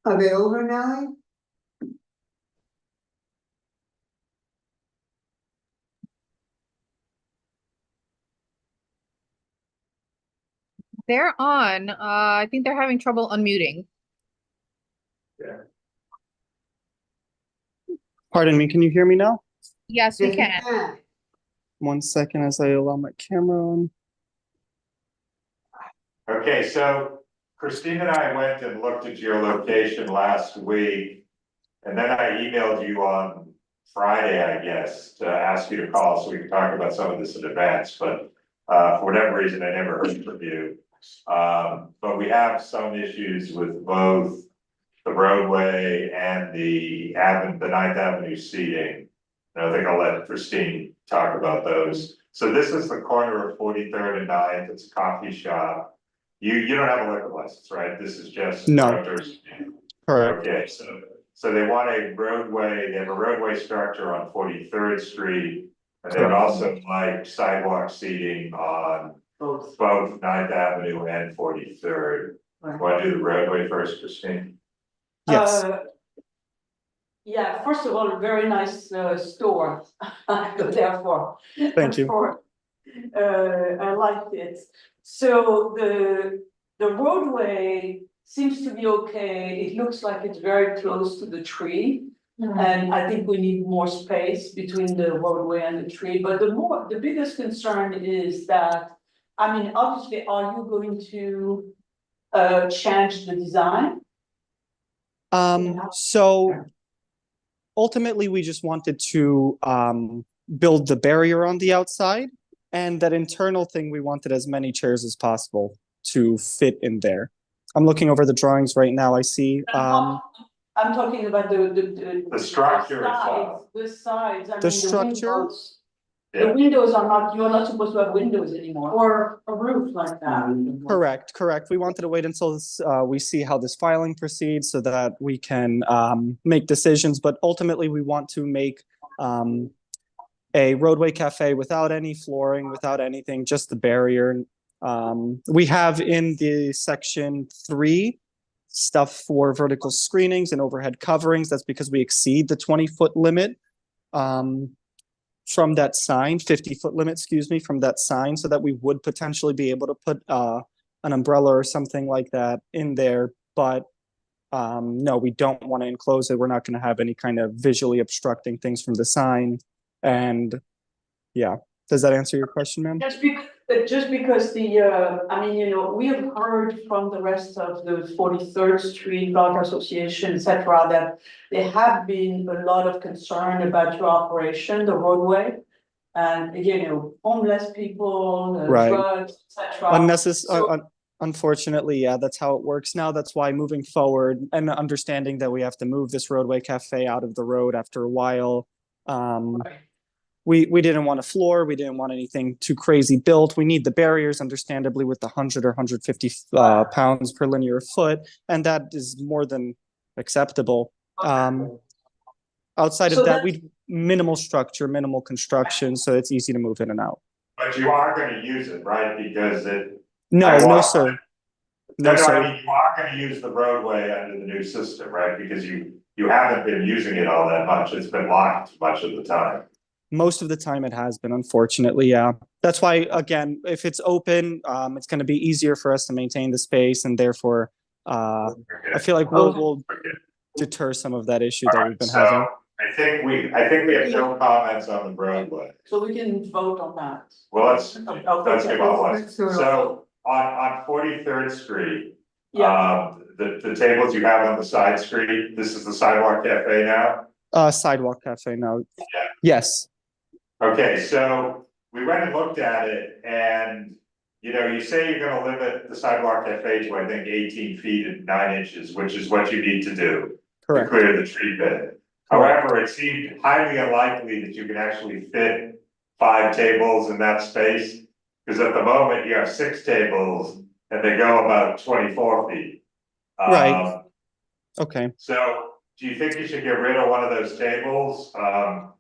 Are they over, Nelly? They're on. I think they're having trouble unmuting. Yeah. Pardon me, can you hear me now? Yes, we can. 1 second as I allow my camera on. Okay, so Christine and I went and looked at your location last week. And then I emailed you on Friday, I guess, to ask you to call so we can talk about some of this in advance, but for whatever reason, I never heard from you. But we have some issues with both the roadway and the 9th Avenue seating. And I think I'll let Christine talk about those. So this is the corner of 43rd and 9th. It's a coffee shop. You don't have a liquor license, right? This is just No. outdoors. Correct. Okay, so they want a roadway, they have a roadway structure on 43rd Street. And they'd also like sidewalk seating on both 9th Avenue and 43rd. Want to do the roadway first, Christine? Yes. Yeah, first of all, a very nice store. I go there for. Thank you. I liked it. So the roadway seems to be okay. It looks like it's very close to the tree. And I think we need more space between the roadway and the tree. But the biggest concern is that, I mean, obviously, are you going to change the design? So ultimately, we just wanted to build the barrier on the outside, and that internal thing, we wanted as many chairs as possible to fit in there. I'm looking over the drawings right now. I see. I'm talking about the structure itself. The sides, I mean, structure? Windows. The windows are not, you're not supposed to have windows anymore, or a roof like that. Correct. We wanted to wait until we see how this filing proceeds so that we can make decisions, but ultimately we want to make a roadway cafe without any flooring, without anything, just the barrier. We have in the section 3 stuff for vertical screenings and overhead coverings. That's because we exceed the 20-foot limit from that sign, 50-foot limit, excuse me, from that sign, so that we would potentially be able to put an umbrella or something like that in there. But no, we don't want to enclose it. We're not going to have any kind of visually obstructing things from the sign. And yeah, does that answer your question, ma'am? Just because I mean, you know, we have heard from the rest of the 43rd Street Block Association, etc., that there have been a lot of concern about your operation, the roadway, and you know, homeless people, drugs, etc. Unfortunately, yeah, that's how it works now. That's why moving forward and understanding that we have to move this roadway cafe out of the road after a while, we didn't want a floor, we didn't want anything too crazy built. We need the barriers, understandably, with the 100 or 150 pounds per linear foot, and that is more than acceptable. Outside So of that, that's- we minimal structure, minimal construction, so it's easy to move in and out. But you are gonna use it, right? Because it. No, I no, walk- sir. No, No, no, I sir. mean, you are gonna use the roadway under the new system, right? Because you haven't been using it all that much. It's been locked much of the time. Most of the time it has been, unfortunately, yeah. That's why, again, if it's open, it's gonna be easier for us to maintain the space, and therefore, I feel like we'll deter some of that issue that we've been having. So I think we have no comments on the roadway. So we can vote on that. Well, let's give all one. Let's do it. So on 43rd Street, Yeah. the tables you have on the side street, this is the sidewalk cafe now? Sidewalk cafe now. Yeah. Yes. Okay, so we went and looked at it and, you know, you say you're gonna limit the sidewalk cafe to, I think, 18 feet and 9 inches, which is what you need to do. Correct. To clear the tree bed. However, it seemed highly unlikely that you can actually fit 5 tables in that space. Because at the moment you have 6 tables and they go about 24 feet. Right. Okay. So do you think you should get rid of one of those tables?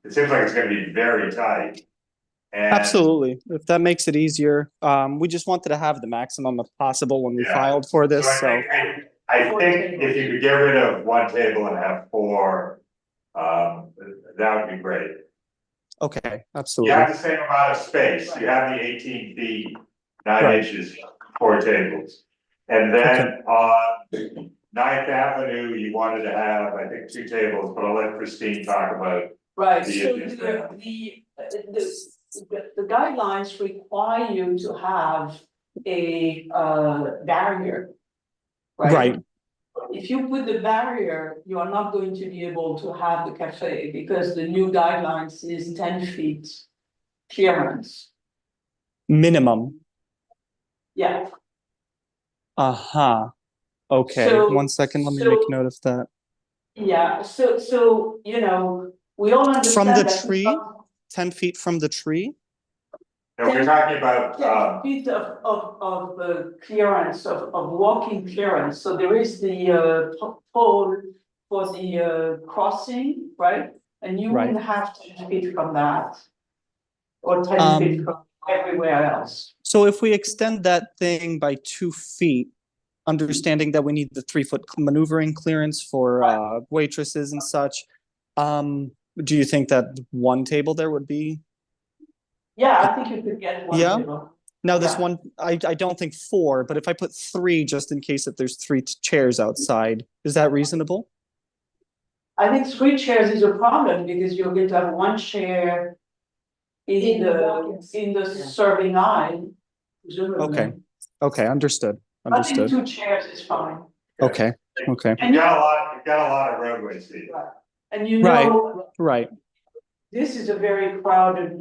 It seems like it's gonna be very tight. And Absolutely. If that makes it easier. We just wanted to have the maximum if possible when we filed for this, so. I think if you could get rid of 1 table and have 4, that would be great. Okay, You absolutely. have the same amount of space, you have the 18 feet, 9 Right. inches, 4 tables. And then on 9th Avenue, you wanted to have, I think, 2 tables, but I'll let Christine talk about. Right, The so issues the guidelines require you to have a barrier. Right. If you put the barrier, you are not going to be able to have the cafe because the new guidelines is 10 feet clearance. Minimum. Yeah, Uh-huh. Okay, So- 1 second, let me so- make note of that. yeah, so, you know, we all understand From the that. tree? 10 feet from the tree? No, we're talking about, 10 feet of clearance, of walking clearance, so there is the pole for the crossing, right? And you Right. wouldn't have 10 feet from that. Or 10 feet from everywhere else. So if we extend that thing by 2 feet, understanding that we need the 3-foot maneuvering clearance for waitresses and such, do you think that 1 table there would be? Yeah, I think you could get one Yeah? table. Now this Yeah. one, I don't think 4, but if I put 3, just in case if there's 3 chairs outside, is that reasonable? I think 3 chairs is a problem because you're going to have 1 chair in the serving aisle. presumably. Okay, okay, understood, I think understood. 2 chairs is fine. Okay, okay. you've got a lot of roadway seats. And you Right, know, right. this is a very crowded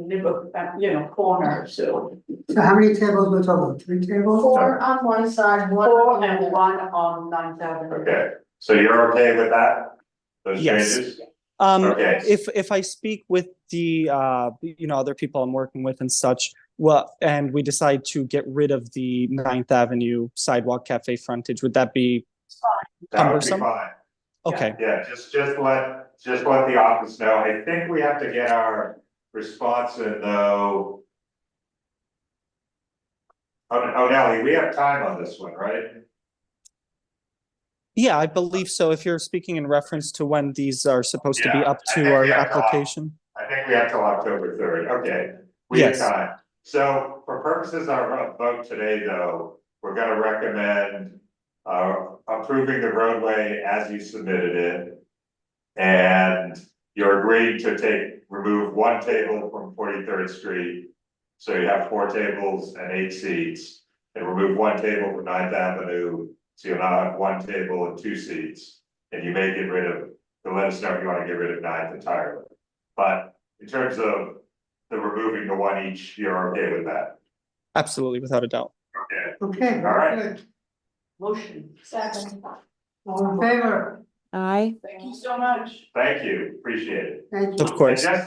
corner, so. So how many tables we're talking, 3 tables? 4 on one side, 1 4 on the and other. 1 on 9th Avenue. Okay, so you're okay with that? Those Yes. changes? Okay. Okay. If I speak with the other people I'm working with and such, well, and we decide to get rid of the 9th Avenue sidewalk cafe frontage, would that be That would be cumbersome? fine. Okay, Yeah, just let the office know. I think we have to get our response in though. Oh, Nelly, we have time on this one, right? yeah, I believe so. If you're speaking in reference to when these are supposed to be Yeah, up I to think our we have to- application. I think we have till October 3rd. Okay, we have Yes. time. So for purposes of our vote today, though, we're gonna recommend approving the roadway as you submitted it. And you're agreeing to remove 1 table from 43rd Street. So you have 4 tables and 8 seats, and remove 1 table from 9th Avenue. So you'll now have 1 table and 2 seats, and you may get rid of, let us know if you wanna get rid of 9th entirely. But in terms of the removing the 1 each, you're okay with that? Absolutely, without a doubt. Okay, Okay, all right. very good. Motion. Second. All in favor? Aye. Thank you so much. Thank you, appreciate it. Thank you. Of course. And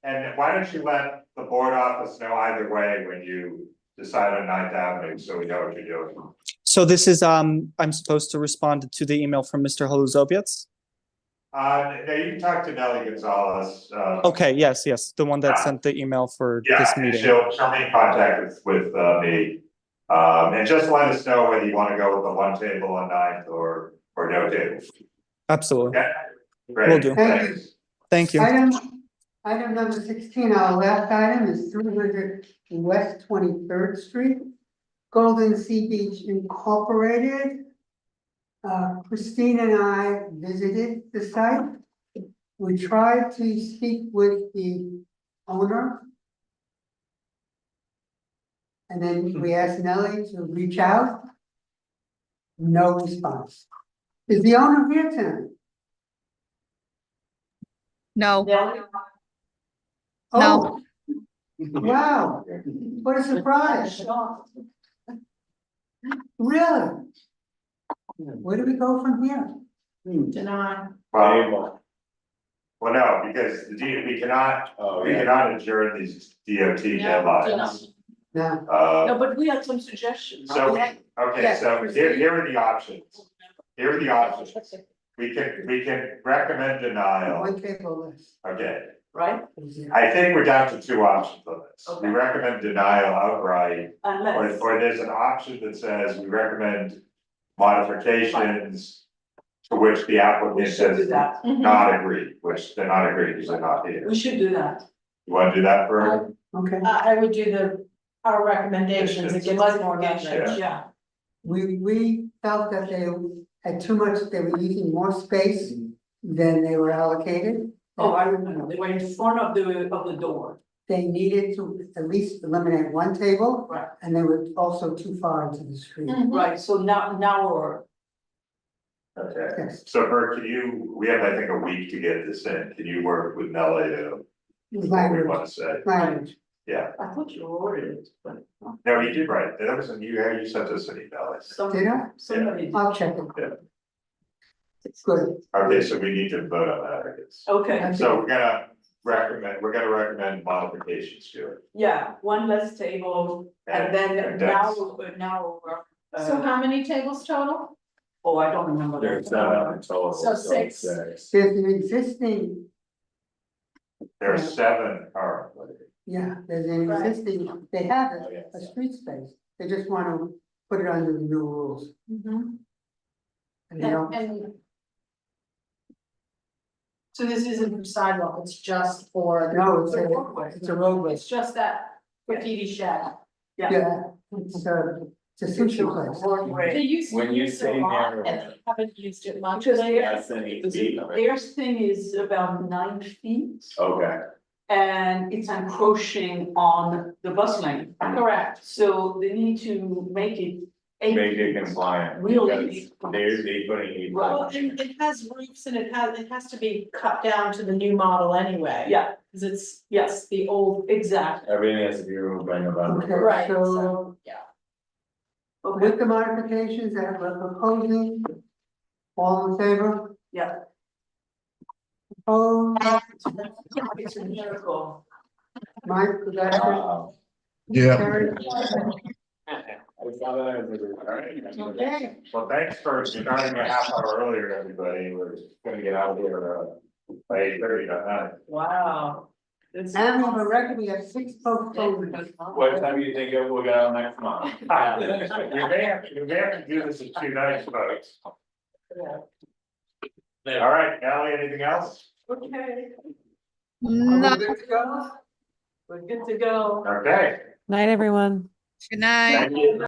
And why don't you let the board office know either way when you decide on 9th Avenue, so we know what you're doing. So this is, I'm supposed to respond to the email from Mr. Haluzoviets? No, you can talk to Nelly Gonzalez. Okay, yes, the one that sent the email for this Yeah, meeting. she'll be in contact with me. And just let us know whether you want to go with the one table on 9th or no table. Absolutely. Okay, great. Will do. Thank you. Thank you. Item number 16, our last item is 300 West 23rd Street, Golden Sea Beach Incorporated. Christine and I visited the site. We tried to speak with the owner. And then we asked Nellie to reach out. No response. Is the owner here tonight? No. Oh, wow, what a surprise. Really? Where do we go from here? Deny. Well, no, because we cannot adjourn these DOT deadlines. No. No, but we had some suggestions. So, Yeah. okay, Yes, so proceed. here are the options. Here are the options. We can recommend denial. One table list. Okay, Right? I think we're down to 2 options on this. We Okay. recommend denial outright, Unless. or there's an option that says we recommend modifications to which the We applicant should do says that. not agree, which they're not agreeing because they're not here. We should do that. You wanna do that for? Okay, I would do our recommendations, it gives us more Modifications, leverage. yeah. we felt that they had too much, they were using more space than they were allocated. Oh, I remember, they were in front of the door. They needed to at least eliminate one table. Right. And they were also too far into the street. Right, so now we're. Okay, Yes. so Bert, we have, I think, a week to get this in. Can you work with Nellie to, what we Language, wanna say? language. Yeah, I thought you ordered it, but. no, you did right. That was, you sent us an email. Did I? Somebody did. I'll check it. Yeah. Good. Okay, so we need to vote on that, I guess. Okay, So we're gonna recommend modifications to it. yeah, one less table, and then And now, that's- So how many tables total? oh, I don't remember. There's 7 in total. So 6. There's an existing, There are 7 currently. yeah, there's an Right. existing, they have a street space. They just want to put it under the new rules. And they don't, And so this isn't for sidewalk, it's just for. no, It's a roadway. it's a roadway. It's just that graffiti shed. Yeah, it's a sushi place. They used to When you use it say a lot narrow. and they haven't used it much Because lately. That's an 8 feet of it. Their thing is about 9 feet, Okay, and it's encroaching on the bus lane. Correct. So they need to make it 8 make it feet. compliant. Really? because There's 8 Well, foot. and it has roofs and it has to be cut down to the new model anyway. Yeah, Cause it's, yes, the old, exact. Everything has to be removed by November. Okay, right, so so, yeah. Okay, with the modifications that we're proposing, all in favor? yeah. Opposed? It's a miracle. Mike, was that it? Wow. Yeah. Carried? I saw that as a- Okay. Well, thanks for starting a half hour earlier, everybody. We're gonna get out of here by 8:30 tonight. Wow. It's- And we have a record, we have 6 postponements. What time do you think it will get out next month? You may have to do this in 2 nights, folks. All right, Ellie, anything else? Okay, No. Are we good to go? we're good to go. Okay. Night, everyone. Good night. Thank you.